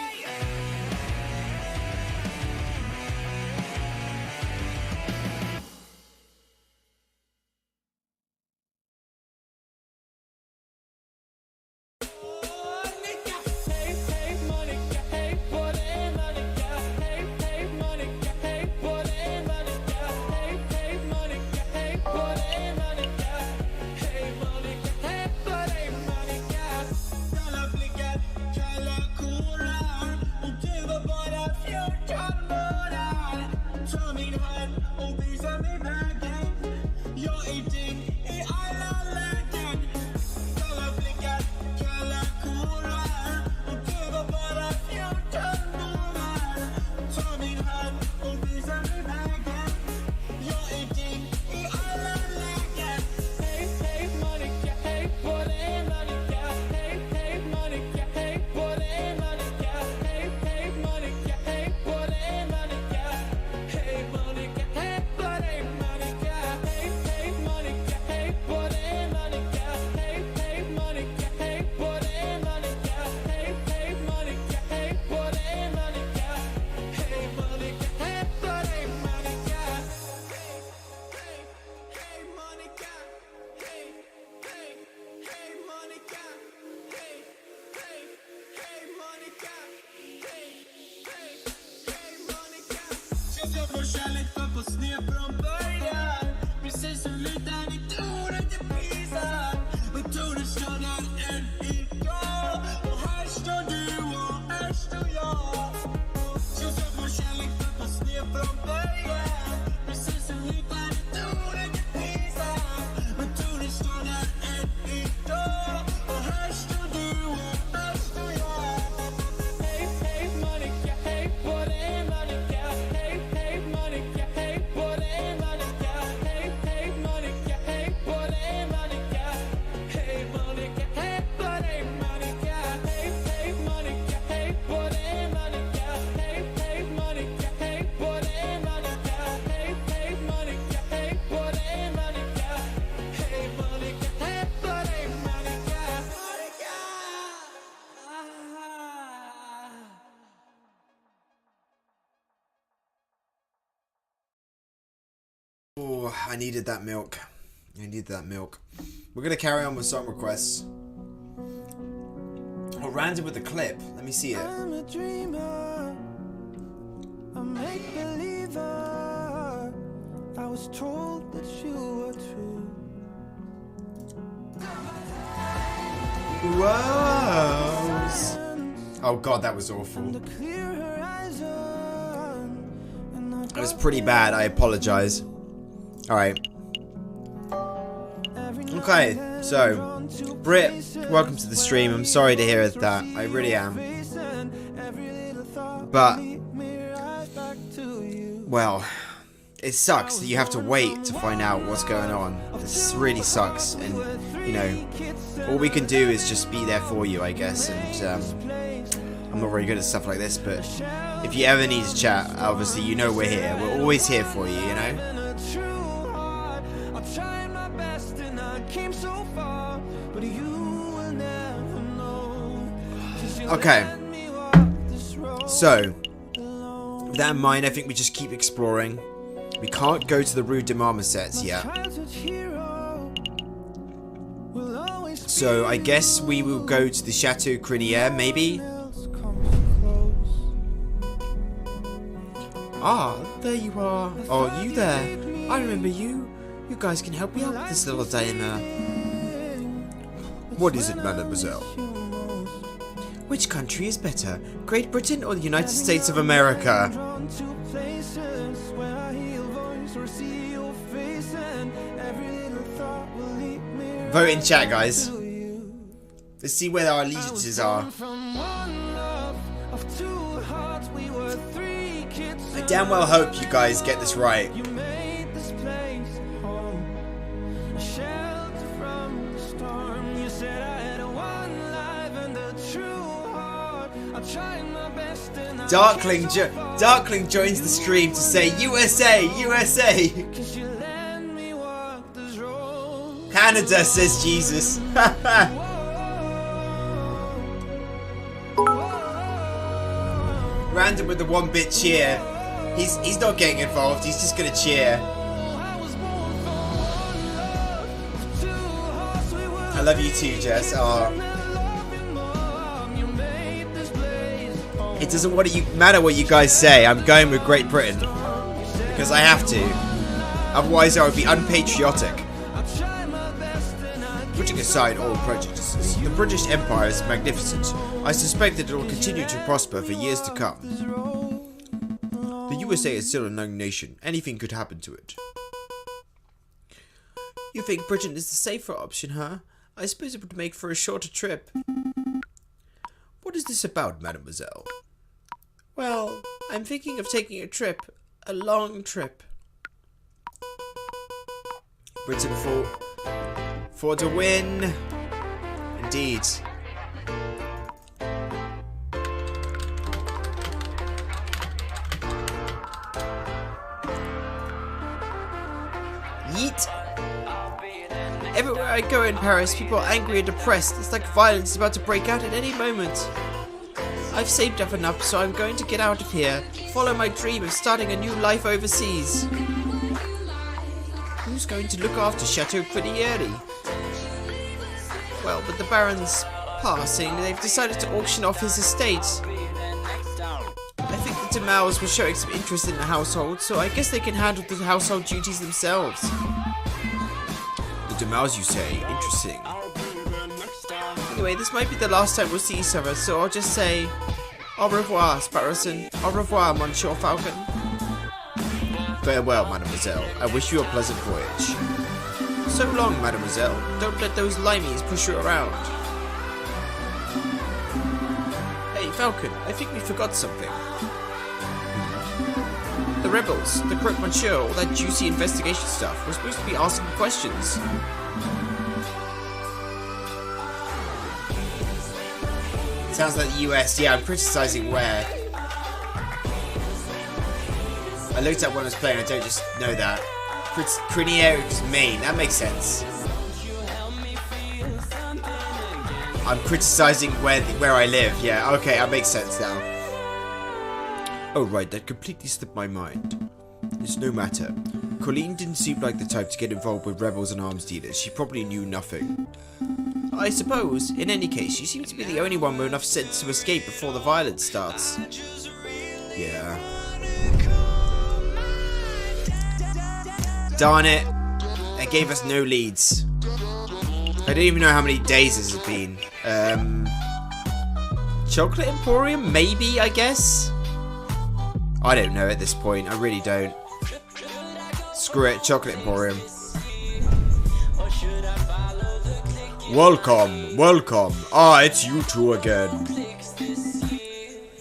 Kärlek var på sned från början. Precis som utan i tonen till priset. Men tonen stannade än idag. Och här står du och här står jag. Känns som vår kärlek var på sned från början. Precis som utan i tonen till priset. Men tonen stannade än idag. Och här står du och här står jag. Hey, hey, Monica, hey, what am Monica? Hey, hey, Monica, hey, what am Monica? Hey, hey, Monica, hey, what am Monica? Hey, Monica, hey, what am Monica? Hey, hey, Monica, hey, what am Monica? Hey, hey, Monica, hey, what am Monica? Hey, hey, Monica, hey, what am Monica? Hey, Monica, hey, what am Monica? Monica! Oh, I needed that milk. I needed that milk. We're gonna carry on with song requests. I'll random with the clip. Let me see it. I'm a dreamer, a make-believer. I was told that you were true. Whoa! Oh god, that was awful. The clear horizon, and I It was pretty bad. I apologize. Alright. Okay, so Brit, welcome to the stream. I'm sorry to hear that. I really am. But well, it sucks that you have to wait to find out what's going on. This really sucks, and you know, all we can do is just be there for you, I guess. And I'm not very good at stuff like this, but if you ever need to chat, obviously you know we're here. We're always here for you, you know? Okay. So, with that in mind, I think we just keep exploring. We can't go to the Rue de Marmosets yet. So I guess we will go to the Chateau Criniere, maybe? Ah, there you are. Oh, you there. I remember you. You guys can help me out with this little diner. What is it, mademoiselle? Which country is better, Great Britain or the United States of America? Vote in chat, guys. Let's see where our allegiances are. I damn well hope you guys get this right. Darkling joins the stream to say USA, USA. Canada, says Jesus. Random with the 1-bit cheer. He's not getting involved. He's just gonna cheer. I love you too, Jess. Oh. It doesn't matter what you guys say. I'm going with Great Britain because I have to. Otherwise, I would be unpatriotic. Putting aside all prejudices, the British Empire is magnificent. I suspect that it will continue to prosper for years to come. The USA is still a young nation. Anything could happen to it. You think Britain is the safer option, huh? I suppose it would make for a shorter trip. What is this about, mademoiselle? Well, I'm thinking of taking a trip. A long trip. Britain for the win. Indeed. Yeet. Everywhere I go in Paris, people are angry and depressed. It's like violence is about to break out at any moment. I've saved up enough, so I'm going to get out of here. Follow my dream of starting a new life overseas. Who's going to look after Chateau Criniere? Well, with the Baron's passing, they've decided to auction off his estate. I think the de Maules were showing some interest in the household, so I guess they can handle the household duties themselves. The de Maules, you say? Interesting. Anyway, this might be the last time we'll see each other, so I'll just say au revoir, Sparrowson. Au revoir, Monsieur Falcon. Farewell, mademoiselle. I wish you a pleasant voyage. So long, mademoiselle. Don't let those limeys push you around. Hey, Falcon, I think we forgot something. The rebels, the croque monsieur, all that juicy investigation stuff. We're supposed to be asking questions. Sounds like the US. Yeah, I'm criticizing where. I looked up when I was playing, I don't just know that. Criniere is Maine, that makes sense. I'm criticizing where I live, yeah, okay, that makes sense now. Oh right, that completely slipped my mind. It's no matter. Colleen didn't seem like the type to get involved with rebels and arms dealers, she probably knew nothing. I suppose, in any case, she seems to be the only one with enough sense to escape before the violence starts. Yeah. Darn it. It gave us no leads. I don't even know how many days this has been. Chocolate Emporium? Maybe, I guess? I don't know at this point. I really don't. Screw it. Chocolate Emporium. Welcome, welcome. Ah, it's you two again.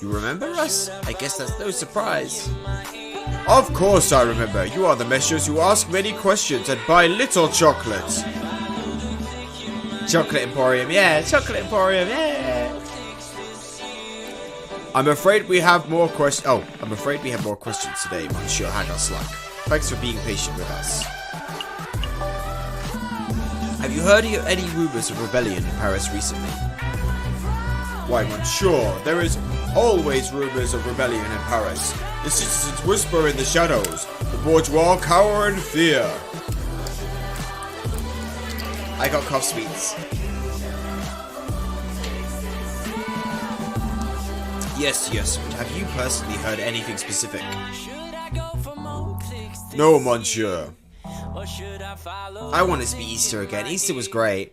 You remember us? I guess that's no surprise. Of course I remember. You are the messieurs who ask many questions and buy little chocolates. Chocolate Emporium, yeah. Chocolate Emporium, yeah. I'm afraid we have more questions. Oh, I'm afraid we have more questions today, Monsieur Hagelslag. Thanks for being patient with us. Have you heard any rumors of rebellion in Paris recently? Why, Monsieur, there is always rumors of rebellion in Paris. The citizens whisper in the shadows. The bourgeois cower in fear. I got cough sweets. Yes, but have you personally heard anything specific? No, Monsieur. I want it to be Easter again. Easter was great.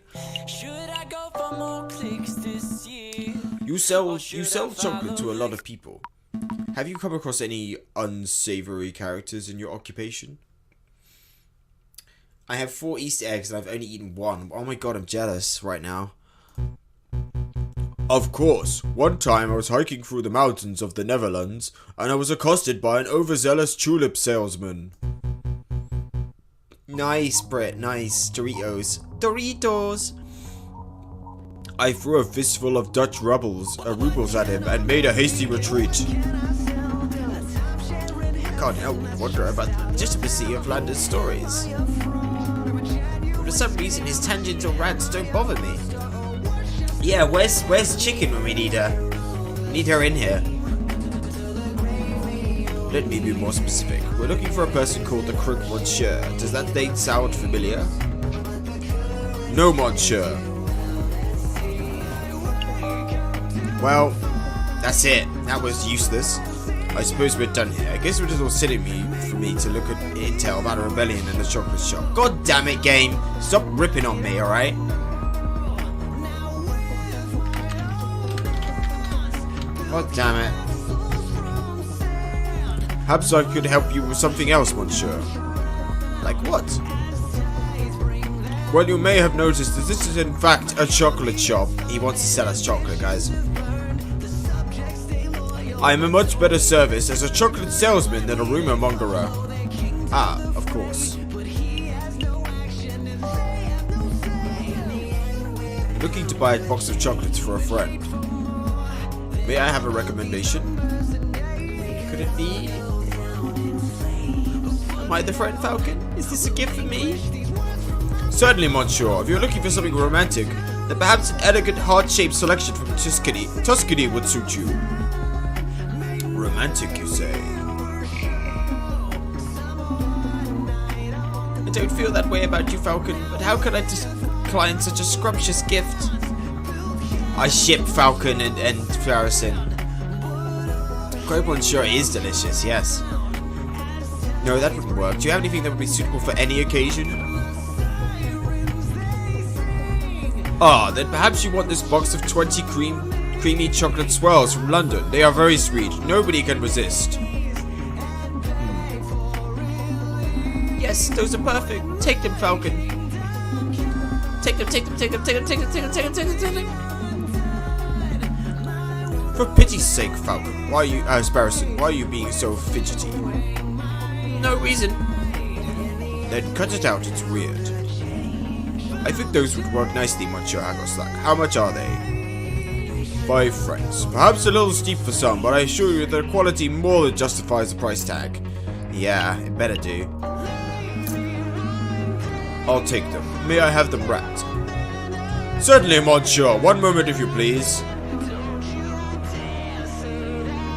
You sell chocolate to a lot of people. Have you come across any unsavory characters in your occupation? I have 4 Easter eggs and I've only eaten 1. Oh my god, I'm jealous right now. Of course. One time I was hiking through the mountains of the Netherlands and I was accosted by an overzealous tulip salesman. Nice, Brit. Nice. Doritos. I threw a fistful of Dutch rubles at him and made a hasty retreat. I can't help but wonder about the legitimacy of Landon's stories. But for some reason, his tangential rants don't bother me. Yeah, where's Chicken when we need her? Need her in here. Let me be more specific. We're looking for a person called the Crook Monsieur. Does that name sound familiar? No, Monsieur. Well, that's it. That was useless. I suppose we're done here. I guess it was all silly for me to look at intel about a rebellion in the chocolate shop. God damn it, game. Stop ripping on me, alright? God damn it. Perhaps I could help you with something else, Monsieur. Like what? Well, you may have noticed that this is in fact a chocolate shop. He wants to sell us chocolate, guys. I am a much better service as a chocolate salesman than a rumor mongerer. Ah, of course. Looking to buy a box of chocolates for a friend. May I have a recommendation? Could it be? Am I the friend, Falcon? Is this a gift for me? Certainly, Monsieur. If you're looking for something romantic, then perhaps an elegant heart-shaped selection from Tuscany would suit you. Romantic, you say? I don't feel that way about you, Falcon, but how could I decline such a scrumptious gift? I ship Falcon and Farrison. Grape Monsieur is delicious, yes. No, that wouldn't work. Do you have anything that would be suitable for any occasion? Ah, then perhaps you want this box of 20 creamy chocolate swirls from London. They are very sweet. Nobody can resist. Yes, those are perfect. Take them, Falcon. Take them. For pity's sake, Falcon, why are you, Sparrowson, why are you being so fidgety? No reason. Then cut it out, it's weird. I think those would work nicely, Monsieur Hagelslag. How much are they? 5 francs. Perhaps a little steep for some, but I assure you their quality more than justifies the price tag. Yeah, it better do. I'll take them. May I have them wrapped? Certainly, Monsieur. One moment, if you please.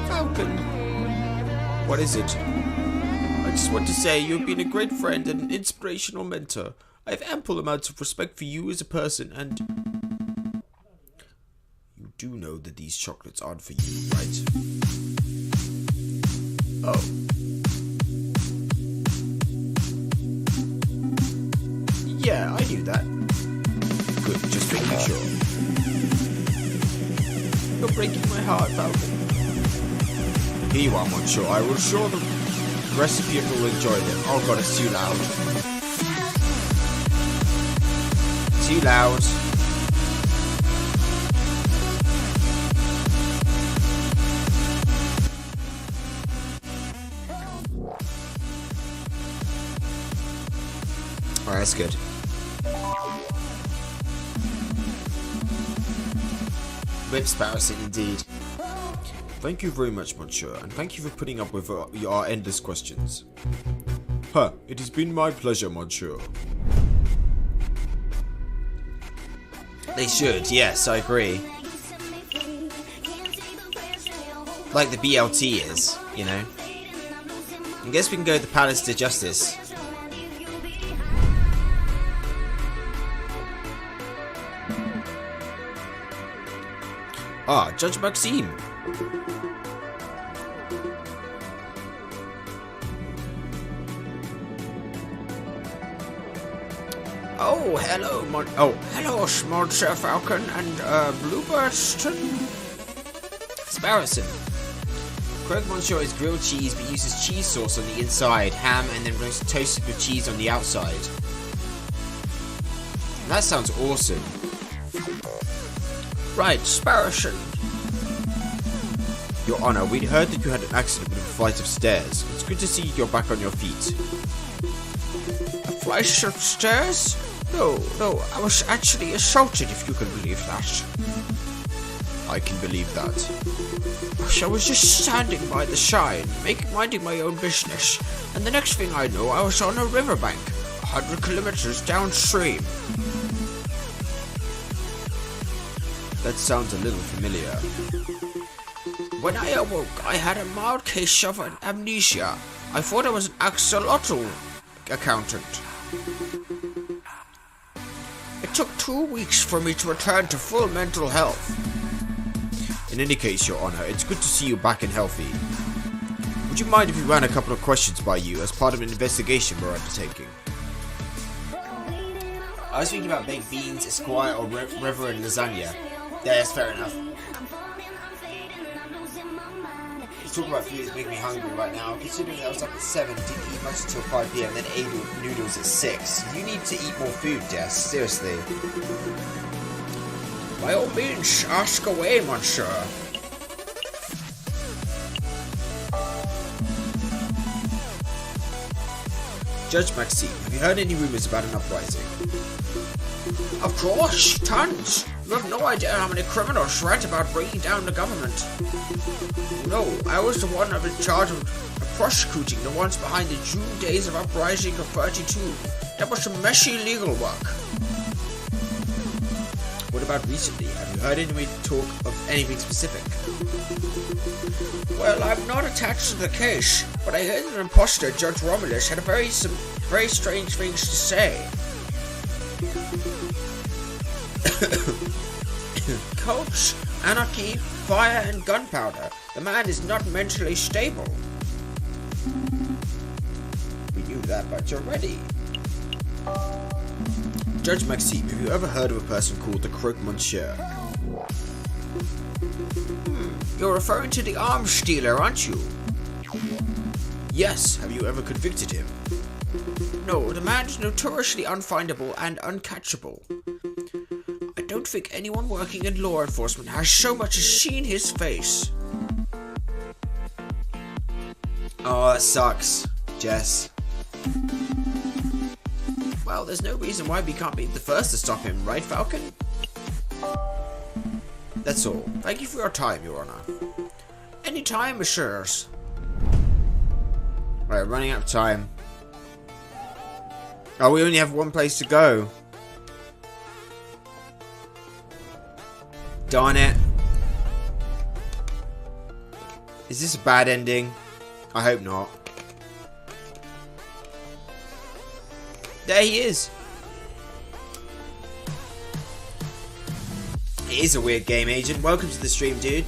Falcon. What is it? I just want to say you've been a great friend and an inspirational mentor. I have ample amounts of respect for you as a person, and you do know that these chocolates aren't for you, right? Oh. Yeah, I knew that. Good, just making sure. You're breaking my heart, Falcon. Here you are, Monsieur. I will show the recipient will enjoy them. Oh god, it's too loud. Too loud. Alright, that's good. Whip Sparrowson, indeed. Thank you very much, Monsieur, and thank you for putting up with our endless questions. Huh, it has been my pleasure, Monsieur. They should, yes, I agree. Like the BLT is, you know. I guess we can go to the Palace to Justice. Ah, Judge Maxime. Oh, hello, hello, Monsieur Falcon and Bluebirdston. Sparrowson. Croque Monsieur is grilled cheese but uses cheese sauce on the inside, ham, and then toasted with cheese on the outside. That sounds awesome. Right, Sparrowson. Your Honor, we heard that you had an accident with a flight of stairs. It's good to see you're back on your feet. A flight of stairs? No, I was actually assaulted, if you can believe that. I can believe that. So I was just standing by the sign, minding my own business, and the next thing I know, I was on a riverbank, 100 kilometers downstream. That sounds a little familiar. When I awoke, I had a mild case of amnesia. I thought I was an axolotl accountant. It took 2 weeks for me to return to full mental health. In any case, Your Honor, it's good to see you back and healthy. Would you mind if we ran a couple of questions by you as part of an investigation we're undertaking? I was thinking about baked beans, Esquire, or Reverend lasagna. Yeah, that's fair enough. Talking about food is making me hungry right now. Considering I was up at 7, didn't eat much until 5 PM, then ate noodles at 6. You need to eat more food, Jess. Seriously. By all means, ask away, Monsieur. Judge Maxime, have you heard any rumors about an uprising? Of course, tons. You have no idea how many criminals rant about bringing down the government. No, I was the one in charge of prosecuting the ones behind the June days of uprising of 32. That was some messy legal work. What about recently? Have you heard any talk of anything specific? Well, I'm not attached to the case, but I heard that an imposter, Judge Romulus, had some very strange things to say. Cults, anarchy, fire, and gunpowder. The man is not mentally stable. We knew that much already. Judge Maxime, have you ever heard of a person called the Croque Monsieur? You're referring to the arms dealer, aren't you? Yes, have you ever convicted him? No, the man is notoriously unfindable and uncatchable. I don't think anyone working in law enforcement has so much as seen his face. Oh, that sucks, Jess. Well, there's no reason why we can't be the first to stop him, right, Falcon? That's all. Thank you for your time, Your Honor. Any time, messieurs. Right, running out of time. Oh, we only have one place to go. Darn it. Is this a bad ending? I hope not. There he is. It is a weird game, Agent. Welcome to the stream, dude.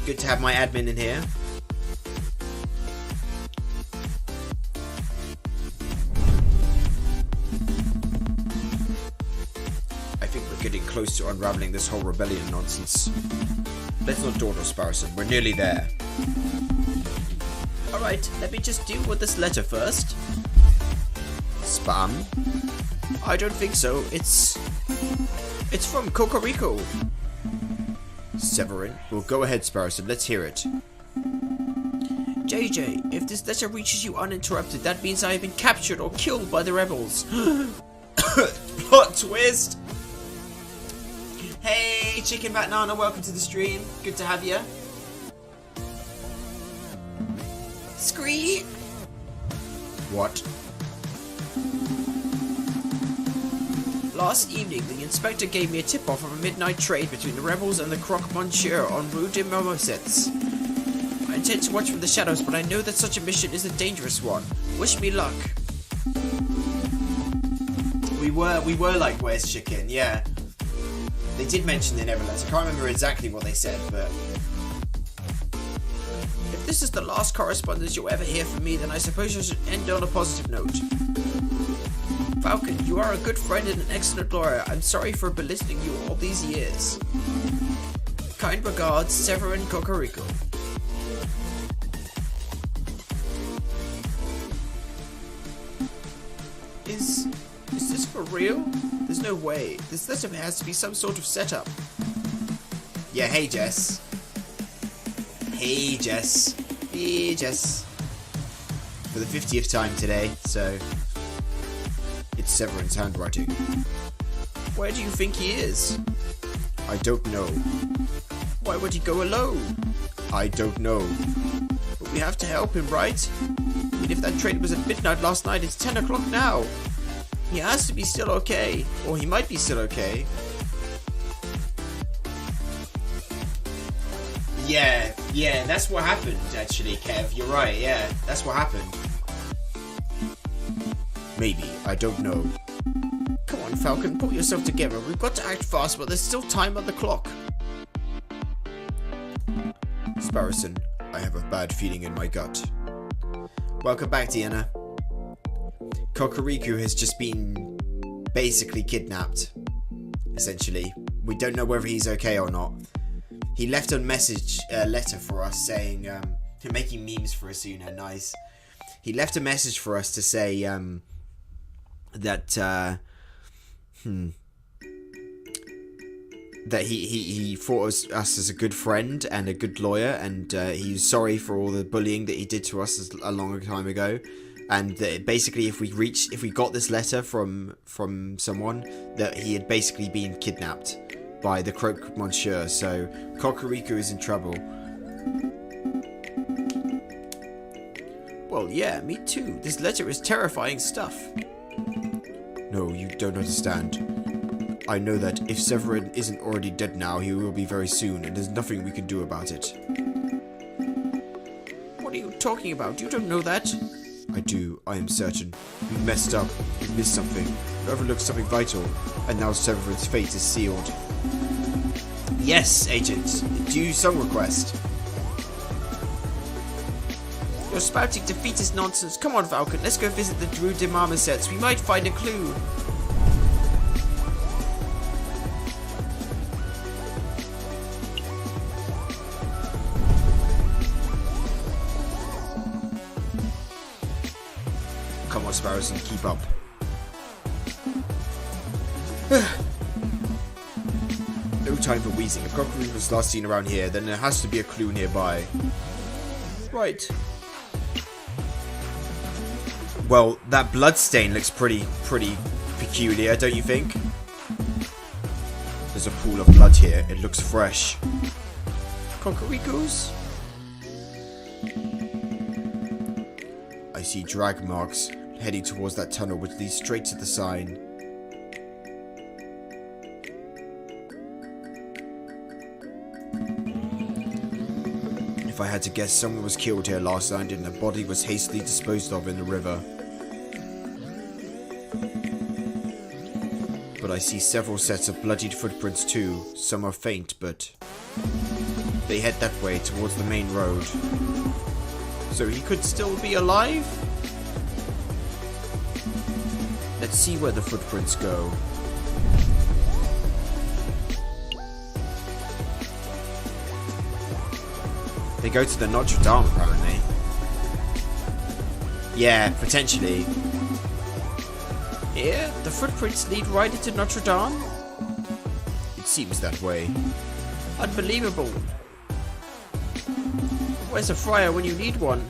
Good to have my admin in here. I think we're getting close to unraveling this whole rebellion nonsense. Let's not dawdle, Sparrowson. We're nearly there. Alright, let me just deal with this letter first. Spam? I don't think so. It's from Cocorico. Severin. Well, go ahead, Sparrowson. Let's hear it. JJ, if this letter reaches you uninterrupted, that means I have been captured or killed by the rebels. Plot twist! Hey, Chicken Bat Nana, welcome to the stream. Good to have you. Scree! What? Last evening, the inspector gave me a tip-off of a midnight trade between the rebels and the Croque Monsieur on Rue de Marmosets. I intend to watch from the shadows, but I know that such a mission is a dangerous one. Wish me luck. We were like, where's chicken? Yeah. They did mention the Neverlands. I can't remember exactly what they said, but... If this is the last correspondence you'll ever hear from me, then I suppose I should end on a positive note. Falcon, you are a good friend and an excellent lawyer. I'm sorry for belittling you all these years. Kind regards, Severin Cocorico. Is this for real? There's no way. This letter has to be some sort of setup. Yeah, hey Jess. Hey Jess. Hey Jess. For the 50th time today, so... It's Severin's handwriting. Where do you think he is? I don't know. Why would he go alone? I don't know. But we have to help him, right? I mean, if that trade was at midnight last night, it's 10 o'clock now. He has to be still okay. Or he might be still okay. Yeah, that's what happened, actually, Kev. You're right, yeah. That's what happened. Maybe. I don't know. Come on, Falcon, pull yourself together. We've got to act fast, but there's still time on the clock. Sparrowson, I have a bad feeling in my gut. Welcome back, Deanna. Cocorico has just been basically kidnapped. Essentially. We don't know whether he's okay or not. He left a letter for us saying, making memes for us, nice. He left a message for us to say, that he thought us as a good friend and a good lawyer, and he's sorry for all the bullying that he did to us a long time ago, and that basically if we got this letter from someone, that he had basically been kidnapped by the Croque Monsieur, so Cocorico is in trouble. Well, yeah, me too. This letter is terrifying stuff. No, you don't understand. I know that if Severin isn't already dead now, he will be very soon, and there's nothing we can do about it. What are you talking about? You don't know that. I do, I am certain. We messed up, we missed something, we overlooked something vital, and now Severin's fate is sealed. Yes, Agent, due song request. You're spouting defeatist nonsense. Come on, Falcon, let's go visit the Rue de Marmosets. We might find a clue. Come on, Sparrowson, keep up. No time for wheezing. If Cocorico was last seen around here, then there has to be a clue nearby. Right. Well, that blood stain looks pretty peculiar, don't you think? There's a pool of blood here. It looks fresh. Cocorico's? I see drag marks heading towards that tunnel which leads straight to the sign. If I had to guess, someone was killed here last night and the body was hastily disposed of in the river. But I see several sets of bloodied footprints too. Some are faint, but they head that way towards the main road. So he could still be alive? Let's see where the footprints go. They go to the Notre Dame, apparently. Yeah, potentially. Here, the footprints lead right into Notre Dame? It seems that way. Unbelievable. Where's a friar when you need one?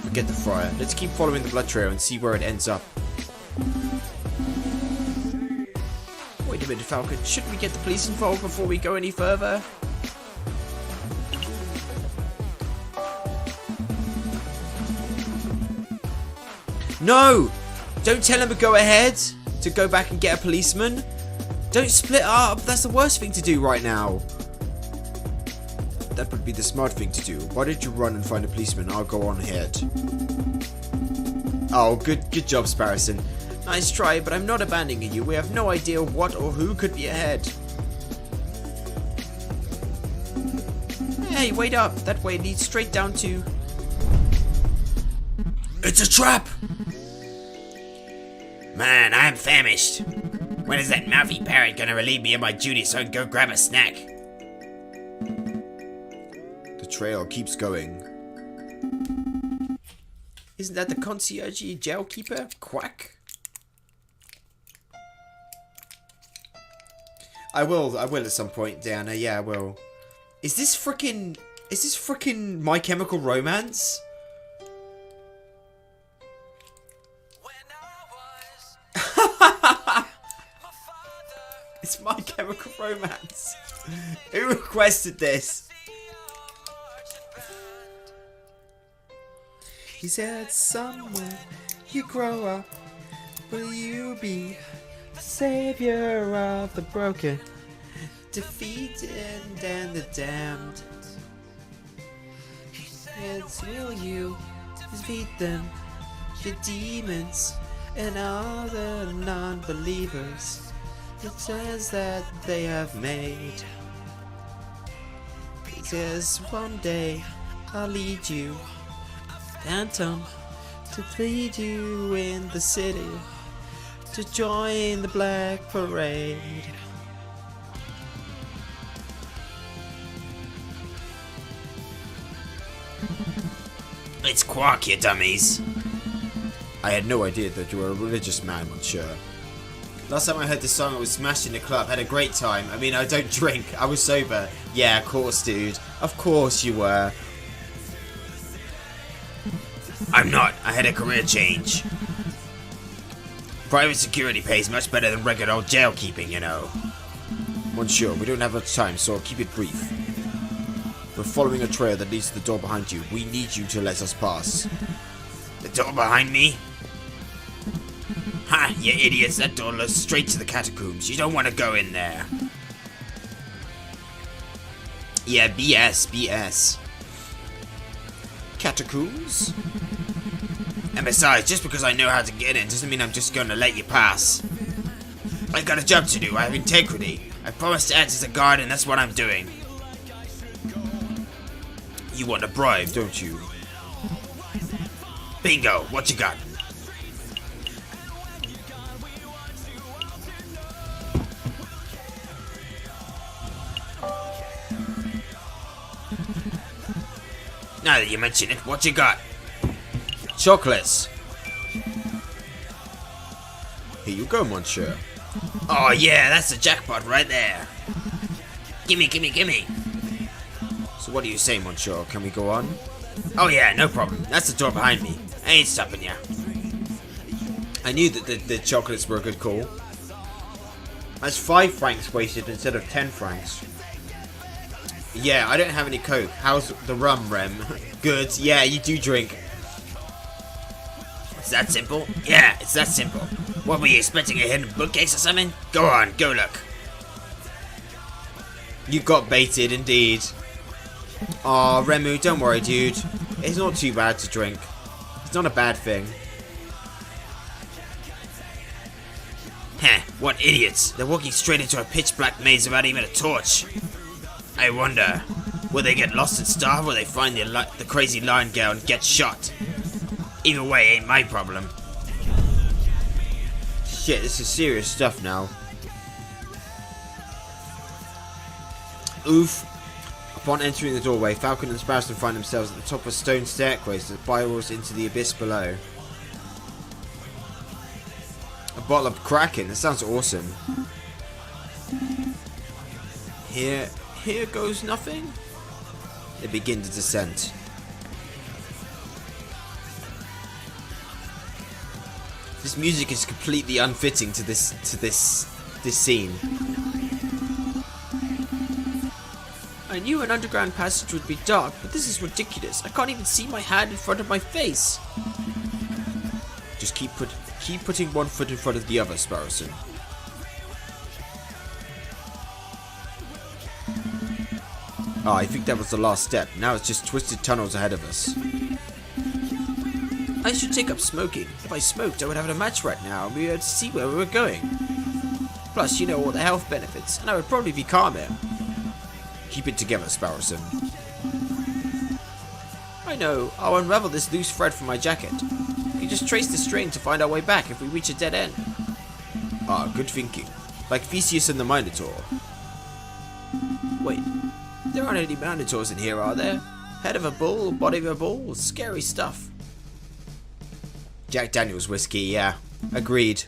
Forget the friar. Let's keep following the blood trail and see where it ends up. Wait a minute, Falcon. Shouldn't we get the police involved before we go any further? No! Don't tell him to go ahead to go back and get a policeman. Don't split up. That's the worst thing to do right now. That would be the smart thing to do. Why don't you run and find a policeman? I'll go on ahead. Oh, good job, Sparrowson. Nice try, but I'm not abandoning you. We have no idea what or who could be ahead. Hey, wait up. That way leads straight down to... It's a trap! Man, I'm famished. When is that mouthy parrot gonna relieve me of my duties so I can go grab a snack? The trail keeps going. Isn't that the concierge jail keeper? Quack. I will at some point, Diana. Yeah, I will. Is this frickin' My Chemical Romance? It's My Chemical Romance. Who requested this? He said somewhere you grow up, will you be the savior of the broken, defeated and the damned? And will you defeat them, your demons and all the non-believers, the choice that they have made? He says one day I'll lead you downtown to lead you in the city to join the Black Parade. It's Quark, you dummies. I had no idea that you were a religious man, Monsieur. Last time I heard this song, I was smashed in the club, had a great time. I mean, I don't drink, I was sober. Yeah, of course, dude. Of course you were. I'm not. I had a career change. Private security pays much better than regular old jail keeping, you know. Monsieur, we don't have much time, so I'll keep it brief. We're following a trail that leads to the door behind you. We need you to let us pass. The door behind me? Ha, you idiots. That door leads straight to the catacombs. You don't want to go in there. Yeah, BS. Catacombs? And besides, just because I know how to get in doesn't mean I'm just going to let you pass. I got a job to do. I have integrity. I promised to act as a guard, and that's what I'm doing. You want a bribe, don't you? Bingo. What you got? Now that you mention it, what you got? Chocolates. Here you go, Monsieur. Oh yeah, that's the jackpot right there. Gimme. So what do you say, Monsieur? Can we go on? Oh yeah, no problem. That's the door behind me. I ain't stopping ya. I knew that the chocolates were a good call. That's 5 francs wasted instead of 10 francs. Yeah, I don't have any coke. How's the rum, Rem? Good. Yeah, you do drink. It's that simple? Yeah, it's that simple. What, were you expecting a hidden bookcase or something? Go on, go look. You got baited, indeed. Aw, Remu, don't worry, dude. It's not too bad to drink. It's not a bad thing. Heh, what idiots. They're walking straight into a pitch black maze without even a torch. I wonder, will they get lost and starve, or will they find the crazy lion girl and get shot? Either way, ain't my problem. Shit, this is serious stuff now. Oof. Upon entering the doorway, Falcon and Sparrowson find themselves at the top of a stone staircase that spirals into the abyss below. A bottle of Kraken, that sounds awesome. Here goes nothing. They begin the descent. This music is completely unfitting to this scene. I knew an underground passage would be dark, but this is ridiculous. I can't even see my hand in front of my face. Just keep putting one foot in front of the other, Sparrowson. Oh, I think that was the last step. Now it's just twisted tunnels ahead of us. I should take up smoking. If I smoked, I would have a match right now and we'd be able to see where we were going. Plus, you know, all the health benefits, and I would probably be calmer. Keep it together, Sparrowson. I know. I'll unravel this loose thread from my jacket. We can just trace the string to find our way back if we reach a dead end. Ah, good thinking. Like Theseus and the Minotaur. Wait, there aren't any Minotaurs in here, are there? Head of a bull, body of a bull, scary stuff. Jack Daniels whiskey, yeah. Agreed.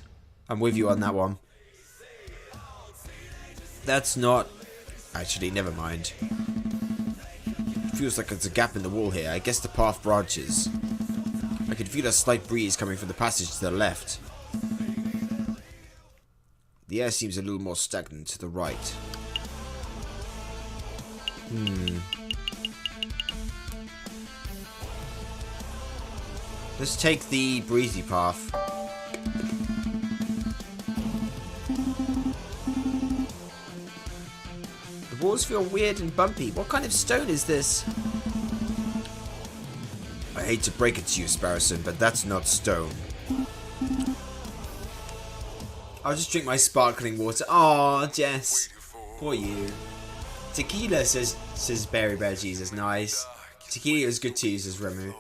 I'm with you on that one. That's not... Actually, never mind. It feels like there's a gap in the wall here. I guess the path branches. I can feel a slight breeze coming from the passage to the left. The air seems a little more stagnant to the right. Let's take the breezy path. The walls feel weird and bumpy. What kind of stone is this? I hate to break it to you, Sparrowson, but that's not stone. I'll just drink my sparkling water. Aw, Jess. Poor you. Tequila, says Berry Bear Jesus. Nice. Tequila is good too, says Remu.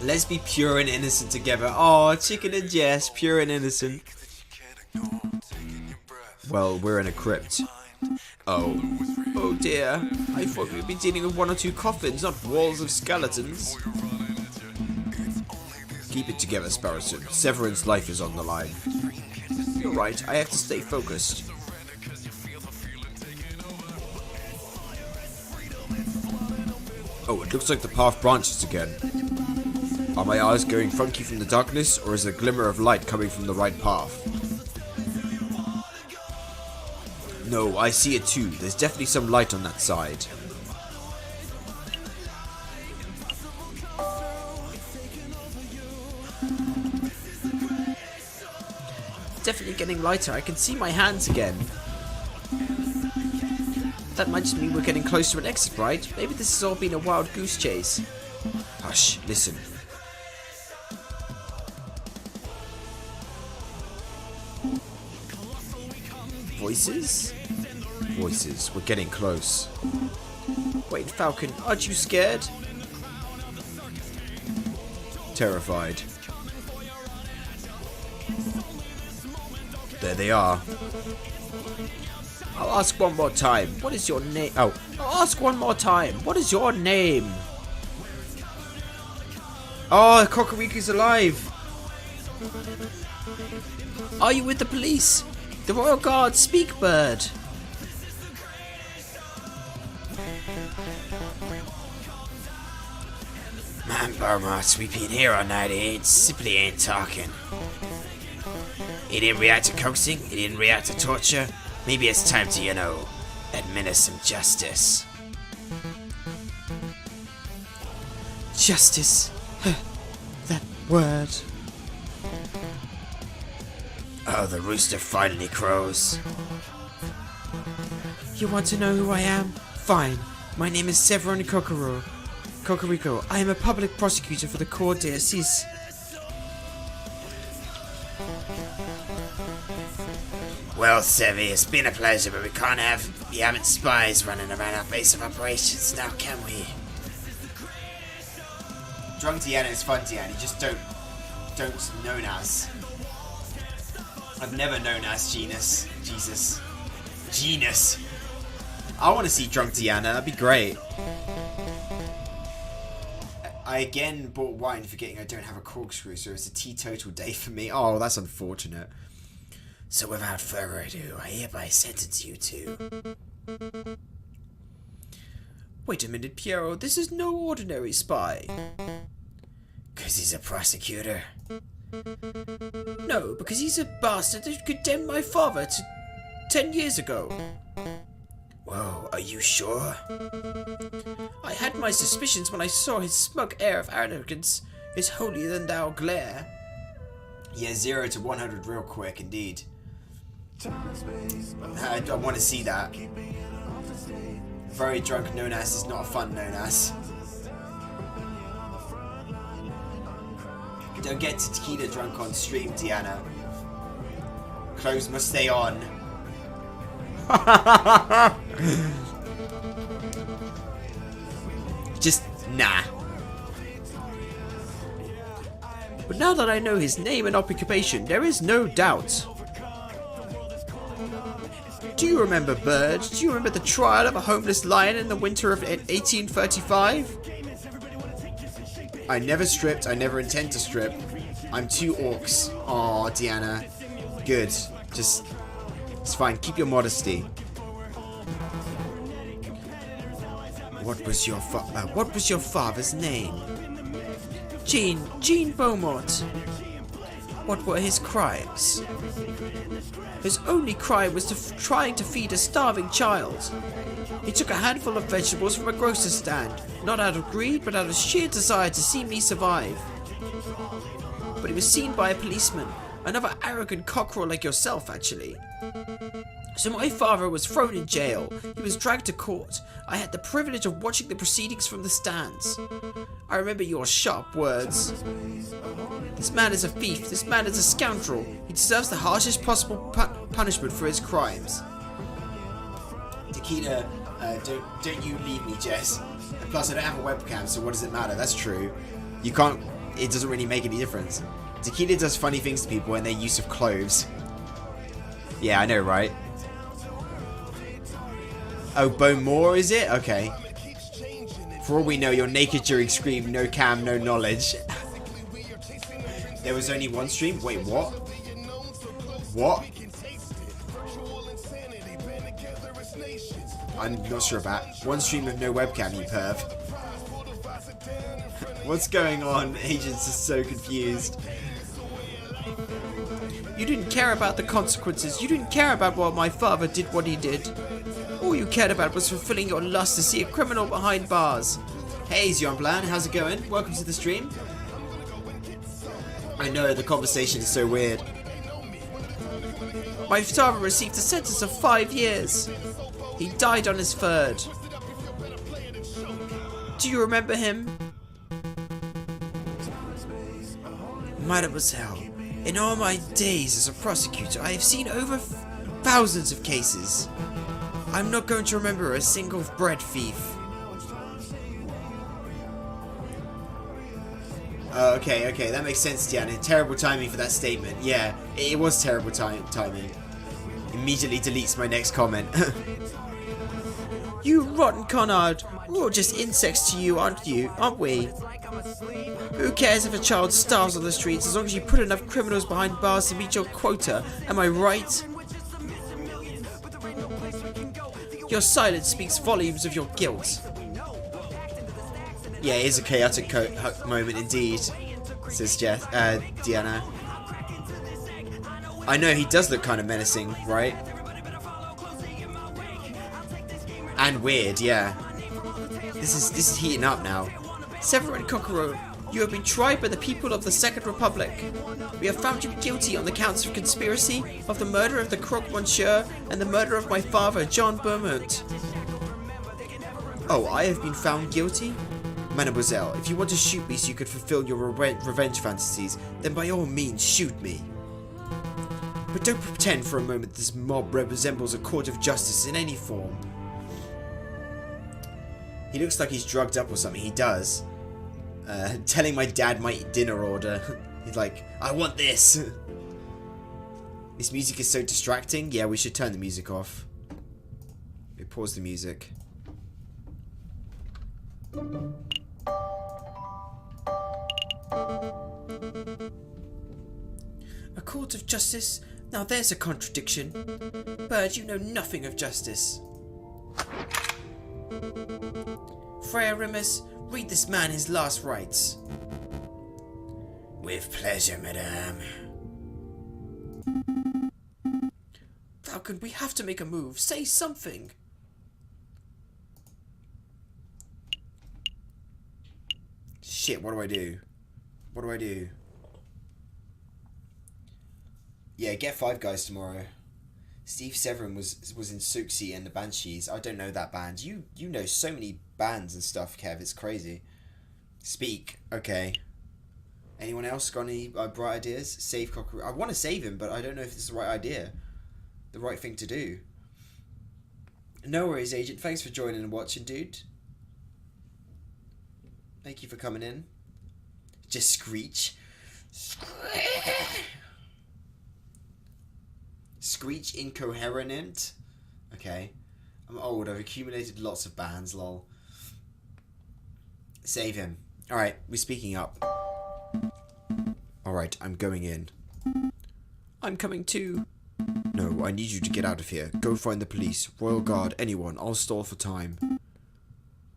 Let's be pure and innocent together. Aw, Chicken and Jess, pure and innocent. Well, we're in a crypt. Oh. Oh dear. I thought we'd be dealing with one or two coffins, not walls of skeletons. Keep it together, Sparrowson. Severin's life is on the line. You're right, I have to stay focused. Oh, it looks like the path branches again. Are my eyes going funky from the darkness, or is a glimmer of light coming from the right path? No, I see it too. There's definitely some light on that side. It's definitely getting lighter. I can see my hands again. That might just mean we're getting close to an exit, right? Maybe this has all been a wild goose chase. Hush, listen. Voices? Voices. We're getting close. Wait, Falcon, aren't you scared? Terrified. There they are. I'll ask one more time. What is your name? Oh, I'll ask one more time. What is your name? Oh, Kokoriku's alive. Are you with the police? The Royal Guard, speak, bird. Man, Barmart, we've been here all night. It simply ain't talking. He didn't react to coaxing. He didn't react to torture. Maybe it's time to, you know, administer some justice. Justice. That word. Oh, the rooster finally crows. You want to know who I am? Fine. My name is Severin Kokoriko. I am a public prosecutor for the Court d'Assises. Well, Sevy, it's been a pleasure, but we can't have the having spies running around our base of operations now, can we? Drunk Deanna is fun, Deanna. You just don't known as. I've never known as Jesus. Genus. I want to see Drunk Deanna. That'd be great. I again bought wine forgetting I don't have a corkscrew, so it's a teetotal day for me. Oh, that's unfortunate. So without further ado, I hereby sentence you to... Wait a minute, Piero. This is no ordinary spy. 'Cause he's a prosecutor? No, because he's a bastard that condemned my father to 10 years ago. Whoa, are you sure? I had my suspicions when I saw his smug air of arrogance, his holier-than-thou glare. Yeah, 0 to 100 real quick, indeed. I want to see that. Very drunk known as is not a fun known as. Don't get tequila drunk on stream, Deanna. Clothes must stay on. Just nah. But now that I know his name and occupation, there is no doubt. Do you remember Bird? Do you remember the trial of a homeless lion in the winter of 1835? I never stripped. I never intend to strip. I'm 2 orcs. Aw, Deanna. Good. Just... It's fine. Keep your modesty. What was your father's name? Jean Beaumont. What were his crimes? His only crime was trying to feed a starving child. He took a handful of vegetables from a grocer's stand, not out of greed, but out of sheer desire to see me survive. But he was seen by a policeman, another arrogant cockerel like yourself, actually. So my father was thrown in jail. He was dragged to court. I had the privilege of watching the proceedings from the stands. I remember your sharp words. This man is a thief. This man is a scoundrel. He deserves the harshest possible punishment for his crimes. Tequila, don't you leave me, Jess. And plus, I don't have a webcam, so what does it matter? That's true. You can't... It doesn't really make any difference. Tequila does funny things to people and their use of cloves. Yeah, I know, right? Oh, Beaumont, is it? Okay. For all we know, you're naked during Scream, no cam, no knowledge. There was only one stream? Wait, what? What? I'm not sure about. One stream with no webcam, you perv. What's going on? Agents are so confused. You didn't care about the consequences. You didn't care about why my father did what he did. All you cared about was fulfilling your lust to see a criminal behind bars. Hey, Zion Blan, how's it going? Welcome to the stream. I know, the conversation is so weird. My father received a sentence of 5 years. He died on his 3rd. Do you remember him? Mademoiselle, in all my days as a prosecutor, I have seen over thousands of cases. I'm not going to remember a single bread thief. Okay, that makes sense, Diana. Terrible timing for that statement. Yeah, it was terrible timing. Immediately deletes my next comment. You rotten Conard. We're all just insects to you, aren't we? Who cares if a child starves on the streets as long as you put enough criminals behind bars to meet your quota? Am I right? Your silence speaks volumes of your guilt. Yeah, it is a chaotic moment indeed, says Deanna. I know, he does look kind of menacing, right? And weird, yeah. This is heating up now. Severin Kokoro, you have been tried by the people of the Second Republic. We have found you guilty on the counts of conspiracy, of the murder of the Croque Monsieur, and the murder of my father, John Beaumont. Oh, I have been found guilty? Mademoiselle, if you want to shoot me so you could fulfill your revenge fantasies, then by all means shoot me. But don't pretend for a moment this mob resembles a court of justice in any form. He looks like he's drugged up or something. He does. Telling my dad my dinner order. He's like, I want this. This music is so distracting. Yeah, we should turn the music off. We pause the music. A court of justice? Now there's a contradiction. Bird, you know nothing of justice. Freya Rimus, read this man his last rites. With pleasure, madame. Falcon, we have to make a move. Say something. Shit, what do I do? What do I do? Yeah, get Five Guys tomorrow. Steve Severin was in Suxi and the Banshees. I don't know that band. You know so many bands and stuff, Kev. It's crazy. Speak. Okay. Anyone else got any bright ideas? Save Cockroach. I want to save him, but I don't know if it's the right idea. The right thing to do. No worries, Agent. Thanks for joining and watching, dude. Thank you for coming in. Just screech. Screech incoherent. Okay. I'm old. I've accumulated lots of bands, lol. Save him. Alright, we're speaking up. Alright, I'm going in. I'm coming too. No, I need you to get out of here. Go find the police, Royal Guard, anyone. I'll stall for time.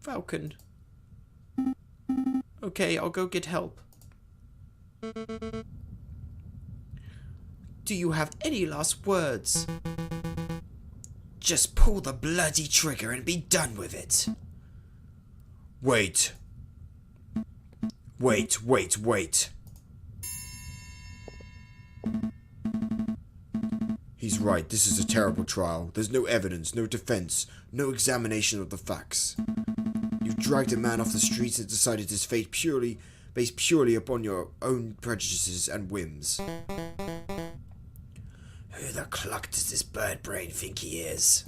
Falcon. Okay, I'll go get help. Do you have any last words? Just pull the bloody trigger and be done with it. Wait. Wait. He's right, this is a terrible trial. There's no evidence, no defense, no examination of the facts. You've dragged a man off the streets and decided his fate based purely upon your own prejudices and whims. Who the cluck does this bird brain think he is?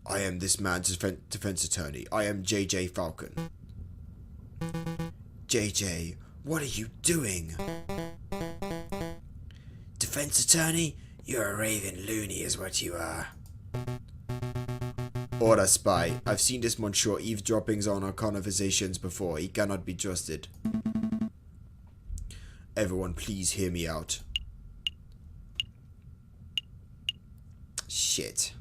I am this man's defense attorney. I am J.J. Falcon. J.J., what are you doing? Defense attorney? You're a raving loony is what you are. Order spy. I've seen this monsieur eavesdroppings on our conversations before. He cannot be trusted. Everyone please hear me out. Shit.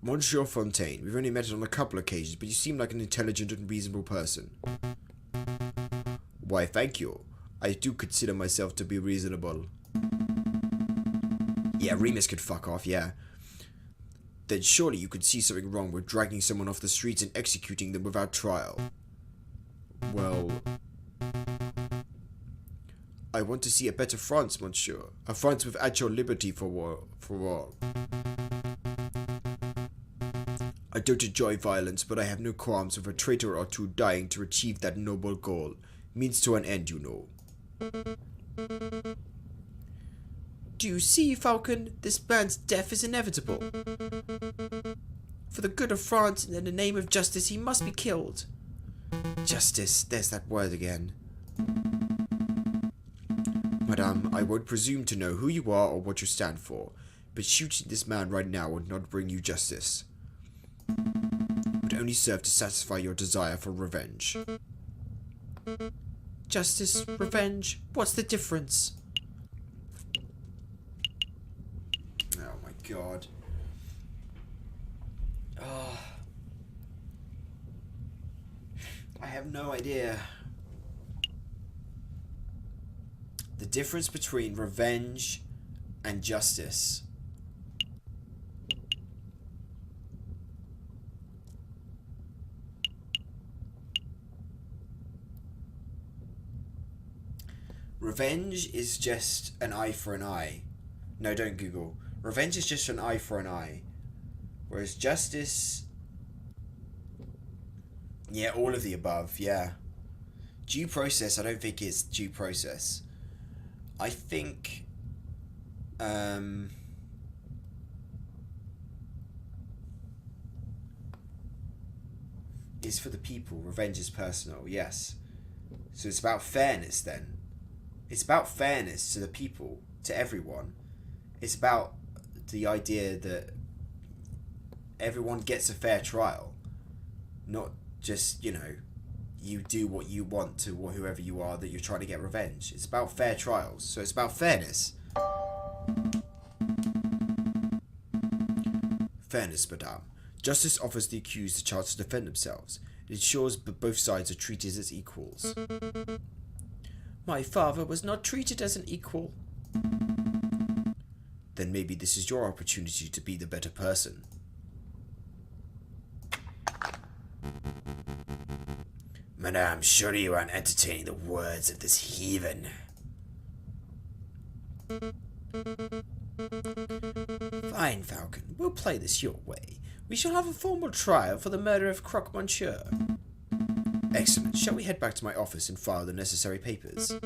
Monsieur Fontaine, we've only met on a couple occasions, but you seem like an intelligent and reasonable person. Why, thank you. I do consider myself to be reasonable. Yeah, Remus could fuck off, yeah. Then surely you could see something wrong with dragging someone off the streets and executing them without trial. Well, I want to see a better France, monsieur. A France with actual liberty for all. I don't enjoy violence, but I have no qualms with a traitor or two dying to achieve that noble goal. Means to an end, you know. Do you see, Falcon? This man's death is inevitable. For the good of France and in the name of justice, he must be killed. Justice, there's that word again. Madame, I won't presume to know who you are or what you stand for, but shooting this man right now would not bring you justice. Would only serve to satisfy your desire for revenge. Justice, revenge, what's the difference? Oh my god. Oh. I have no idea. The difference between revenge and justice. Revenge is just an eye for an eye. No, don't Google. Revenge is just an eye for an eye. Whereas justice... Yeah, all of the above, yeah. Due process, I don't think it's due process. I think... is for the people. Revenge is personal, yes. So it's about fairness then. It's about fairness to the people, to everyone. It's about the idea that everyone gets a fair trial. Not just, you know, you do what you want to whoever you are that you're trying to get revenge. It's about fair trials. So it's about fairness. Fairness, madame. Justice offers the accused the chance to defend themselves. It ensures that both sides are treated as equals. My father was not treated as an equal. then maybe this is your opportunity to be the better person. Madame, surely you aren't entertaining the words of this heathen. Fine, Falcon. We'll play this your way. We shall have a formal trial for the murder of Croque Monsieur. Excellent. Shall we head back to my office and file the necessary papers?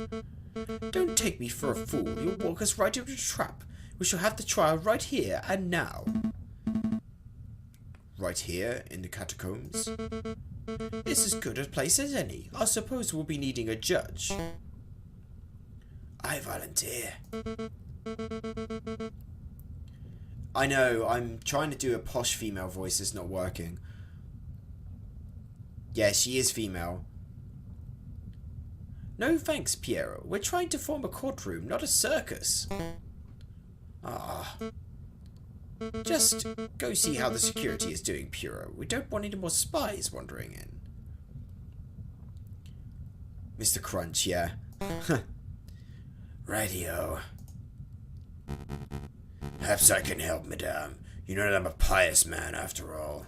Don't take me for a fool. You'll walk us right into a trap. We shall have the trial right here and now. Right here in the catacombs? It's as good a place as any. I suppose we'll be needing a judge. I volunteer. I know, I'm trying to do a posh female voice, it's not working. Yeah, she is female. No thanks, Piero. We're trying to form a courtroom, not a circus. Ah. Just go see how the security is doing, Piero. We don't want any more spies wandering in. Mr. Crunch, yeah. Radio. Perhaps I can help, madame. You know that I'm a pious man, after all.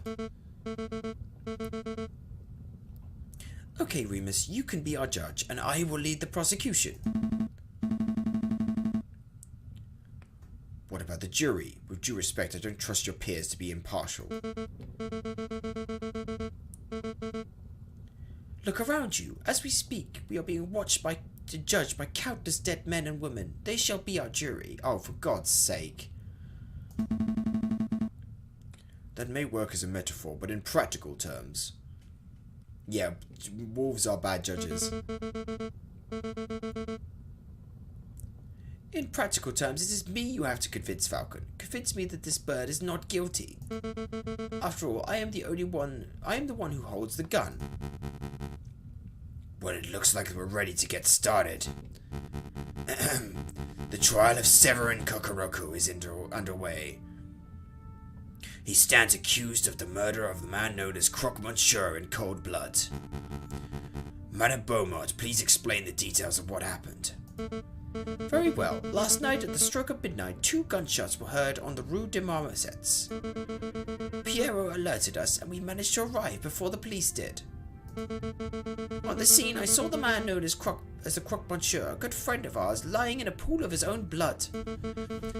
Okay, Remus, you can be our judge, and I will lead the prosecution. What about the jury? With due respect, I don't trust your peers to be impartial. Look around you. As we speak, we are being watched and judged by countless dead men and women. They shall be our jury. Oh, for God's sake. That may work as a metaphor, but in practical terms... Yeah, wolves are bad judges. In practical terms, it is me you have to convince, Falcon. Convince me that this bird is not guilty. After all, I am the one who holds the gun. Well, it looks like we're ready to get started. The trial of Severin Kokoroku is underway. He stands accused of the murder of the man known as Croque Monsieur in cold blood. Madame Beaumont, please explain the details of what happened. Very well. Last night at the stroke of midnight, 2 gunshots were heard on the Rue des Marmosettes. Piero alerted us and we managed to arrive before the police did. On the scene, I saw the man known as the Croque Monsieur, a good friend of ours, lying in a pool of his own blood.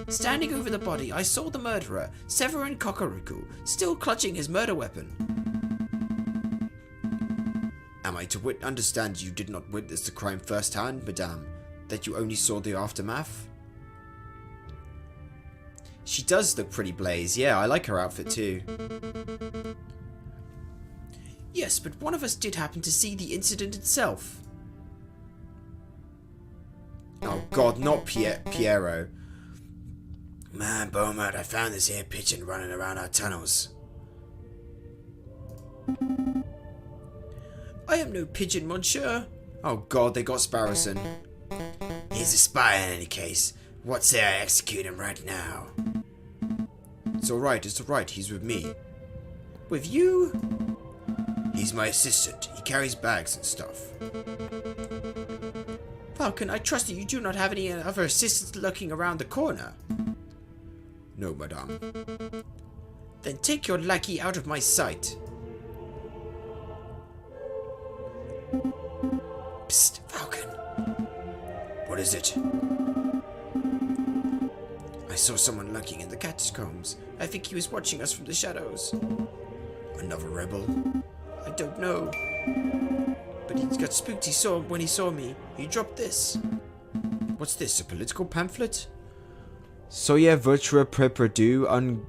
Standing over the body, I saw the murderer, Severin Kokoroku, still clutching his murder weapon. Am I to understand you did not witness the crime firsthand, madame? That you only saw the aftermath? She does look pretty Blaze. Yeah, I like her outfit too. Yes, but one of us did happen to see the incident itself. Oh God, not Piero. Man, Beaumont, I found this here pigeon running around our tunnels. I am no pigeon, monsieur. Oh God, they got Sparrowson. He's a spy in any case. What say I execute him right now? It's alright, he's with me. With you? He's my assistant. He carries bags and stuff. Falcon, I trust that you do not have any other assistants lurking around the corner. No, madame. Then take your lackey out of my sight. Psst, Falcon. What is it? I saw someone lurking in the catacombs. I think he was watching us from the shadows. Another rebel? I don't know. But he got spooked when he saw me. He dropped this. What's this, a political pamphlet? Soyez votre propre Dieu, un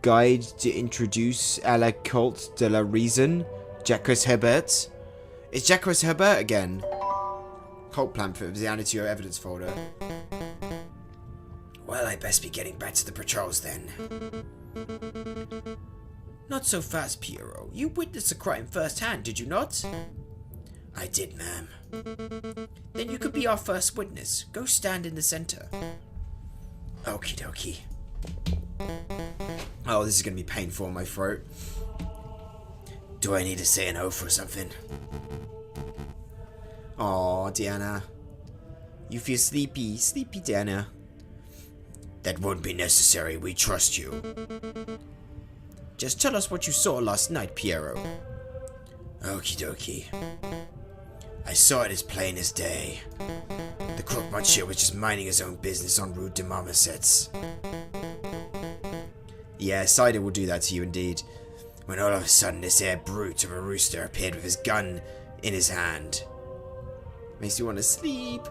guide to introduce à la culte de la raison. Jacques Herbert. It's Jacques Herbert again. Cult pamphlet was added to your evidence folder. Well, I best be getting back to the patrols then. Not so fast, Piero. You witnessed the crime firsthand, did you not? I did, ma'am. Then you could be our first witness. Go stand in the center. Okie dokie. Oh, this is going to be painful in my throat. Do I need to say an oath or something? Aw, Diana. You feel sleepy. Sleepy, Diana. That won't be necessary, we trust you. Just tell us what you saw last night, Piero. Okie dokie. I saw it as plain as day. The croque monsieur was just minding his own business en route to Marmoset's. Yeah, cider will do that to you indeed. When all of a sudden this air brute of a rooster appeared with his gun in his hand. Makes you want to sleep.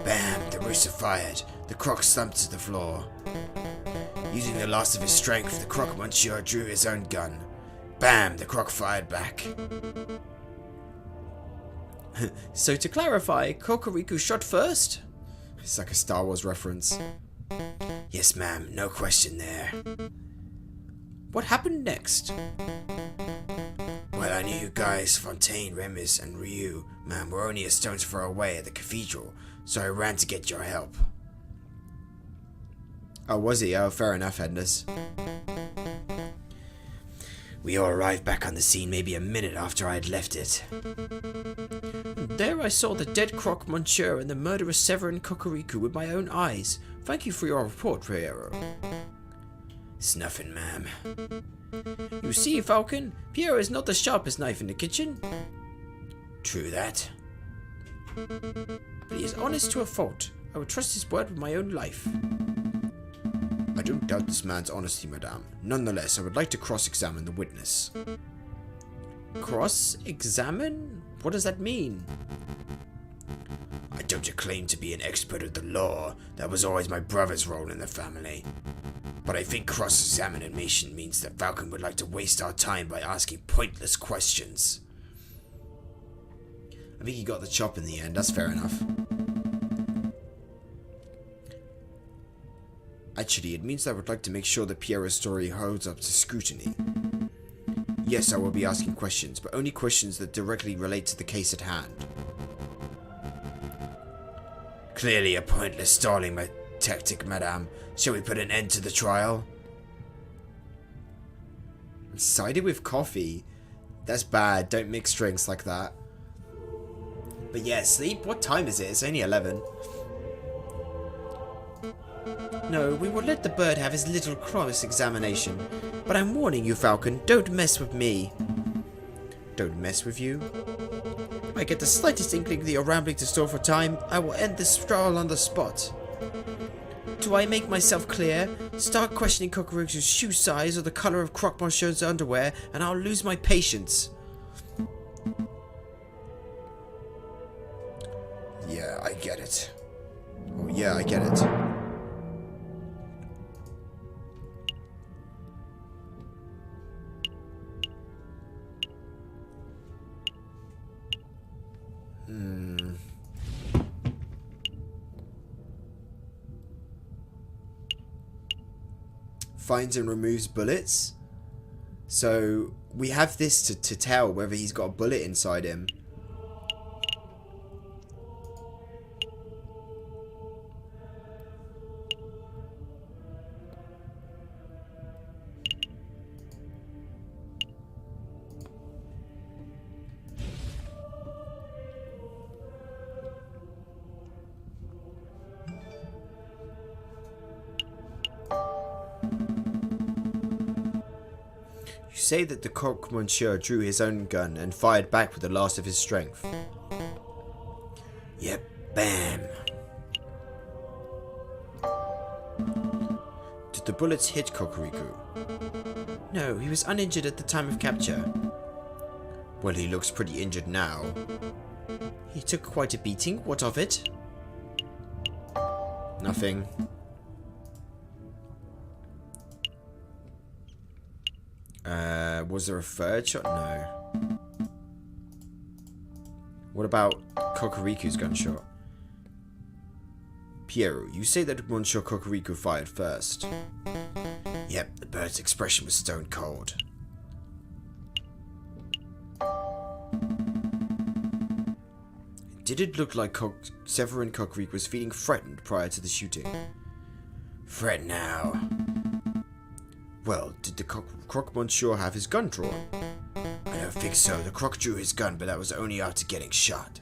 Bam! The rooster fired. The croque slumped to the floor. Using the last of his strength, the croque monsieur drew his own gun. Bam! The croque fired back. So to clarify, Kokoriku shot first? It's like a Star Wars reference. Yes, ma'am. No question there. What happened next? Well, I knew you guys, Fontaine, Remus, and Ryu, ma'am, were only a stone's throw away at the cathedral, so I ran to get your help. Oh, was he? Oh, fair enough, Ednas. We all arrived back on the scene maybe a minute after I had left it. There I saw the dead croque monsieur and the murderous Severin Kokoriku with my own eyes. Thank you for your report, Piero. It's nothing, ma'am. You see, Falcon, Piero is not the sharpest knife in the kitchen. True that. But he is honest to a fault. I would trust his word with my own life. I don't doubt this man's honesty, madame. Nonetheless, I would like to cross-examine the witness. Cross-examine? What does that mean? I don't claim to be an expert of the law. That was always my brother's role in the family. But I think cross-examination means that Falcon would like to waste our time by asking pointless questions. I think he got the chop in the end. That's fair enough. Actually, it means that I would like to make sure that Piero's story holds up to scrutiny. Yes, I will be asking questions, but only questions that directly relate to the case at hand. Clearly a pointless stalling tactic, madame. Shall we put an end to the trial? Cider with coffee? That's bad. Don't mix drinks like that. But yeah, sleep? What time is it? It's only 11. No, we will let the bird have his little cross-examination. But I'm warning you, Falcon, don't mess with me. Don't mess with you? If I get the slightest inkling that you're rambling to store for time, I will end this trial on the spot. Do I make myself clear? Start questioning Kokoriku's shoe size or the colour of Croque Monsieur's underwear, and I'll lose my patience. Yeah, I get it. Oh yeah, I get it. Finds and removes bullets. So we have this to tell whether he's got a bullet inside him. You say that the Croque Monsieur drew his own gun and fired back with the last of his strength. Yep, bam. Did the bullets hit Kokoriku? No, he was uninjured at the time of capture. Well, he looks pretty injured now. He took quite a beating. What of it? Nothing. Was there a third shot? No. What about Kokoriku's gunshot? Piero, you say that Monsieur Kokoriku fired first. Yep, the bird's expression was stone cold. Did it look like Severin Kokoriku was feeling threatened prior to the shooting? Threat now. Well, did the Croque Monsieur have his gun drawn? I don't think so. The croque drew his gun, but that was only after getting shot.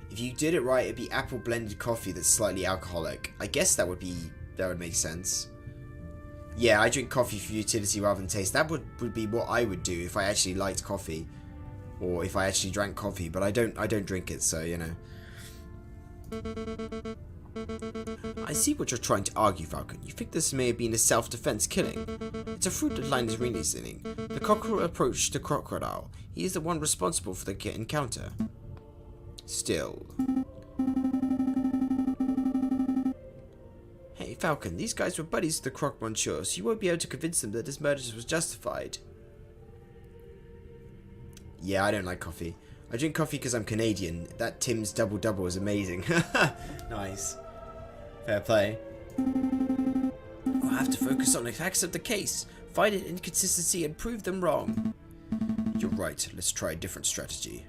If If you did it right, it'd be apple blended coffee that's slightly alcoholic. I guess that would make sense. Yeah, I drink coffee for utility rather than taste. That would be what I would do if I actually liked coffee, or if I actually drank coffee. But I don't drink it, so you know. I see what you're trying to argue, Falcon. You think this may have been a self-defense killing. It's a fruit that Line is reasoning. The cockerel approached the crocodile. He is the one responsible for the encounter. Still. Hey, Falcon, these guys were buddies with the Croc Monsieur, so you won't be able to convince them that his murder was justified. Yeah, I don't like coffee. I drink coffee because I'm Canadian. That Tim's Double Double is amazing. Nice. Fair play. I'll have to focus on the facts of the case, find an inconsistency and prove them wrong. You're right, let's try a different strategy.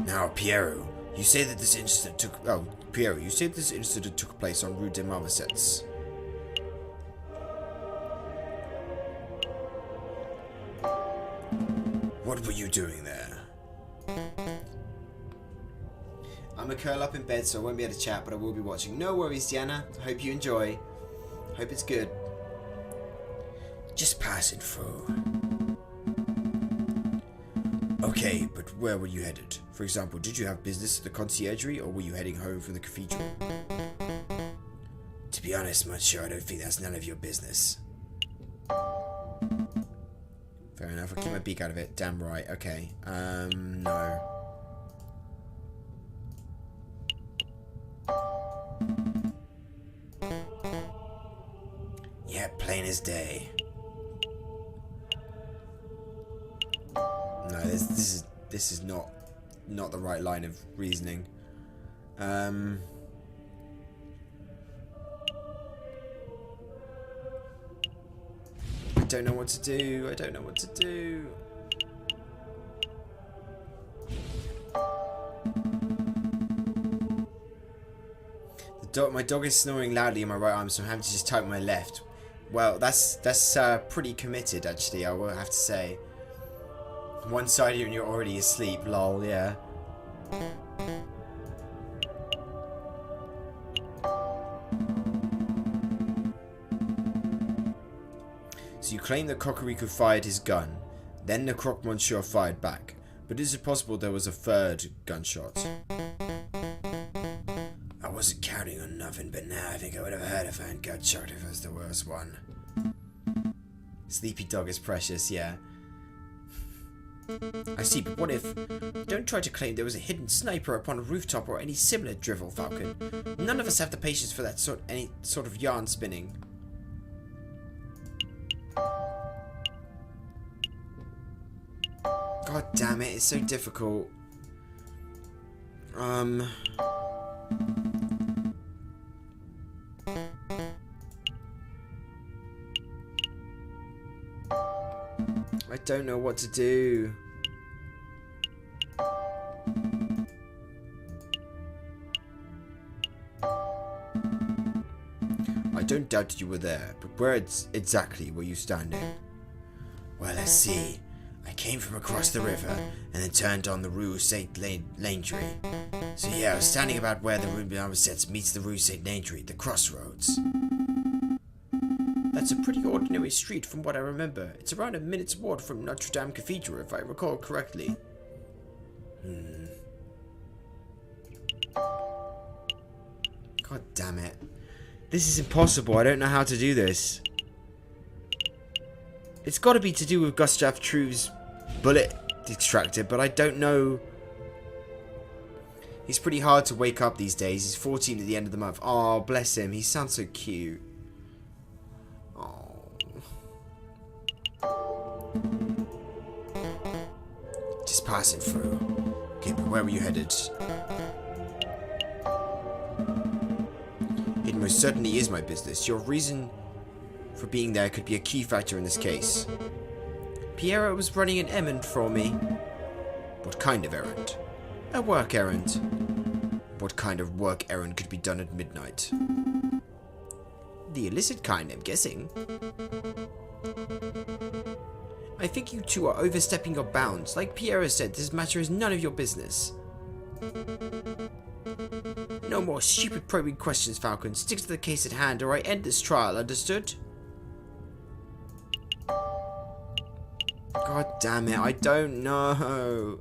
Now, Piero, you say that this incident took... Oh, Piero, you say this incident took place on Rue des Marmosettes. What were you doing there? I'm gonna curl up in bed, so I won't be able to chat, but I will be watching. No worries, Diana. Hope you enjoy. Hope it's good. Just passing through. Okay, but where were you headed? For example, did you have business at the conciergerie, or were you heading home from the cathedral? To be honest, Monsieur, I don't think that's none of your business. Fair enough, I'll keep my beak out of it. Damn right, okay. No. Yeah, plain as day. No, this is not the right line of reasoning. I don't know what to do. I don't know what to do. My dog is snoring loudly in my right arm, so I'm having to just type my left. Well, that's pretty committed, actually, I will have to say. One side of you and you're already asleep, lol, yeah. So you claim that Cocorico fired his gun, then the Croc Monsieur fired back. But is it possible there was a third gunshot? I wasn't counting on nothing, but now I think I would have heard a third gunshot if it was the worst one. Sleepy dog is precious, yeah. I see, but what if... Don't try to claim there was a hidden sniper upon a rooftop or any similar drivel, Falcon. None of us have the patience for that any sort of yarn spinning. God damn it, it's so difficult. I don't know what to do. I don't doubt you were there, but where exactly were you standing? Well, let's see. I came from across the river and then turned on the Rue Saint-Landry. So yeah, I was standing about where the Rue Marmosettes meets the Rue Saint-Landry, the crossroads. That's a pretty ordinary street from what I remember. It's around a minute's walk from Notre Dame Cathedral, if I recall correctly. God damn it. This is impossible. I don't know how to do this. It's got to be to do with Gustave Troux's bullet extractor, but I don't know. He's pretty hard to wake up these days. He's 14 at the end of the month. Oh, bless him. He sounds so cute. Just passing through. Okay, but where were you headed? It most certainly is my business. Your reason for being there could be a key factor in this case. Piero was running an errand for me. What kind of errand? A work errand. What kind of work errand could be done at midnight? The illicit kind, I'm guessing. I think you two are overstepping your bounds. Like Piero said, this matter is none of your business. No more stupid probing questions, Falcon. Stick to the case at hand or I end this trial, understood? God damn it, I don't know.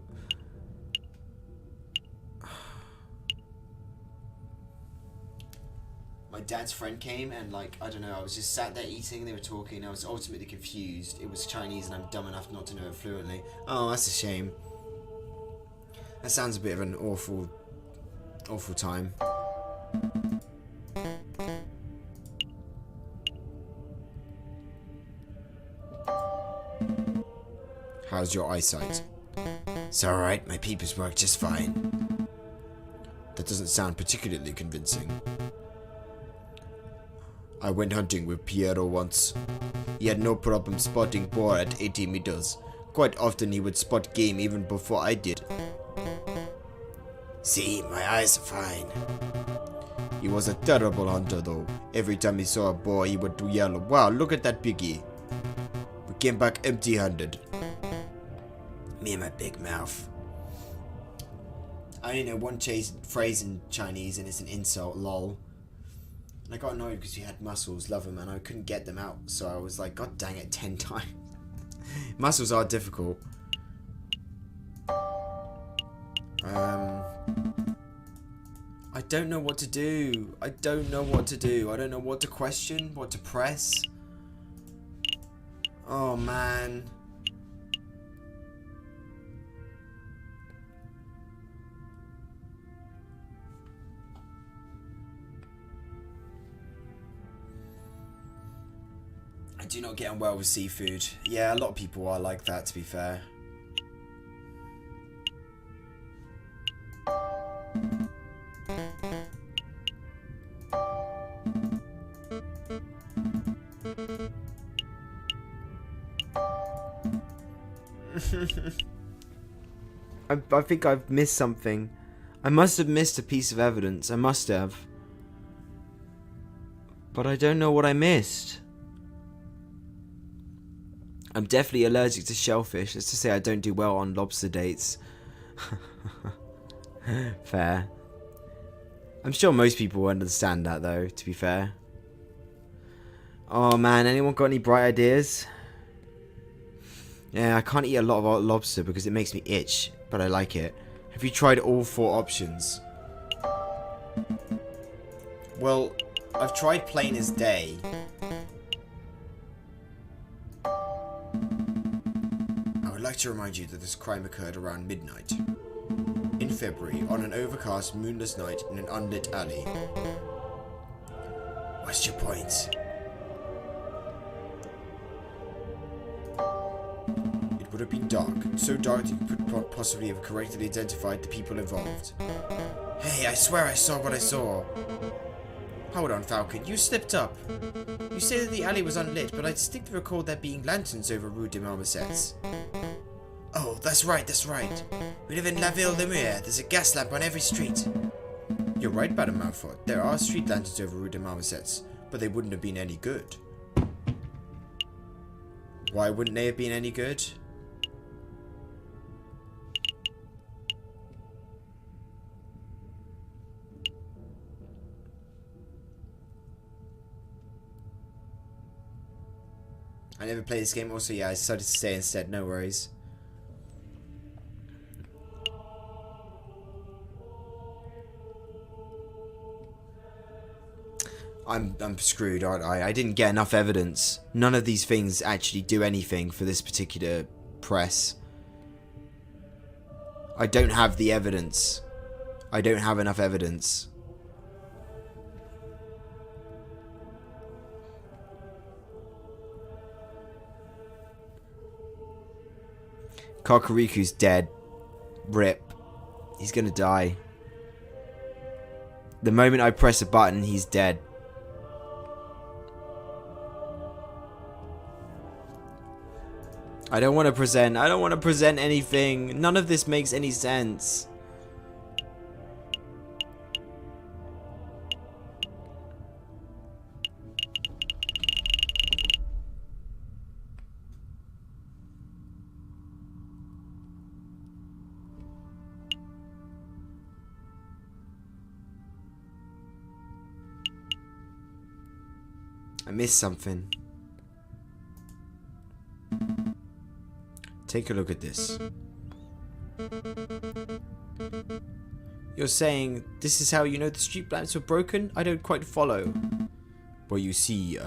My dad's friend came and, like, I don't know, I was just sat there eating, they were talking, I was ultimately confused. It was Chinese and I'm dumb enough not to know it fluently. Oh, that's a shame. That sounds a bit of an awful time. How's your eyesight? It's alright, my peepers work just fine. That doesn't sound particularly convincing. I went hunting with Piero once. He had no problem spotting boar at 80 meters. Quite often he would spot game even before I did. See, my eyes are fine. He was a terrible hunter though. Every time he saw a boar he would yell, "Wow, look at that piggy." We came back empty-handed. Me and my big mouth. I only know one phrase in Chinese and it's an insult, lol. And I got annoyed because we had muscles, love them, and I couldn't get them out. So I was like, God dang it, 10 times. Muscles are difficult. I don't know what to do. I don't know what to do. I don't know what to question, what to press. Oh, man. I do not get on well with seafood. Yeah, a lot of people are like that, to be fair. I think I've missed something. I must have missed a piece of evidence. I must have. But I don't know what I missed. I'm definitely allergic to shellfish. Let's just say I don't do well on lobster dates. Fair. I'm sure most people will understand that though, to be fair. Oh man, anyone got any bright ideas? Yeah, I can't eat a lot of lobster because it makes me itch, but I like it. Have you tried all 4 options? Well, I've tried plain as day. I would like to remind you that this crime occurred around midnight. In February, on an overcast, moonless night in an unlit alley. What's your point? It would have been dark, so dark that you could possibly have correctly identified the people involved. Hey, I swear I saw what I saw. Hold on, Falcon, you slipped up. You say that the alley was unlit, but I distinctly recall there being lanterns over Rue des Marmosettes. Oh, that's right, that's right. We live in La Ville Lumiere. There's a gas lamp on every street. You're right, Madame Malfoy. There are street lanterns over Rue des Marmosettes, but they wouldn't have been any good. Why wouldn't they have been any good? I never played this game, also yeah, I decided to stay instead, no worries. I'm screwed, aren't I? I didn't get enough evidence. None of these things actually do anything for this particular press. I don't have the evidence. I don't have enough evidence. Kakariku's dead. Rip. He's gonna die. The moment I press a button, he's dead. I don't want to present anything. None of this makes any sense. I missed something. Take a look at this. You're saying this is how you know the street lamps were broken? I don't quite follow. Well, you see,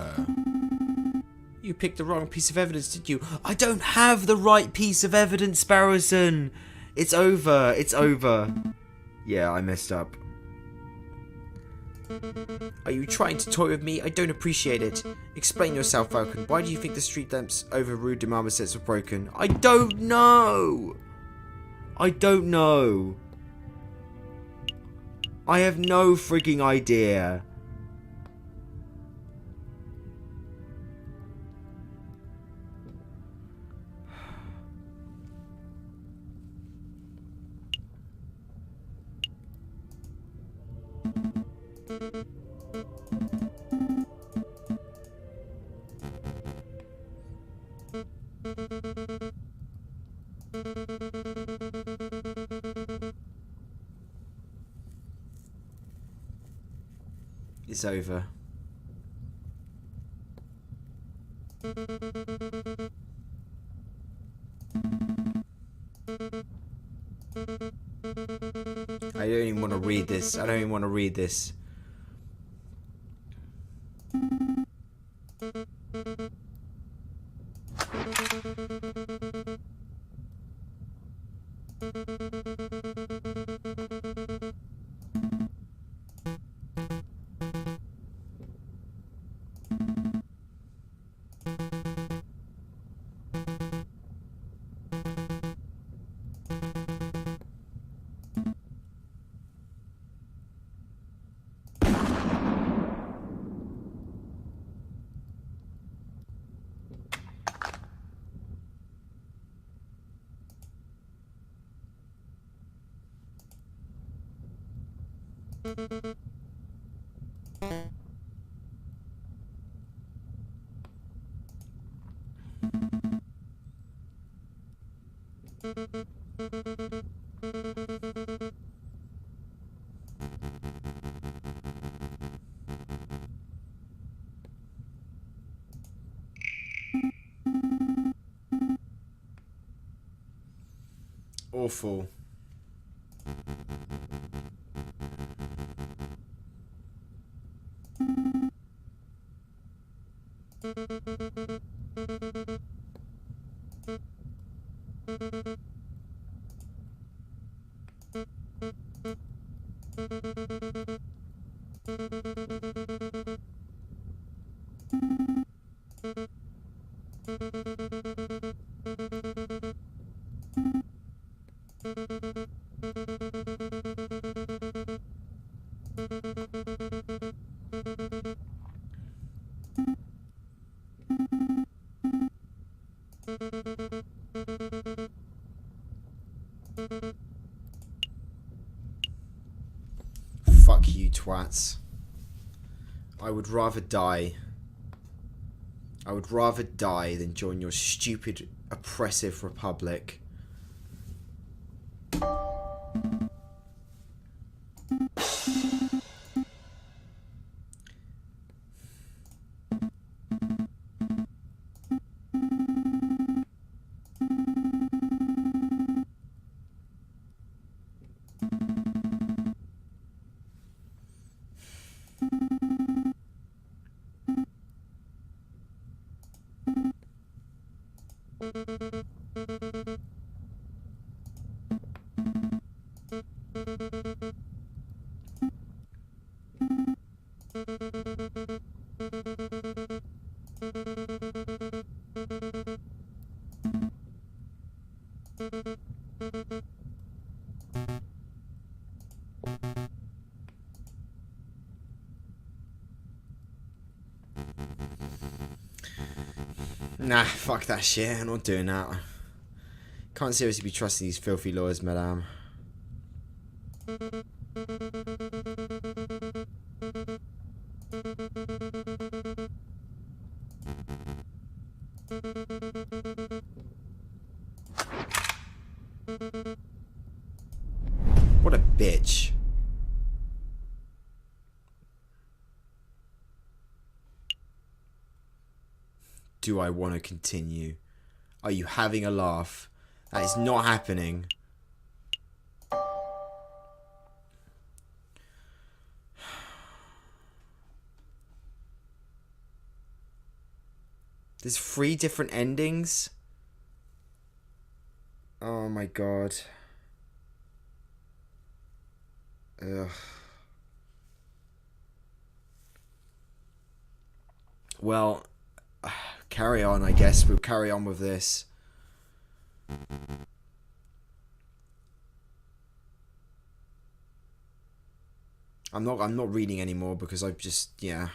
you picked the wrong piece of evidence, did you? I don't have the right piece of evidence, Sparrowson! It's over, it's over. Yeah, I messed up. Are you trying to toy with me? I don't appreciate it. Explain yourself, Falcon. Why do you think the street lamps over Rue de Marmosets were broken? I don't know! I don't know. I have no freaking idea. It's over. I don't even want to read this. I don't even want to read this. Awful. Fuck you, twats. I would rather die. I would rather die than join your stupid, oppressive republic. Nah, fuck that shit. I'm not doing that. Can't seriously be trusting these filthy lawyers, madame. What a bitch. do I want to continue? Are you having a laugh? That is not happening. There's 3 different endings? Oh my god. Ugh. Well, carry on, I guess. We'll carry on with this. I'm not reading anymore because I've just, yeah.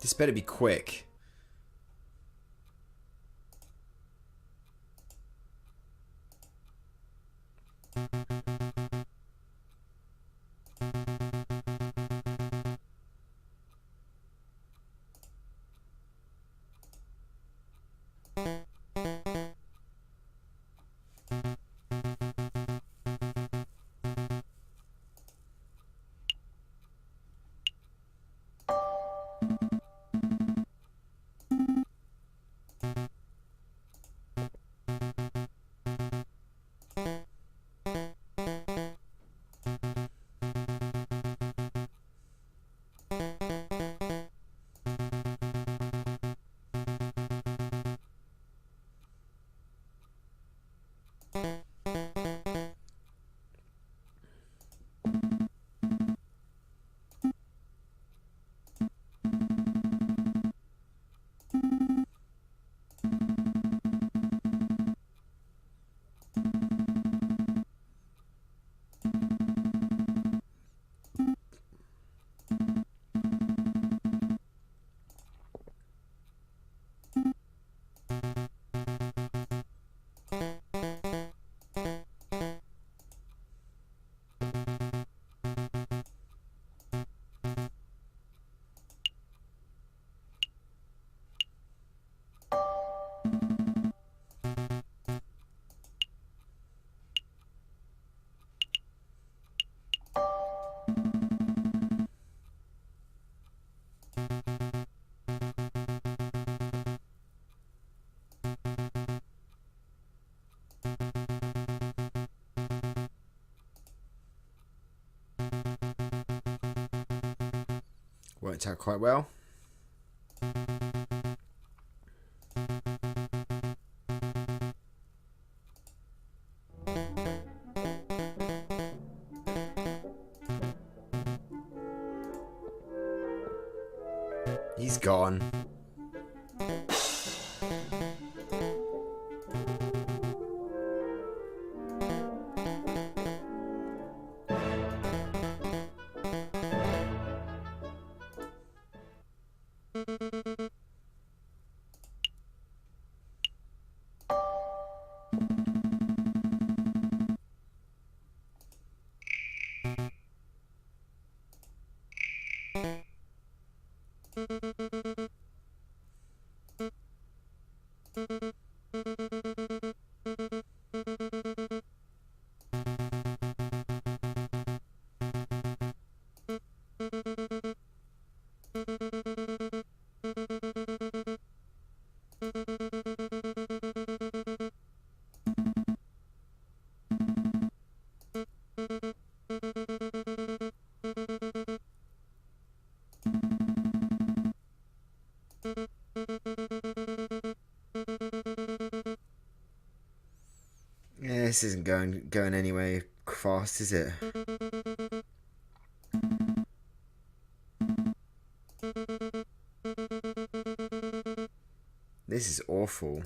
This better be quick. Worked out quite well. He's gone. Yeah, this isn't going anywhere fast, is it? This is awful.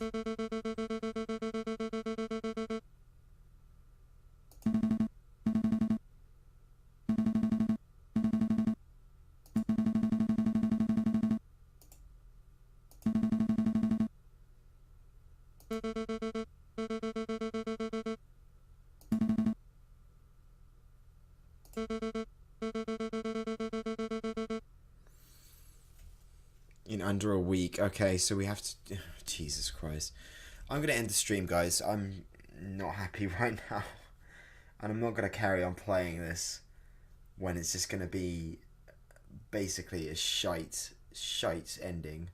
In under a week. Okay, so we have to... Jesus Christ. I'm going to end the stream, guys. I'm not happy right now. And I'm not going to carry on playing this when it's just going to be basically a shite ending.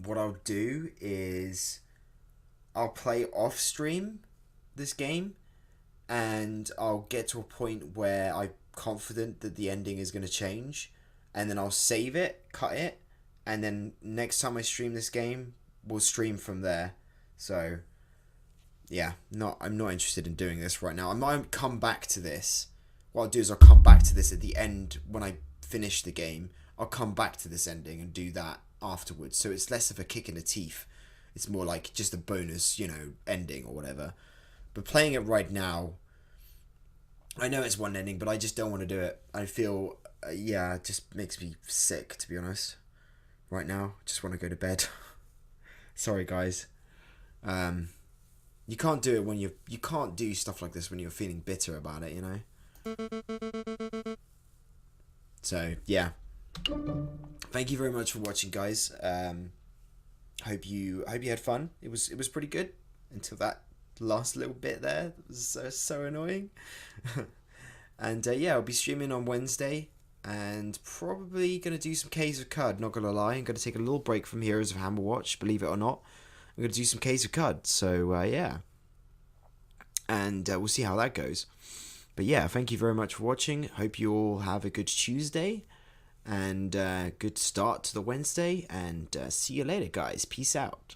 What I'll do is I'll play off stream this game, and I'll get to a point where I'm confident that the ending is going to change, and then I'll save it, cut it, and then next time I stream this game, we'll stream from there. So yeah, I'm not interested in doing this right now. I might come back to this. What I'll do is I'll come back to this at the end when I finish the game. I'll come back to this ending and do that afterwards. So it's less of a kick in the teeth. It's more like just a bonus, ending or whatever. But playing it right now, I know it's one ending, but I just don't want to do it. I feel, it just makes me sick, to be honest. Right now, just want to go to bed. Sorry, guys. You can't do it when you can't do stuff like this when you're feeling bitter about it, So yeah, thank you very much for watching, guys. Hope you had fun. It was pretty good until that last little bit there. It was so annoying. And I'll be streaming on Wednesday, and probably gonna do some Caves of Cud. Not gonna lie, I'm gonna take a little break from Heroes of Hammerwatch. Believe it or not, I'm gonna do some Caves of Cud. So yeah, and we'll see how that goes. But yeah, thank you very much for watching. Hope you all have a good Tuesday and good start to the Wednesday. And see you later, guys. Peace out.